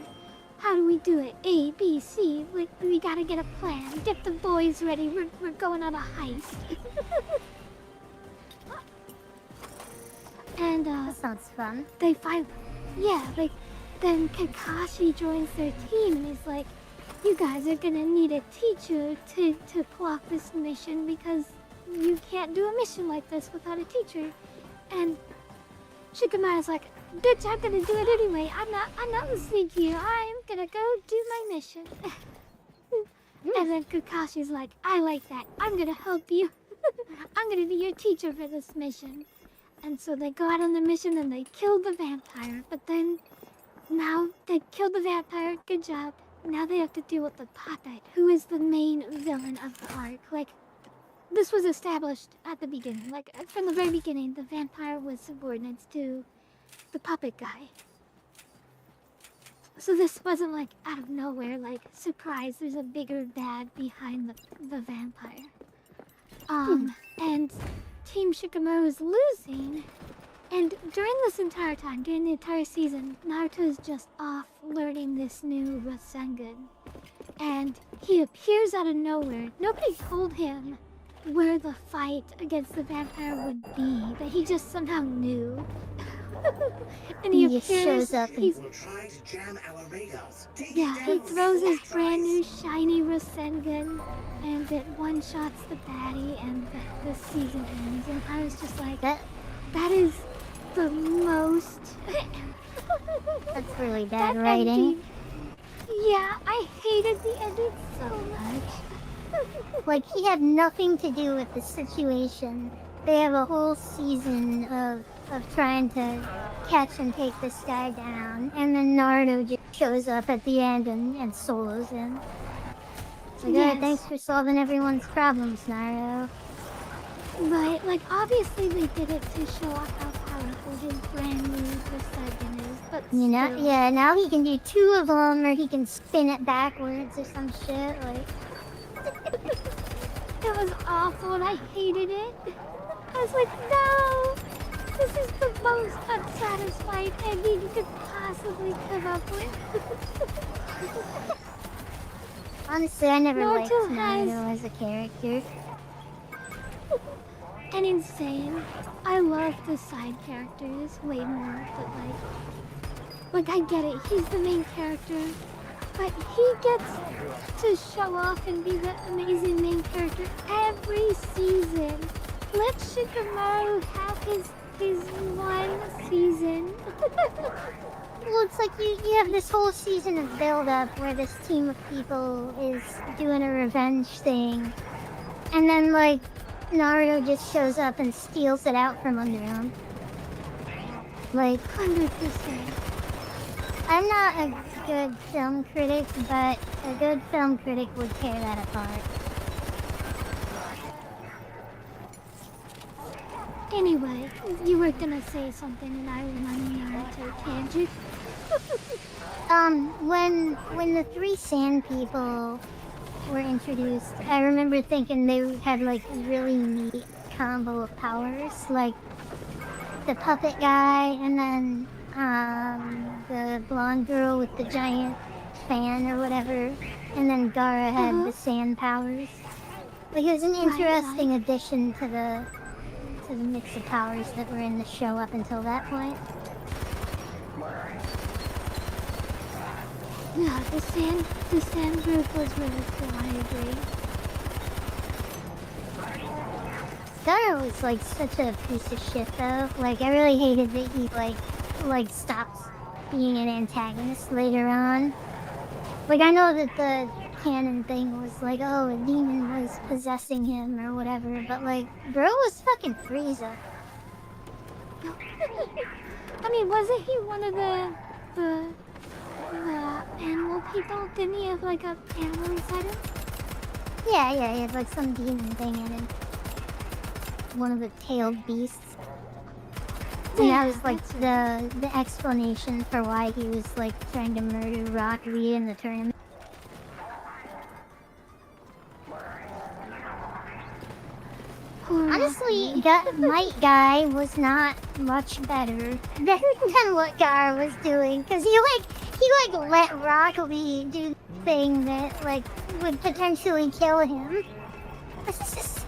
How do we do it? A, B, C. We gotta get a plan. Get the boys ready. We're going on a heist. And That sounds fun. they find, yeah, like, then Kakashi joins their team and he's like, you guys are gonna need a teacher to pull off this mission because you can't do a mission like this without a teacher. And Shikamaru's like, bitch, I'm gonna do it anyway. I'm not listening to you. I'm gonna go do my mission. And then Kakashi's like, I like that. I'm gonna help you. I'm gonna be your teacher for this mission. And so they go out on the mission and they kill the vampire. But then, now they killed the vampire. Good job. Now they have to deal with the puppet, who is the main villain of the arc. Like, this was established at the beginning. Like, from the very beginning, the vampire was subordinate to the puppet guy. So this wasn't like out of nowhere, like, surprise, there's a bigger bad behind the vampire. And Team Shikamaru is losing. And during this entire time, during the entire season, Naruto is just off learning this new Rasengan. And he appears out of nowhere. Nobody told him where the fight against the vampire would be, but he just somehow knew. And he just appears, shows up and he's, yeah, he throws his brand new shiny Rasengan, and it one-shots the baddie, and the season ends. And I was just like, that is the most... That's really bad that writing. ending, yeah, I hated the ending so much. Like, he had nothing to do with the situation. They have a whole season of trying to catch and take this guy down, and then Naruto just shows up at the end and solos him. It's like, Yes. "Oh, thanks for solving everyone's problems, Naruto." Right, like, obviously they did it to show off how powerful his brand new Rasengan is, but You know, still. yeah, now he can do 2 of them, or he can spin it backwards or some shit, like... It was awful and I hated it. I was like, no! This is the most unsatisfied ending you could possibly come up with. Honestly, I never liked Naruto has- Naruto as a character. And insane. I love the side characters way more, but like I get it, he's the main character. But he gets to show off and be the amazing main character every season. Let Shikamaru have his one season. Well, it's like you have this whole season of build-up where this team of people is doing a revenge thing, and then, like, Naruto just shows up and steals it out from under him. Like, 100%. I'm not a good film critic, but a good film critic would tear that apart. Anyway, you were gonna say something and I went on a Naruto tangent. When the three sand people were introduced, I remember thinking they had like really neat combo of powers, like the puppet guy and then the blonde girl with the giant fan or whatever, and then Gaara had the sand powers. Like it was an interesting addition to the mix of powers that were in the show up until that point. Yeah, the sand group was really cool, I agree. Gaara was like such a piece of shit though. Like I really hated that he like stopped being an antagonist later on. Like I know that the canon thing was like, oh, a demon was possessing him or whatever, but like, bro was fucking Frieza. I mean, wasn't he one of the animal people? Didn't he have like a animal inside him? Yeah, he had like some demon thing in him. One of the tailed beasts. And that was like the explanation for why he was like trying to murder Rock Lee in the tournament. Honestly, Might Guy was not much better than what Gaara was doing, because he let Rock Lee do the thing that like would potentially kill him. It's just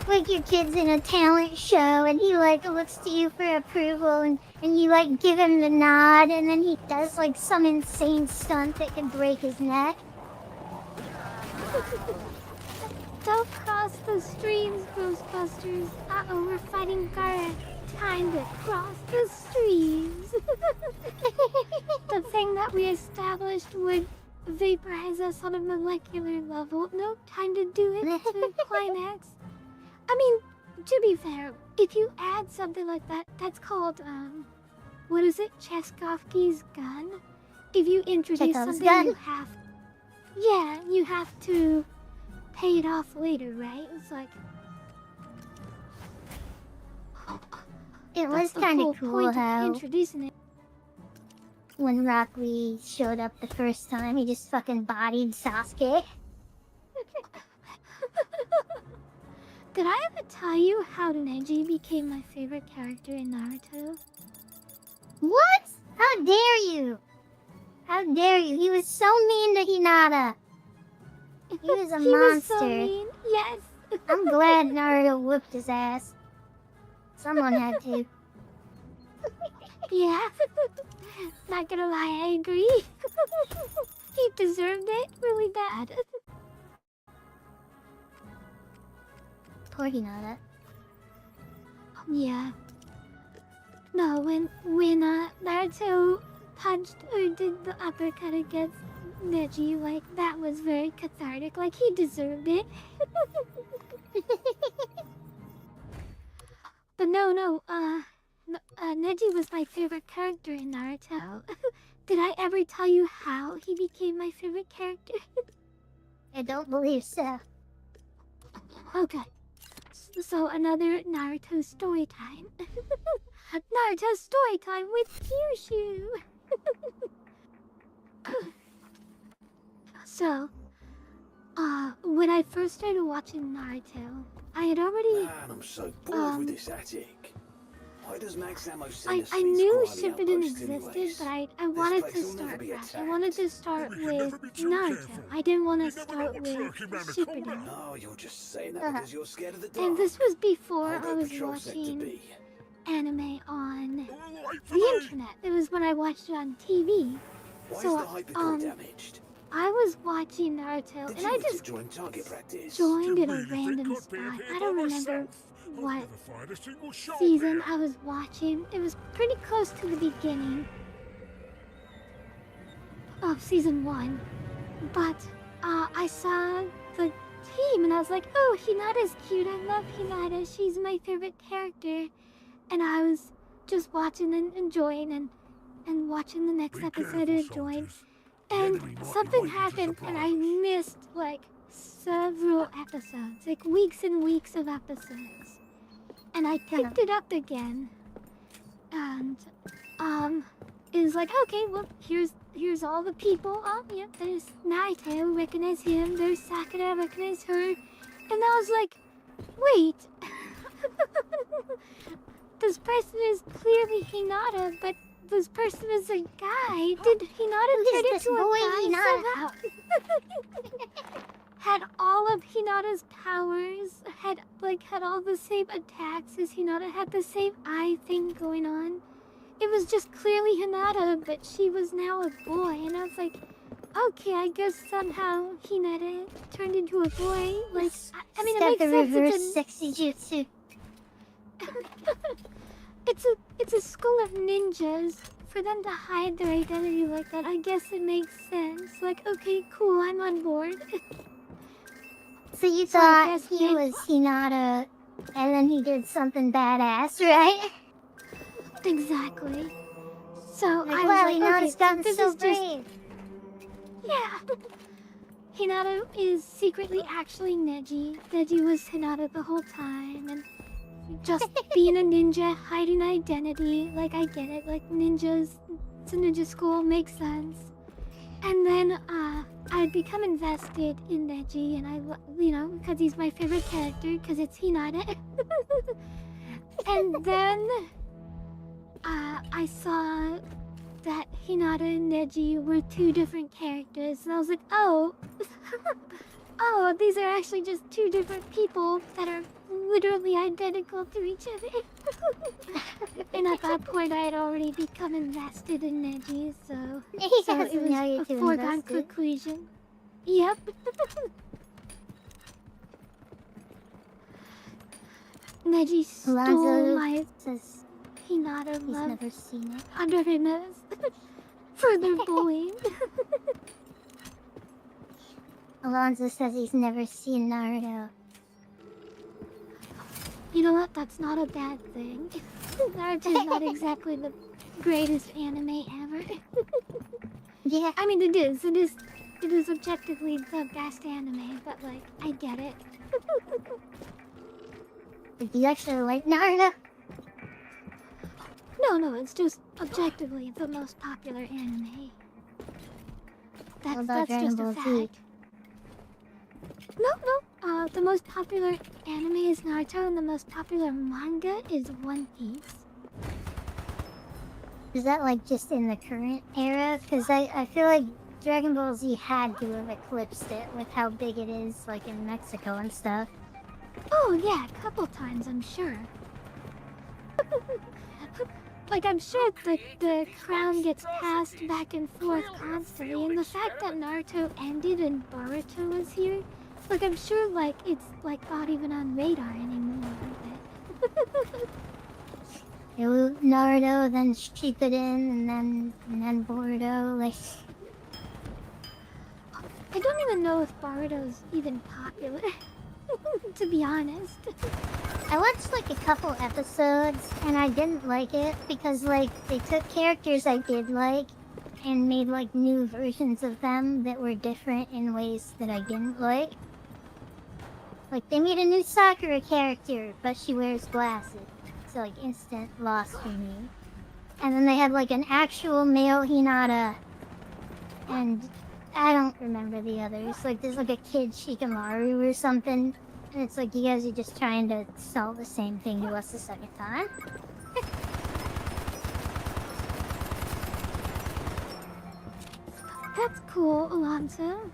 like your kid's in a talent show and he like looks to you for approval and you like give him the nod and then he does like some insane stunt that can break his neck. Don't cross the streams, Ghostbusters. Uh-oh, we're fighting Gaara. Time to cross the streams. The thing that we established would vaporize us on a molecular level. No time to do it to climax. I mean, to be fair, if you add something like that, that's called, what is it? Chekhov's gun? If you introduce something, you have... Yeah, you have to pay it off later, right? It's like... It was kind of cool how introducing it. When Rock Lee showed up the first time, he just fucking bodied Sasuke. Did I ever tell you how Neji became my favorite character in Naruto? What? How dare you? How dare you? He was so mean to Hinata. He was a monster. Was so mean. Yes. I'm glad Naruto whooped his ass. Someone had to. Yeah. Not gonna lie, I agree. He deserved it really bad. Poor Hinata. Yeah. No, when Naruto punched or did the uppercut against Neji, like, that was very cathartic. Like, he deserved it. But no, Neji was my favorite character in Naruto. Did I ever tell you how he became my favorite character? I don't believe so. Okay. So another Naruto story time. Naruto story time with Kyushu. So, when I first started watching Naruto, I had already... Man, I'm so bored with this attic. Why does Max Ammo send us I these knew grimy Shippuden outposts existed, anyways? but I wanted to place will never start be fresh. I wanted to start We can with never be too Naruto. careful. I didn't want to You never know start what's with lurking round the Shippuden. corner. No, you're just saying that because you're scared of the dark. And this was before I'll I go was patrol sector watching B. anime on Oh, wait for the me. internet. It was when I watched it on TV. Why So, is the hypercore damaged? I was watching Naruto, Did and you I need to just join target practice? joined Do in you a really random think I'd spot. be here I by don't remember myself? I've what never fired a single shot season here. I was watching. It was pretty close to the beginning. of season 1, but I saw the team and I was like, oh, Hinata's cute. I love Hinata. She's my favorite character. And I was just watching and enjoying and watching the next episode and enjoying. And something happened and I missed like several episodes, like weeks and weeks of episodes. And I picked it up again. And it was like, okay, well, here's all the people. Oh, yeah, there's Naito, recognize him. There's Sakura, recognize her. And I was like, wait. This person is clearly Hinata, but this person is a guy. Did Hinata turn into a guy somehow? Had all of Hinata's powers, had all the same attacks as Hinata, had the same eye thing going on. It was just clearly Hinata, but she was now a boy, and I was like, okay, I guess somehow Hinata turned into a boy. Like, I mean, it makes sense. Reverse sexy jutsu. It's a school of ninjas. For them to hide their identity like that, I guess it makes sense. Like, okay, cool, I'm on board. So you thought he was Hinata, and then he did something badass, right? Exactly. So like, I wow, was like, Hinata's gotten this so is just... brave. Yeah. Hinata is secretly actually Neji. Neji was Hinata the whole time, and just being a ninja, hiding identity. Like, I get it. Like, ninjas, it's a ninja school, makes sense. And then, I'd become invested in Neji, and because he's my favorite character, because it's Hinata. And then, I saw that Hinata and Neji were two different characters, and I was like, oh, oh, these are actually just two different people that are literally identical to each other. And at that point, I had already become invested in Neji, so it was a foregone conclusion. Yep. Neji stole my Hinata He's love never seen it. under her nose. Further bullying. Alonzo says he's never seen Naruto. You know what? That's not a bad thing. Naruto's not exactly the greatest anime ever. Yeah. I mean, it is. It is objectively the best anime, but, like, I get it. Do you actually like Naruto? No, it's just objectively the most popular anime. That's just a fact. No. The most popular anime is Naruto, and the most popular manga is One Piece. Is that like just in the current era? Because I feel like Dragon Ball Z had to have eclipsed it with how big it is, like in Mexico and stuff. Oh yeah, a couple times, I'm sure. Like, I'm sure that the crown gets passed back and forth constantly, and the fact that Naruto ended and Boruto was here, like, I'm sure, like, it's, like, not even on radar anymore. It was Naruto, then Shippuden, and then Boruto, like... I don't even know if Boruto's even popular, to be honest. I watched like a couple episodes and I didn't like it because like they took characters I did like and made like new versions of them that were different in ways that I didn't like. Like they made a new Sakura character but she wears glasses. So like instant loss for me. And then they had like an actual male Hinata and I don't remember the others. Like there's like a kid Shikamaru or something. And it's like you guys are just trying to sell the same thing to us the second time. That's cool, Alonzo.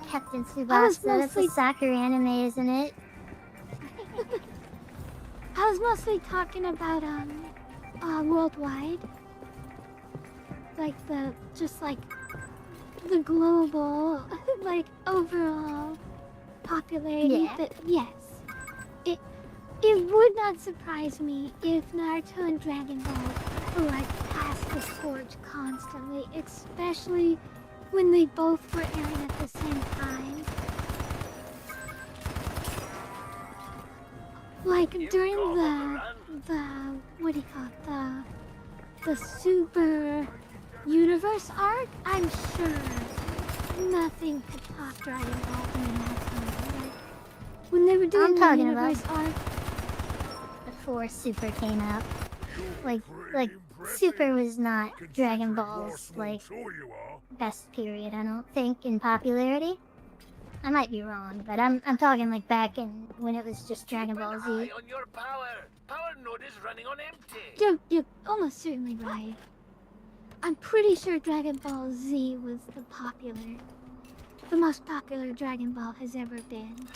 Captain Tsubasa, that's a Sakura anime, isn't it? I was mostly talking about, worldwide. Like the global, like, overall popularity. Yeah. But yes, it would not surprise me if Naruto and Dragon Ball, like, passed the torch watch constantly, especially when they both were airing at the same time. Like during the what do you call it? The Super Universe arc, I'm sure nothing could top Dragon Ball during that time. Like, when they were doing the Universe arc before Super came out, like Super was not Dragon Ball's like best period. I don't think in popularity. I might be wrong, but I'm talking like back in when it was just Dragon Ball Z. High on your power. Power node is running on empty. You're almost certainly right. I'm pretty sure Dragon Ball Z was the most popular Dragon Ball has ever been.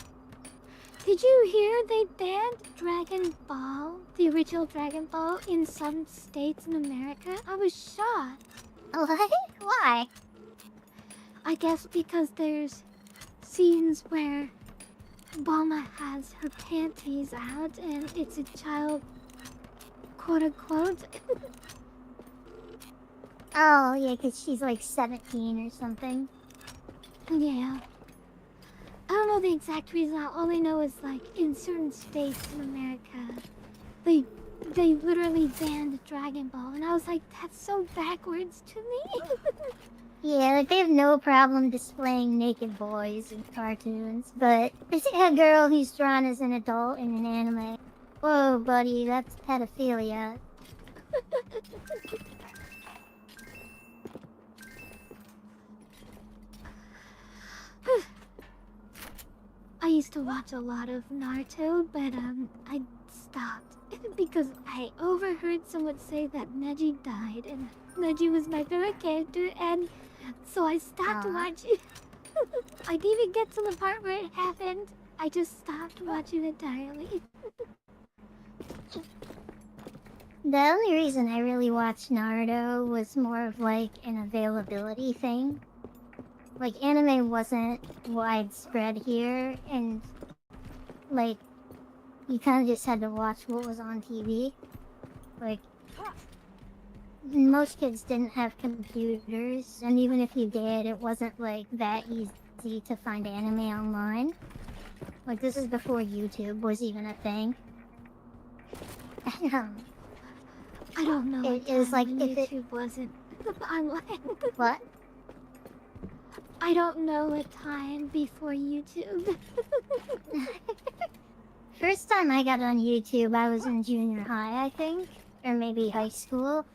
Did you hear they banned Dragon Ball, the original Dragon Ball, in some states in America? I was shocked. What? Why? I guess because there's scenes where Bulma has her panties out and it's a child, quote unquote. Oh, yeah, because she's like 17 or something. Yeah. I don't know the exact reason. All I know is like in certain states in America, they literally banned Dragon Ball, and I was like, that's so backwards to me. Yeah, like they have no problem displaying naked boys in cartoons, but they see a girl who's drawn as an adult in an anime. Whoa, buddy, that's pedophilia. I used to watch a lot of Naruto, but I stopped because I overheard someone say that Neji died, and Neji was my favorite character, and so I stopped watching. I didn't even get to the part where it happened. I just stopped watching entirely. The only reason I really watched Naruto was more of like an availability thing. Like anime wasn't widespread here, and like you kind of just had to watch what was on TV. Like most kids didn't have computers, and even if you did, it wasn't like that easy to find anime online. Like this is before YouTube was even a thing. I don't know. It is like if YouTube wasn't online. What? I don't know a time before YouTube. First time I got on YouTube, I was in junior high, I think, or maybe high school,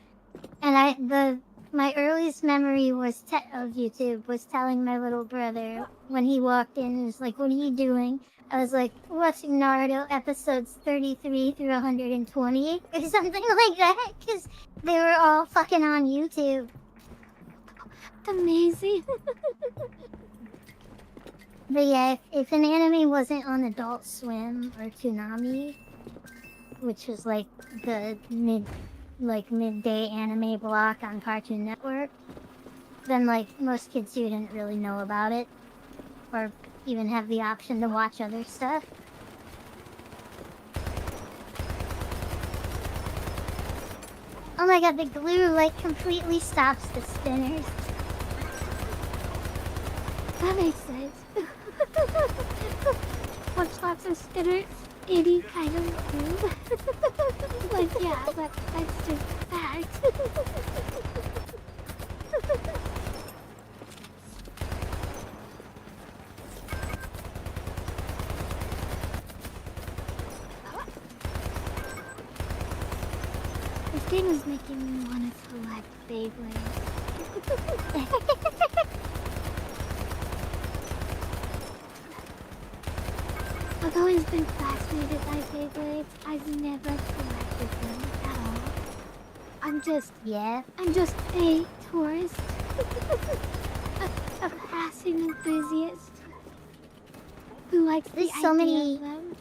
and my earliest memory was of YouTube was telling my little brother when he walked in, he was like, "What are you doing?" I was like, "Watching Naruto episodes 33 through 120 or something like that," because they were all fucking on YouTube. Amazing. But yeah, if an anime wasn't on Adult Swim or Toonami, which was like the midday anime block on Cartoon Network, then like most kids who didn't really know about it, or even have the option to watch other stuff. Oh my god, the glue like completely stops the spinners. That makes sense. Watch lots of spinners, any kind of glue. Like, yeah, that's just fact. This game is making me want to collect Beyblades. I've always been fascinated by Beyblades. I've never collected them at all. I'm just a tourist, a passing enthusiast who likes the idea of them.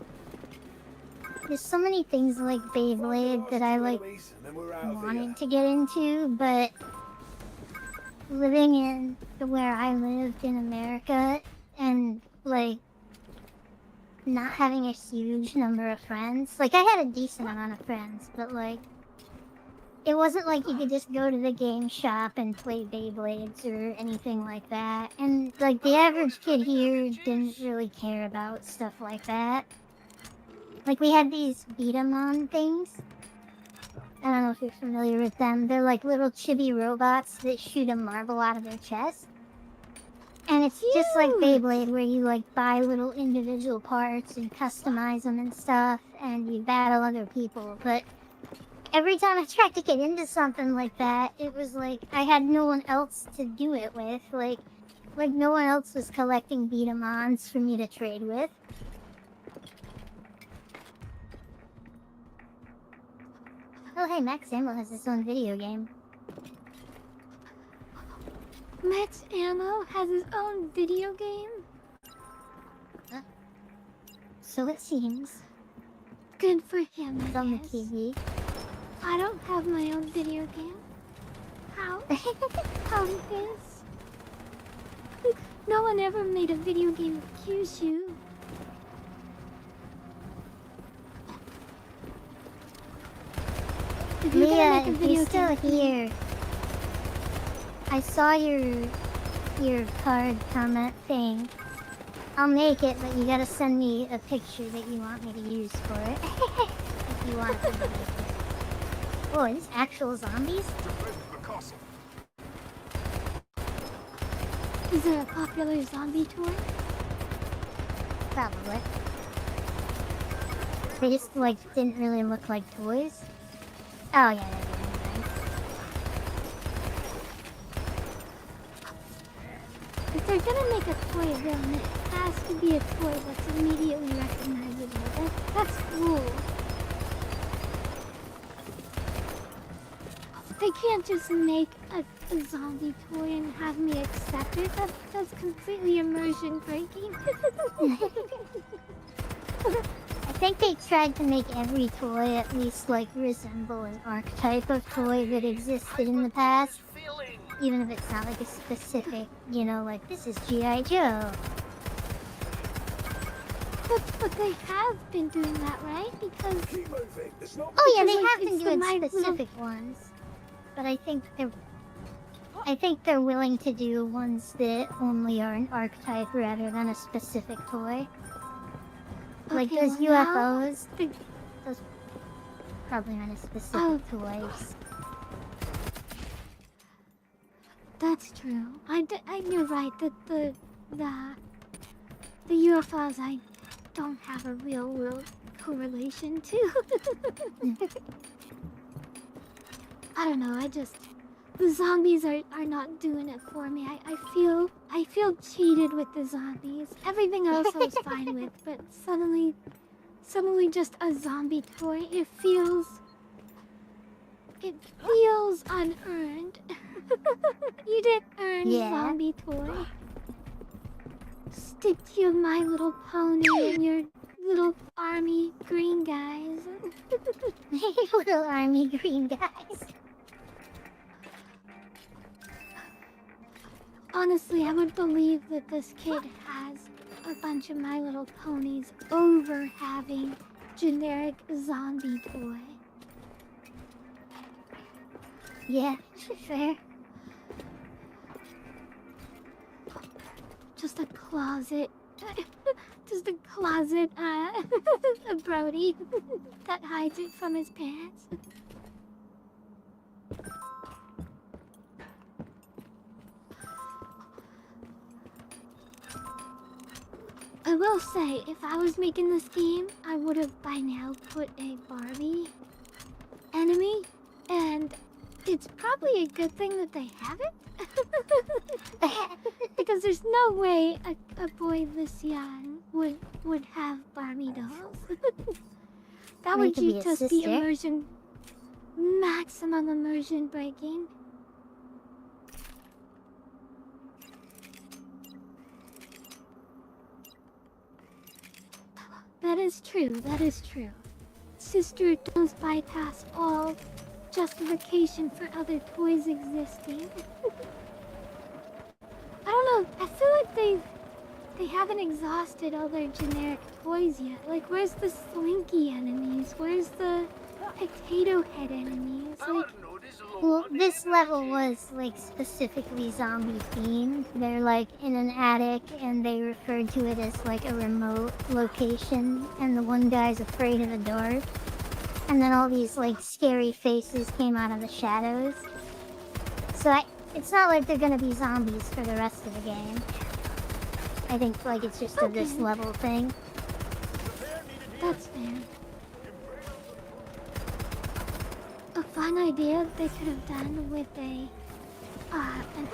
There's so many things like Beyblade that I like wanted to get into, but living in where I lived in America and like not having a huge number of friends. Like I had a decent amount of friends, but like it wasn't like you could just go to the game shop and play Beyblades or anything like that. And like the average kid here didn't really care about stuff like that. Like we had these beat 'em on things. I don't know if you're familiar with them. They're like little chibi robots that shoot a marble out of their chest. And it's just like Beyblade, where you like buy little individual parts and customize them and stuff, and you battle other people. But every time I tried to get into something like that, it was like I had no one else to do it with. Like no one else was collecting beat 'em ons for me to trade with. Oh hey, Max Ammo has his own video game. Max Ammo has his own video game? Huh? So it seems. Good for him, It's on the TV. I don't have my own video game. How? How is this? No one ever made a video game of Kyushu. Leah, if you're still here, I saw your card comment thing. I'll make it, but you gotta send me a picture that you want me to use for it. If you want to. Oh, are these actual zombies? Is there a popular zombie toy? Probably. They just like didn't really look like toys. Oh yeah, they did. If they're gonna make a toy of them, it has to be a toy that's immediately recognizable. That's cool. They can't just make a zombie toy and have me accept it. That's completely immersion breaking. I think they tried to make every toy at least like resemble an archetype of toy that existed in the past. Even if it's not like a specific, you know, like this is G.I. Joe. But they have been doing that, right? Because... Oh yeah, they have been doing specific ones. But I think they're willing to do ones that only are an archetype rather than a specific toy. Like Okay, those well UFOs, those probably aren't a specific toys. That's true. You're right that the UFOs I don't have a real world correlation to. I don't know. The zombies are not doing it for me. I feel cheated with the zombies. Everything else I was fine with, but suddenly just a zombie toy. It feels unearned. You didn't earn zombie toy. Stick to your My Little Pony and your little army green guys. Little army green guys. Honestly, I would believe that this kid has a bunch of My Little Ponies over having generic zombie toy. Yeah, fair. Just a closet. Just a closet, a Brody that hides it from his parents. I will say, if I was making this game, I would have by now put a Barbie enemy, and it's probably a good thing that they haven't. Because there's no way a boy this young would have Barbie dolls. That would just be immersion, maximum immersion breaking. That is true. Sister does bypass all justification for other toys existing. I don't know, I feel like they haven't exhausted all their generic toys yet. Like, where's the Slinky enemies? Where's the Potato Head enemies? Like, Well, this level was like specifically zombie themed. They're like in an attic and they referred to it as like a remote location, and the one guy's afraid of the dark. And then all these like scary faces came out of the shadows. So it's not like they're gonna be zombies for the rest of the game. I think like it's just a this level thing. That's fair. A fun idea they could have done with an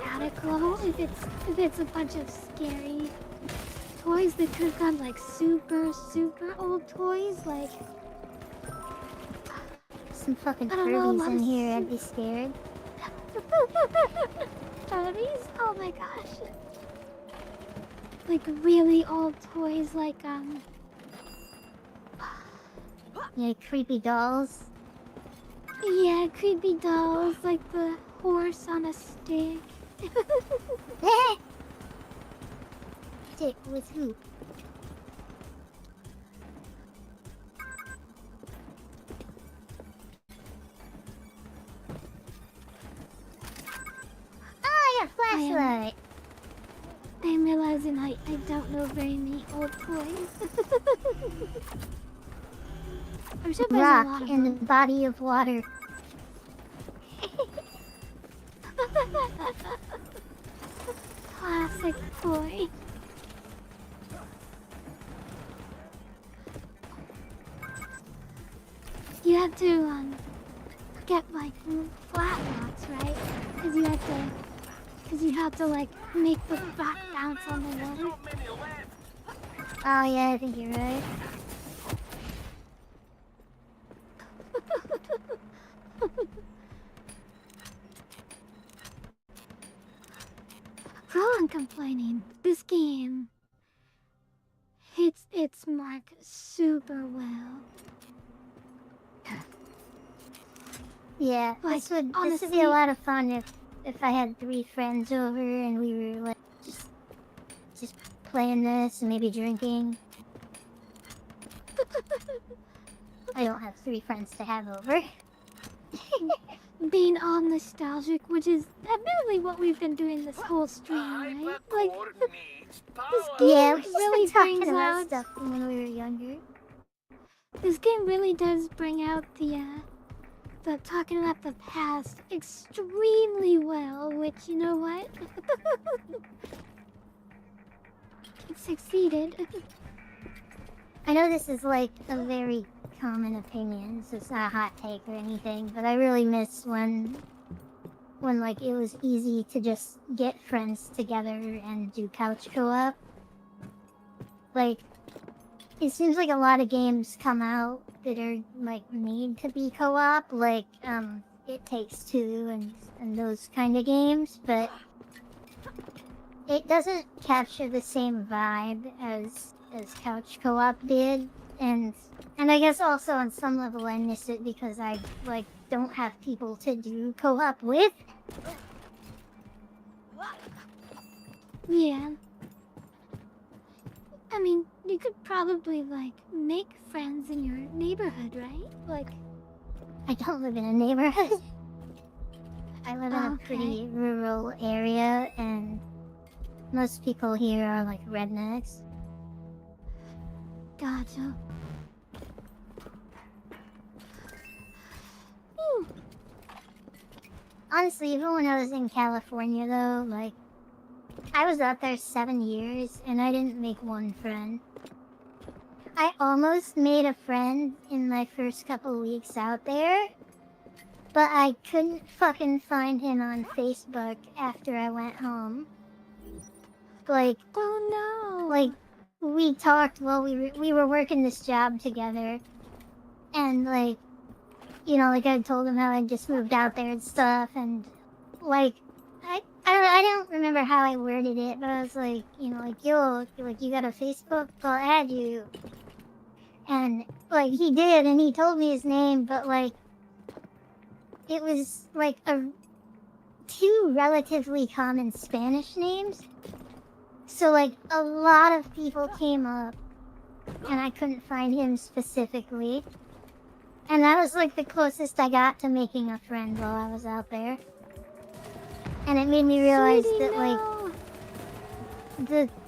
attic level, if it's a bunch of scary toys, they could have done like super old toys, like some fucking Furbies in here. I'd be scared. Furbies? Oh my gosh! Like really old toys, like yeah, creepy dolls. Yeah, creepy dolls, like the horse on a stick. Stick with who? Oh, I got a flashlight. I'm realizing I don't know very many old toys. I'm sure there's a lot of in the them. body of water. Classic toy. You have to get like flat rocks, right? Because you have to like make the rock bounce on the water. Oh yeah, I think you're right. Rowan complaining. This game hits its mark super well. Yeah, Like, this would be honestly, a lot of fun if I had 3 friends over and we were like just playing this and maybe drinking. I don't have 3 friends to have over. being all nostalgic, which is admittedly what we've been doing this whole stream, right? Like, this game really brings out stuff from when we were younger. This game really does bring out the talking about the past extremely well, which, you know what? It succeeded. I know this is like a very common opinion, so it's not a hot take or anything, but I really miss when like it was easy to just get friends together and do couch co-op. Like, it seems like a lot of games come out that are like made to be co-op, like It Takes Two and those kind of games, but it doesn't capture the same vibe as couch co-op did, and I guess also on some level I miss it because I like don't have people to do co-op with. Yeah. I mean, you could probably, like, make friends in your neighborhood, right? Like... I don't live in a neighborhood. I live in a pretty rural area, and most people here are, like, rednecks. Gotcha. Honestly, even when I was in California, though, like, I was out there 7 years, and I didn't make one friend. I almost made a friend in my first couple weeks out there, but I couldn't fucking find him on Facebook after I went home. Like, oh no! Like, we talked while we were working this job together, and like, you know, like I told him how I just moved out there and stuff, and like, I don't remember how I worded it, but I was like, you know, like, yo, like, you got a Facebook? I'll add you. And like, he did, and he told me his name, but like, it was like two relatively common Spanish names. So like, a lot of people came up, and I couldn't find him specifically. And that was like the closest I got to making a friend while I was out there. And it made me realize that like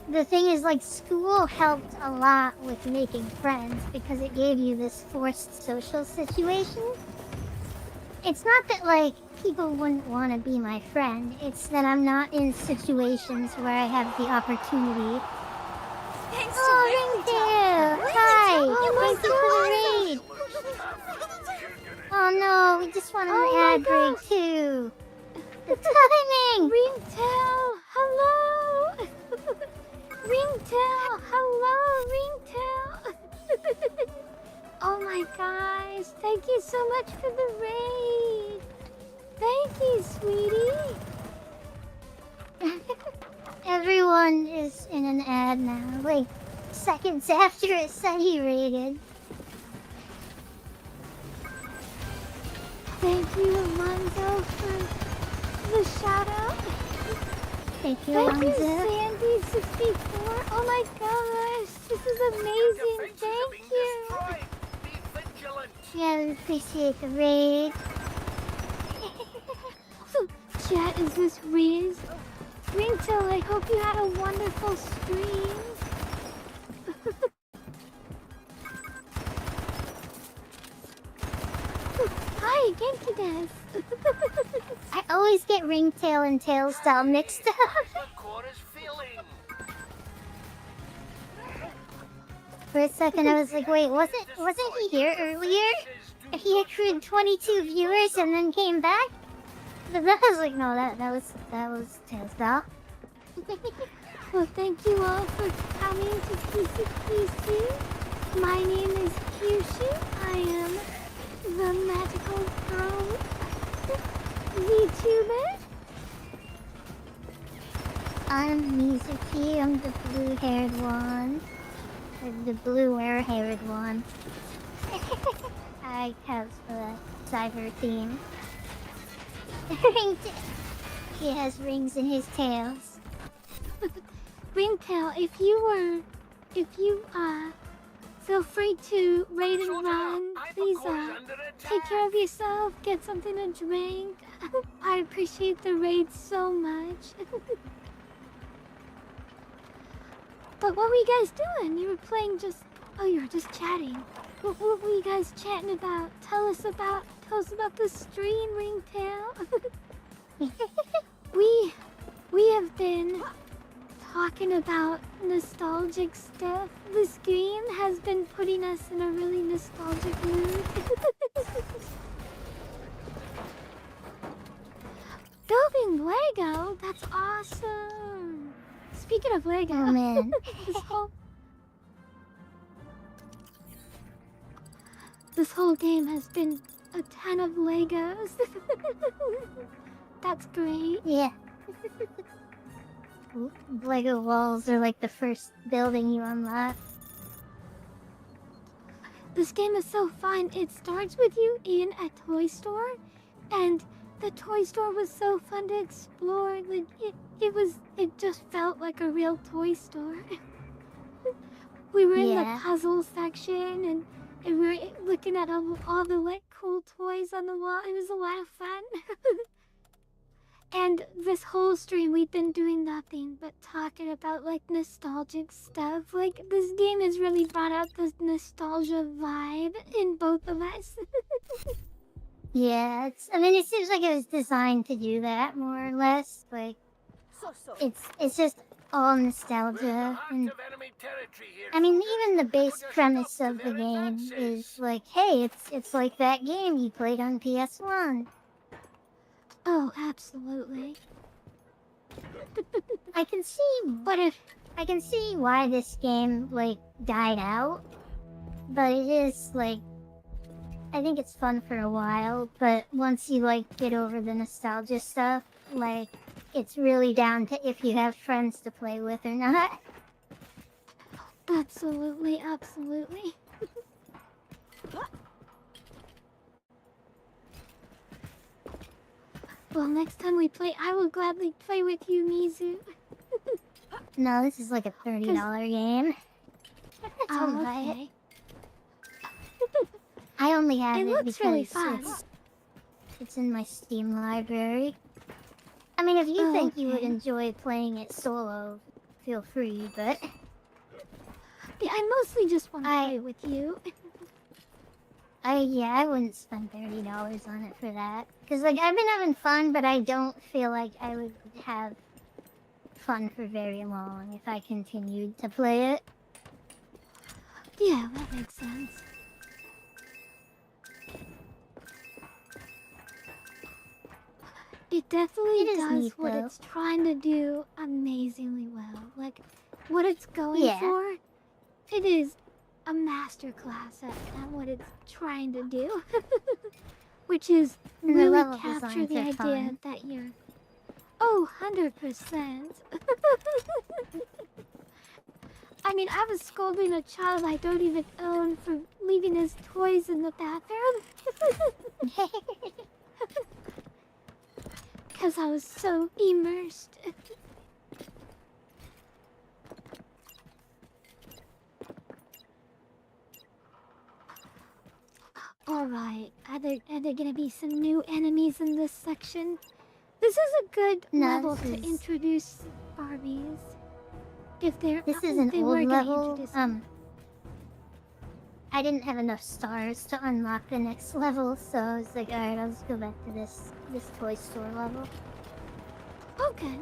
the thing is like school helped a lot with making friends because it gave you this forced social situation. It's not that like people wouldn't want to be my friend, it's that I'm not in situations where I have the opportunity. Thanks Oh, Ringtail! Hi! Thank you for the raid! Oh no, we just wanted an ad break too! The timing! Ringtail, hello! Ringtail, hello, Ringtail! Oh my gosh, thank you so much for the raid! Thank you, sweetie! Everyone is in an ad now, like seconds after it said he raided. Thank you, Alonzo, for the shout out. Thank you, Thank you, Alonzo. Sandy64. Oh my gosh, this is amazing. Thank you. Be vigilant. Yeah, we appreciate the raid. Chat, is this Riz? Ringtail, I hope you had a wonderful stream. Hi, Genki desu. I always get Ringtail and Tail style mixed up. For a second I was like, wait, wasn't he here earlier? He accrued 22 viewers and then came back? But then I was like, no, that was Tail style. Well, thank you all for coming to PC. My name is Kyushu. I am the magical girl VTuber. I'm Mizuki, I'm the blue-haired one. Or the blue-haired one. I have a cyber theme. He has rings in his tails. Ringtail, if you feel free to raid and run. Please, take care of yourself, get something to drink. I appreciate the raid so much. But what were you guys doing? You were playing oh, you were just chatting. What were you guys chatting about? Tell us about the stream, Ringtail. We have been talking about nostalgic stuff. This game has been putting us in a really nostalgic mood. Building Lego? That's awesome! Speaking of Lego, oh man. This whole game has been a ton of Legos. That's great. Yeah. Lego walls are like the first building you unlock. This game is so fun. It starts with you in a toy store, and the toy store was so fun to explore. Like it just felt like a real toy store. We were in the puzzle section, and we were looking at all the like cool toys on the wall. It was a lot of fun. And this whole stream, we've been doing nothing but talking about, like, nostalgic stuff. Like, this game has really brought out this nostalgia vibe in both of us. Yeah, I mean, it seems like it was designed to do that, more or less. Like, it's just all nostalgia. And, I mean, even the base premise of the game is like, hey, it's like that game you played on PS1. Oh, absolutely. I can see why this game like died out, but it is like I think it's fun for a while, but once you like get over the nostalgia stuff, like it's really down to if you have friends to play with or not. Absolutely, absolutely. Well, next time we play, I will gladly play with you, Mizu. No, this is like a $30 game. Oh, okay. I only have It it looks because really fun. it's in my Steam library. I mean, if you think you would Okay. enjoy playing it solo, feel free, but... Yeah, I mostly just want to play with you. Yeah, I wouldn't spend $30 on it for that. Because, like, I've been having fun, but I don't feel like I would have fun for very long if I continued to play it. Yeah, that makes sense. It definitely does neat, what though. it's trying to do amazingly well. Like, what it's going for, it is a masterclass at what it's trying to do. Which is And the really level capture designs the are idea fun. that you're... Oh, 100%. I mean, I was scolding a child I don't even own for leaving his toys in the bathroom. Because I was so immersed. Alright, are there gonna be some new enemies in this section? This is a good level to introduce Barbies. If they're... This is an they old were gonna level. introduce them. I didn't have enough stars to unlock the next level, so I was like, alright, I'll just go back to this toy store level. Okay.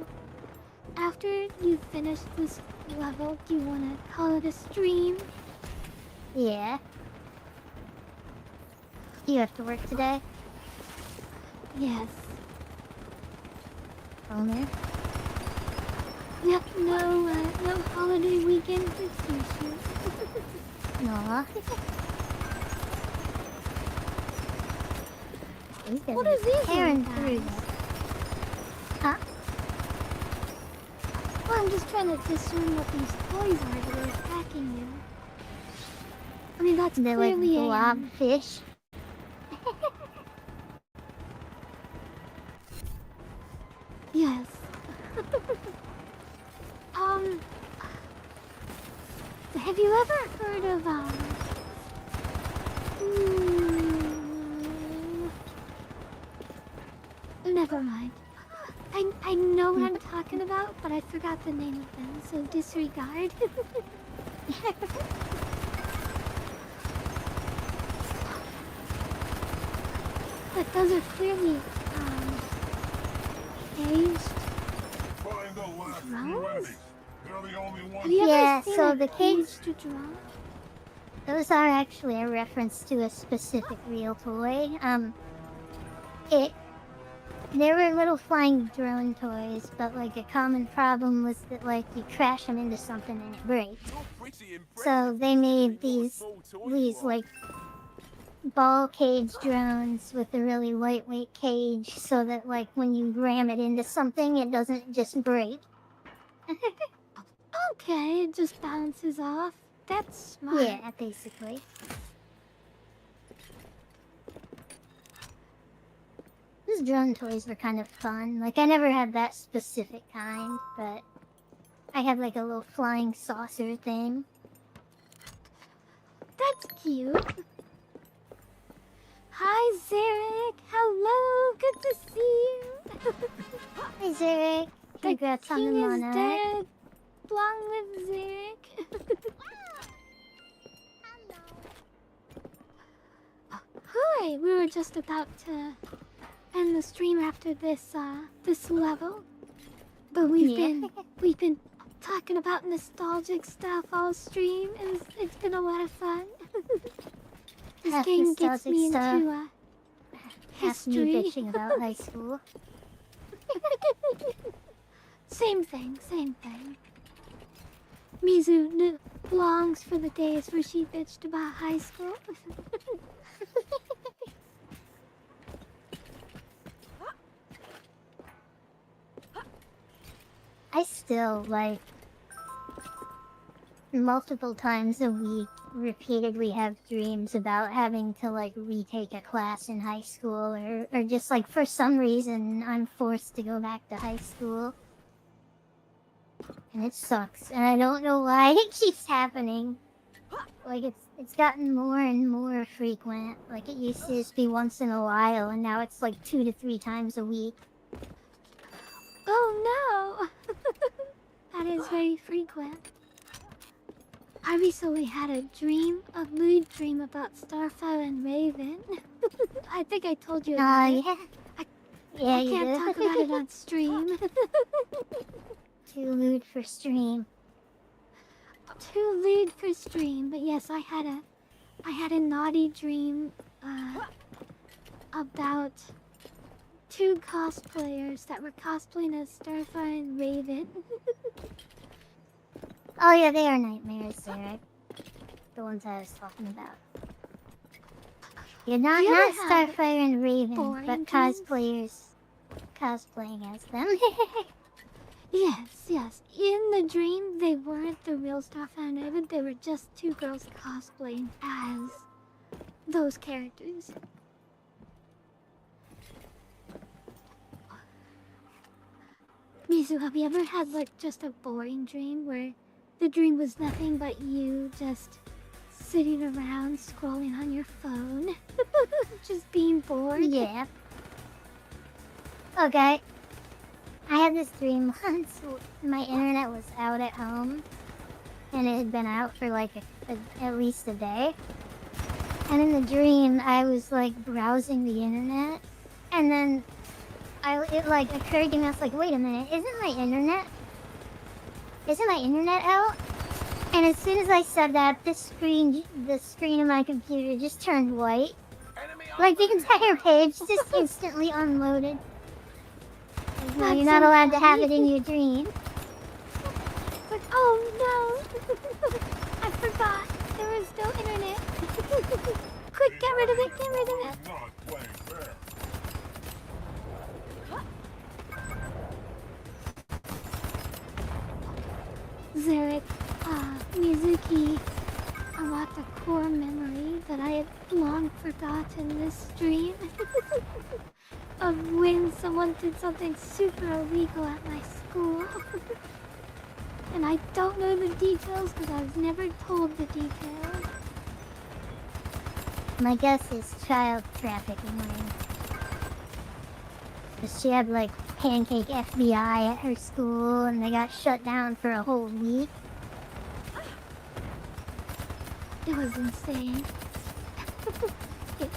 After you finish this level, do you want to call it a stream? Yeah. Do you have to work today? Yes. Homer? Yep, no holiday weekend excuses. Aw. What is these tearing little through guys? this. Huh? Well, I'm just trying to discern what these toys are that are attacking you. I mean, that's They're like clearly blobfish. Yes. Have you ever heard of, never mind. I know what I'm talking about, but I forgot the name of them, so disregard. But those are clearly, caged drones? Have you ever seen so a the caged drone? Those are actually a reference to a specific real toy. There were little flying drone toys, but like a common problem was that like you crash them into something and it breaks. So they made these like ball cage drones with a really lightweight cage so that like when you ram it into something it doesn't just break. Okay, it just bounces off. That's smart. Yeah, basically. Those drone toys were kind of fun. Like, I never had that specific kind, but I had like a little flying saucer thing. That's cute. Hi, Zarek. Hello. Good to see you. Hey, Zarek. Congrats on the king is monarch. dead. Long live Zarek. Hi, we were just about to end the stream after this this level, but we've been talking about nostalgic stuff all stream, and it's been a lot of fun. This game gets me into history. Me bitching about high school. Same thing. Mizu longs for the days where she bitched about high school. I still, like, multiple times a week, repeatedly have dreams about having to, like, retake a class in high school, or just, like, for some reason, I'm forced to go back to high school. And it sucks, and I don't know why it keeps happening. Like, It's gotten more and more frequent. Like, it used to just be once in a while, and now it's like 2 to 3 times a week. Oh no! That is very frequent. I recently had a mood dream about Starfire and Raven. I think I told you about it. Yeah. I can't talk about it on stream. Too lewd for stream. Too lewd for stream, but yes, I had a naughty dream about 2 cosplayers that were cosplaying as Starfire and Raven. Oh yeah, they are nightmares, Sarah. The ones I was talking about. You're not Starfire and Raven, but cosplayers cosplaying as them. Yes. In the dream, they weren't the real Starfire and Raven. They were just 2 girls cosplaying as those characters. Mizu, have you ever had like just a boring dream where the dream was nothing but you just sitting around scrolling on your phone? Just being bored? Yeah. Okay. I had this dream once. My internet was out at home, and it had been out for like at least a day. And in the dream, I was like browsing the internet, and then it like occurred to me. I was like, wait a minute, isn't my internet out? And as soon as I said that, the screen of my computer just turned white. Like the entire page just instantly unloaded. No, you're not allowed to have it in your dream. But oh no! I forgot. There was no internet. Quick, get rid of it, get rid of it. Zarek, Mizuki unlocked a core memory that I had long forgotten this dream. Of when someone did something super illegal at my school. And I don't know the details because I was never told the details. My guess is child trafficking ring. She had like pancake FBI at her school and they got shut down for a whole week. It was insane.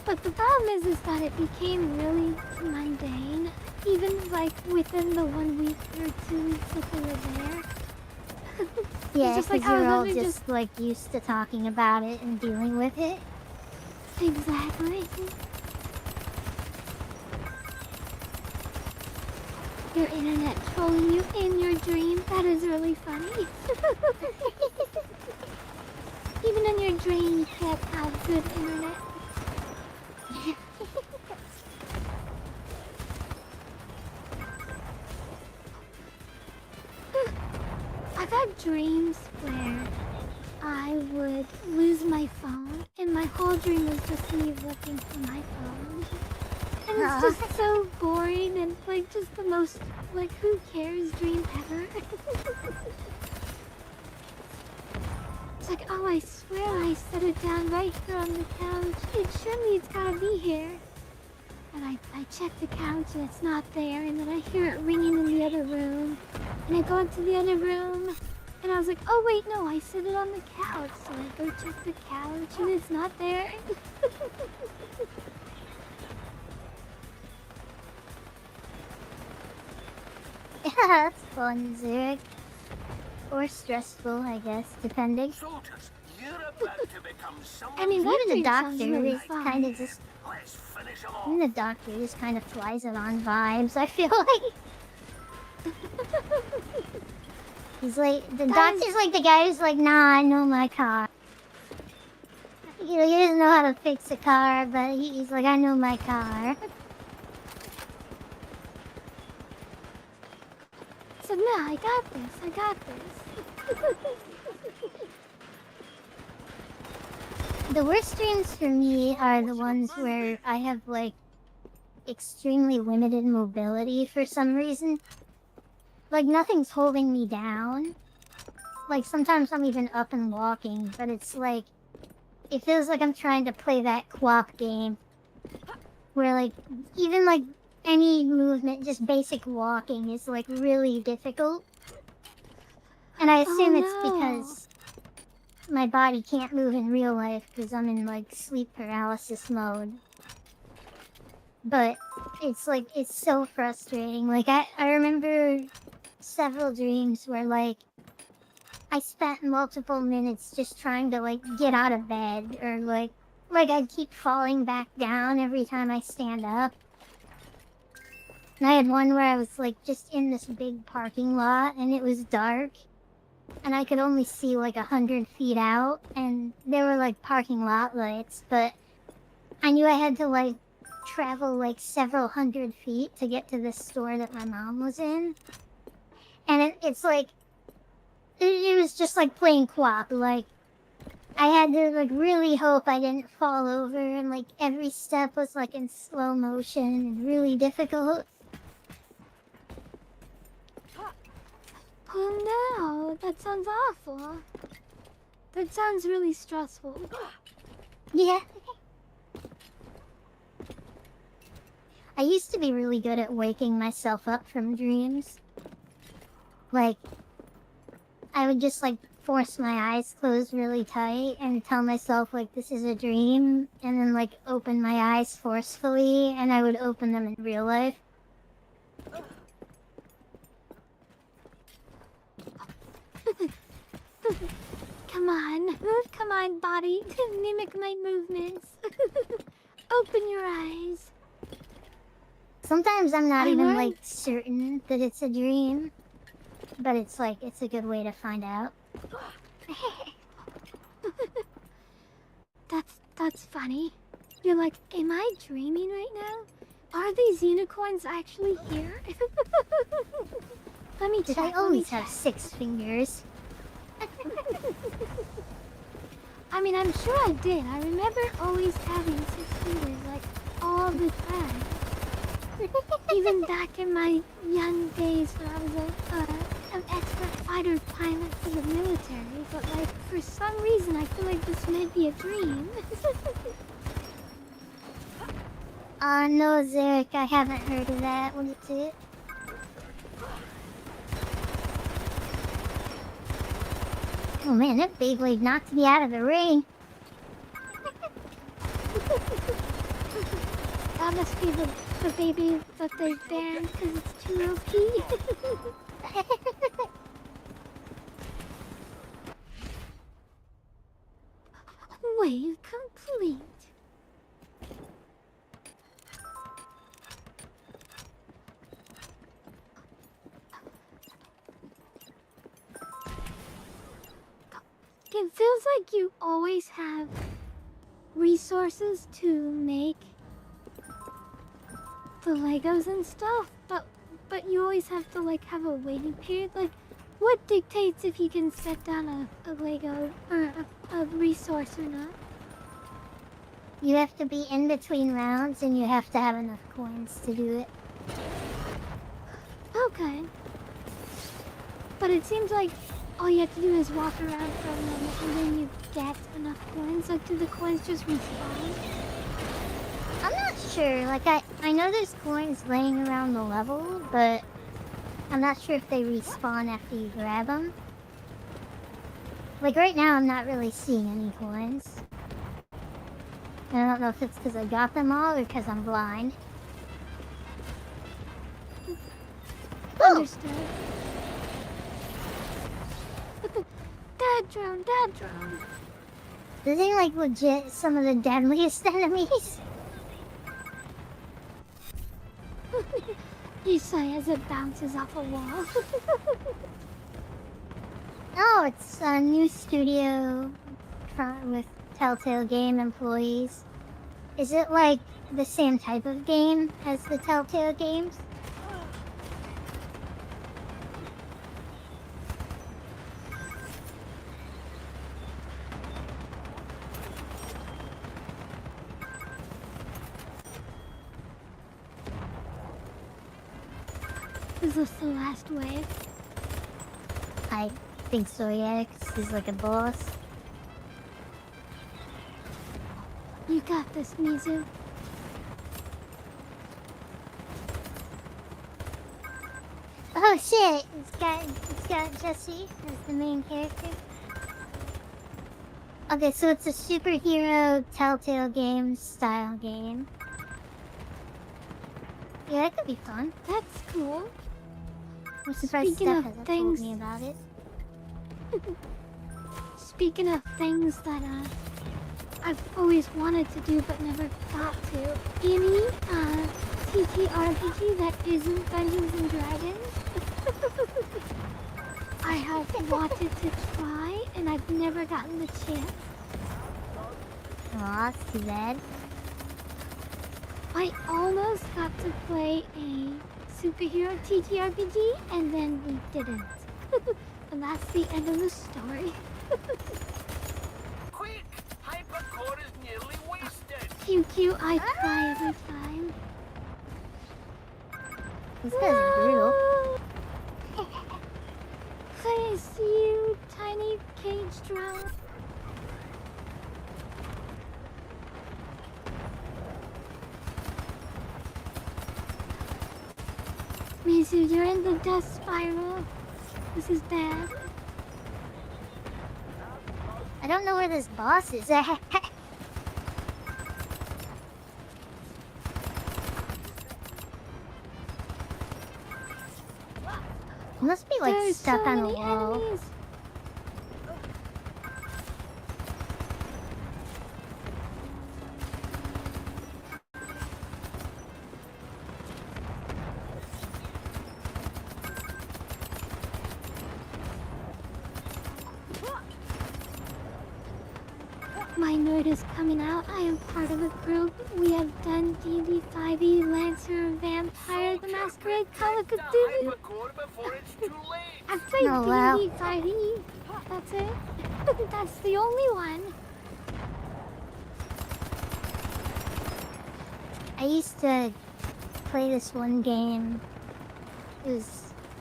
But the problem is that it became really mundane. Even like within the 1 week or 2 weeks that they were there. Yeah, just because you're all just like used to talking about it and dealing with it. Exactly. Your internet trolling you in your dream, that is really funny. Even in your dream you can't have good internet. I've had dreams where I would lose my phone, and my whole dream was just me looking for my phone. And it's just so boring and like just the most like who cares dream ever. It's like, oh, I swear I set it down right here on the couch. Surely it's gotta be here. And I check the couch and it's not there, and then I hear it ringing in the other room. And I go into the other room, and I was like, oh wait, no, I set it on the couch. So I go check the couch, and it's not there. Yeah, that's fun, Zurich. Or stressful, I guess, depending. Soldiers, you're about to become someone. I mean, that even the dream sounds doctor really is fun. kind of just... Let's finish them Even off. the doctor just kind of flies it on vibes, I feel like. He's like, the doctor's like the guy who's like, nah, I know my car. You know, he doesn't know how to fix a car, but he's like, I know my car. So no, I got this. The worst dreams for me are the ones where I have like extremely limited mobility for some reason. Like nothing's holding me down. Like sometimes I'm even up and walking, but it's like it feels like I'm trying to play that co-op game where like even like any movement, just basic walking is like really difficult. And I assume it's because my body can't move in real life because I'm in like sleep paralysis mode. But it's like, it's so frustrating. Like I remember several dreams where like I spent multiple minutes just trying to like get out of bed, or like I'd keep falling back down every time I stand up. And I had one where I was like just in this big parking lot and it was dark and I could only see like 100 feet out, and there were like parking lot lights, but I knew I had to like travel like several hundred feet to get to the store that my mom was in. And it's like, it was just like playing co-op. Like, I had to like really hope I didn't fall over, and like every step was like in slow motion and really difficult. Oh no, that sounds awful. That sounds really stressful. Yeah. I used to be really good at waking myself up from dreams. Like, I would just like force my eyes closed really tight and tell myself like this is a dream, and then like open my eyes forcefully, and I would open them in real life. Come on, body. Mimic my movements. Open your eyes. Sometimes I'm not even like certain that it's a dream, but it's like, it's a good way to find out. That's funny. You're like, am I dreaming right now? Are these unicorns actually here? Let me check. Did I always have 6 fingers? I mean, I'm sure I did. I remember always having 6 fingers, like, all the time. Even back in my young days when I was an expert fighter pilot for the military. But, like, for some reason, I feel like this might be a dream. No, Zarek, I haven't heard of that. What is it? Oh man, that Beyblade knocked me out of the ring. That must be the baby that they banned because it's too OP. Wave complete. It feels like you always have resources to make the Legos and stuff, but you always have to like have a waiting period. Like, what dictates if you can set down a Lego or a resource or not? You have to be in between rounds and you have to have enough coins to do it. Okay. But it seems like all you have to do is walk around for a moment and then you get enough coins. Like, do the coins just respawn? I'm not sure. Like, I know there's coins laying around the level, but I'm not sure if they respawn after you grab them. Like, right now I'm not really seeing any coins. And I don't know if it's because I got them all or because I'm blind. Understood. Dad drone. These are like legit some of the deadliest enemies. You say as it bounces off a wall. Oh, it's a new studio with Telltale Game employees. Is it like the same type of game as the Telltale games? Is this the last wave? I think so, yeah, 'cause he's like a boss. You got this, Mizu. Oh shit! It's got Jesse as the main character. Okay, so it's a superhero Telltale Games style game. Yeah, that could be fun. That's cool. I'm surprised Speaking Steph of hasn't things- told me about it. Speaking of things that I've always wanted to do but never got to. Any TTRPG that isn't Dungeons and Dragons. I have wanted to try and I've never gotten the chance. Aw, that's too bad. I almost got to play a superhero TTRPG and then we didn't. And that's the end of the story. Quick! Hypercore is nearly wasted! QQ, I cry every time. This guy's brutal. I see you, tiny cage drone. Mizu, you're in the death spiral. This is bad. I don't know where this boss is at. He must be like There's stuck so on a many wall. enemies. My nerd is coming out. I am part of a group. We have done D&D 5e, Lancer, Vampire, the Masquerade, Call of Cthulhu. Hypercore before it's too late! I've played Oh, wow. D&D 5e. That's it. That's the only one. I used to play this one game. It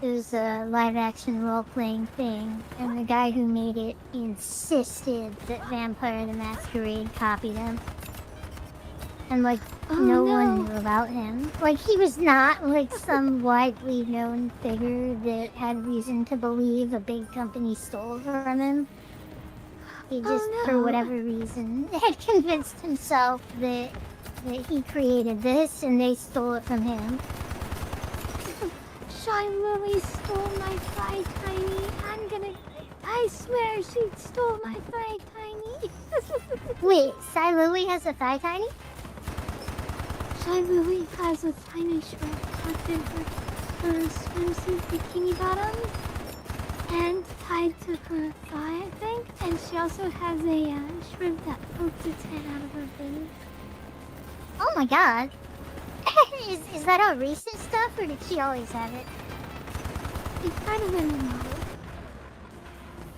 was a live action role playing thing, and the guy who made it insisted that Vampire the Masquerade copied him. And like Oh, no no. one knew about him. Like he was not like some widely known figure that had reason to believe a big company stole from him. He just, Oh, for no. whatever reason, had convinced himself that he created this and they stole it from him. Shy Lily stole my Fry Tiny. I swear she stole my Fry Tiny. Wait, Cy Lily has a thigh tiny? Shy Lily has a tiny shrimp tucked in her swimsuit bikini bottom and tied to her thigh, I think. And she also has a shrimp that pokes its head out of her boob. Oh my god. Is that all recent stuff or did she always have it? It's kind of a new model.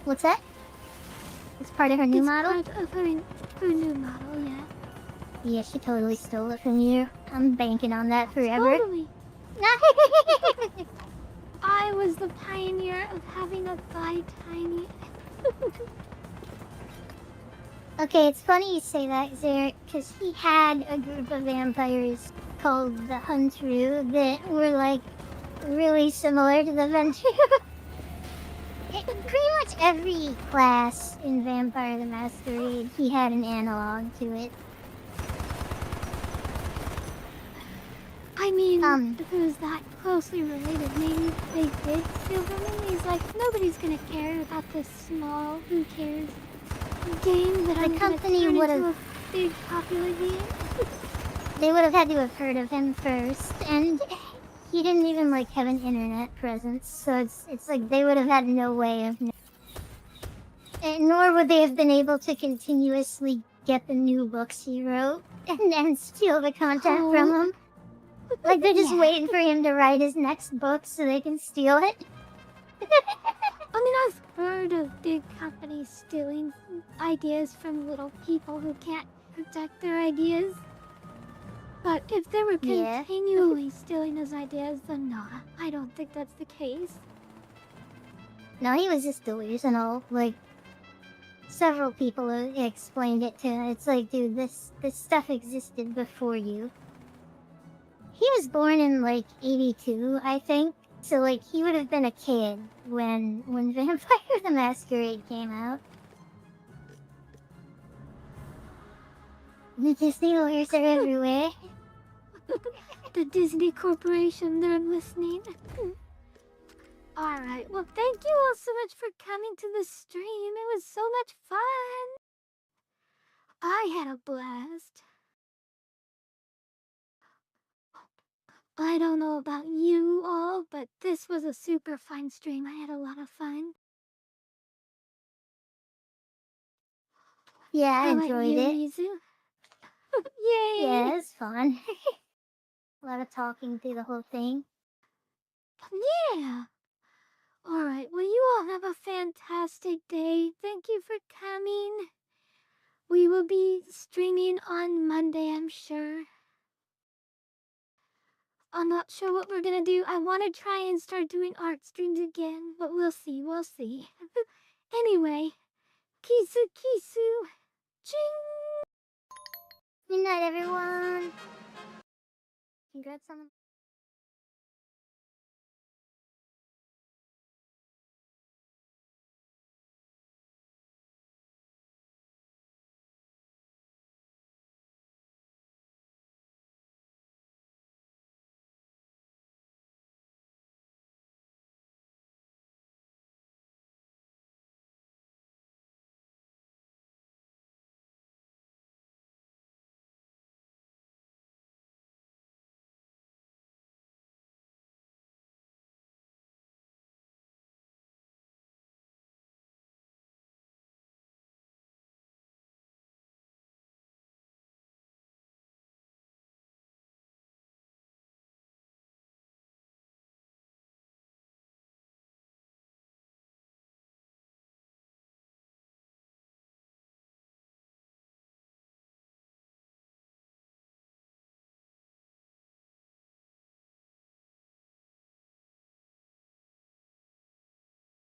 What's that? It's part of her new It's model? part of her new model, yeah. Yeah, she totally stole it from you. I'm banking on that forever. Totally. I was the pioneer of having a thigh tiny. Okay, it's funny you say that, Zarek, because he had a group of vampires called the Huntru that were, like, really similar to the Ventrue. Pretty much every class in Vampire the Masquerade, he had an analog to it. I mean, if it was that closely related, maybe they did steal from him. He's like, nobody's gonna care about this small, who cares, game that I'm company gonna turn would've- into a big popular game. They would have had to have heard of him first, and he didn't even, like, have an internet presence, so it's like they would have had no way of and nor would they have been able to continuously get the new books he wrote and then steal the content from him. Like, they're just Yeah. waiting for him to write his next book so they can steal it. I mean, I've heard of big companies stealing ideas from little people who can't protect their ideas. But if they were Yeah. continually stealing his ideas, then no, I don't think that's the case. No, he was just delusional. Like, several people explained it to. It's like, dude, this stuff existed before you. He was born in like 82, I think. So like he would have been a kid when Vampire the Masquerade came out. The Disney lawyers are everywhere. The Disney Corporation, they're listening. Alright, well thank you all so much for coming to the stream. It was so much fun. I had a blast. I don't know about you all, but this was a super fun stream. I had a lot of fun. Yeah, I How about enjoyed you, it. Mizu? Yay! Yeah, it's fun. A lot of talking through the whole thing. Yeah! Alright, well you all have a fantastic day. Thank you for coming. We will be streaming on Monday, I'm sure. I'm not sure what we're gonna do. I want to try and start doing art streams again, but we'll see, we'll see. Anyway, kisu kisu, ching! Good night, everyone. Congrats on the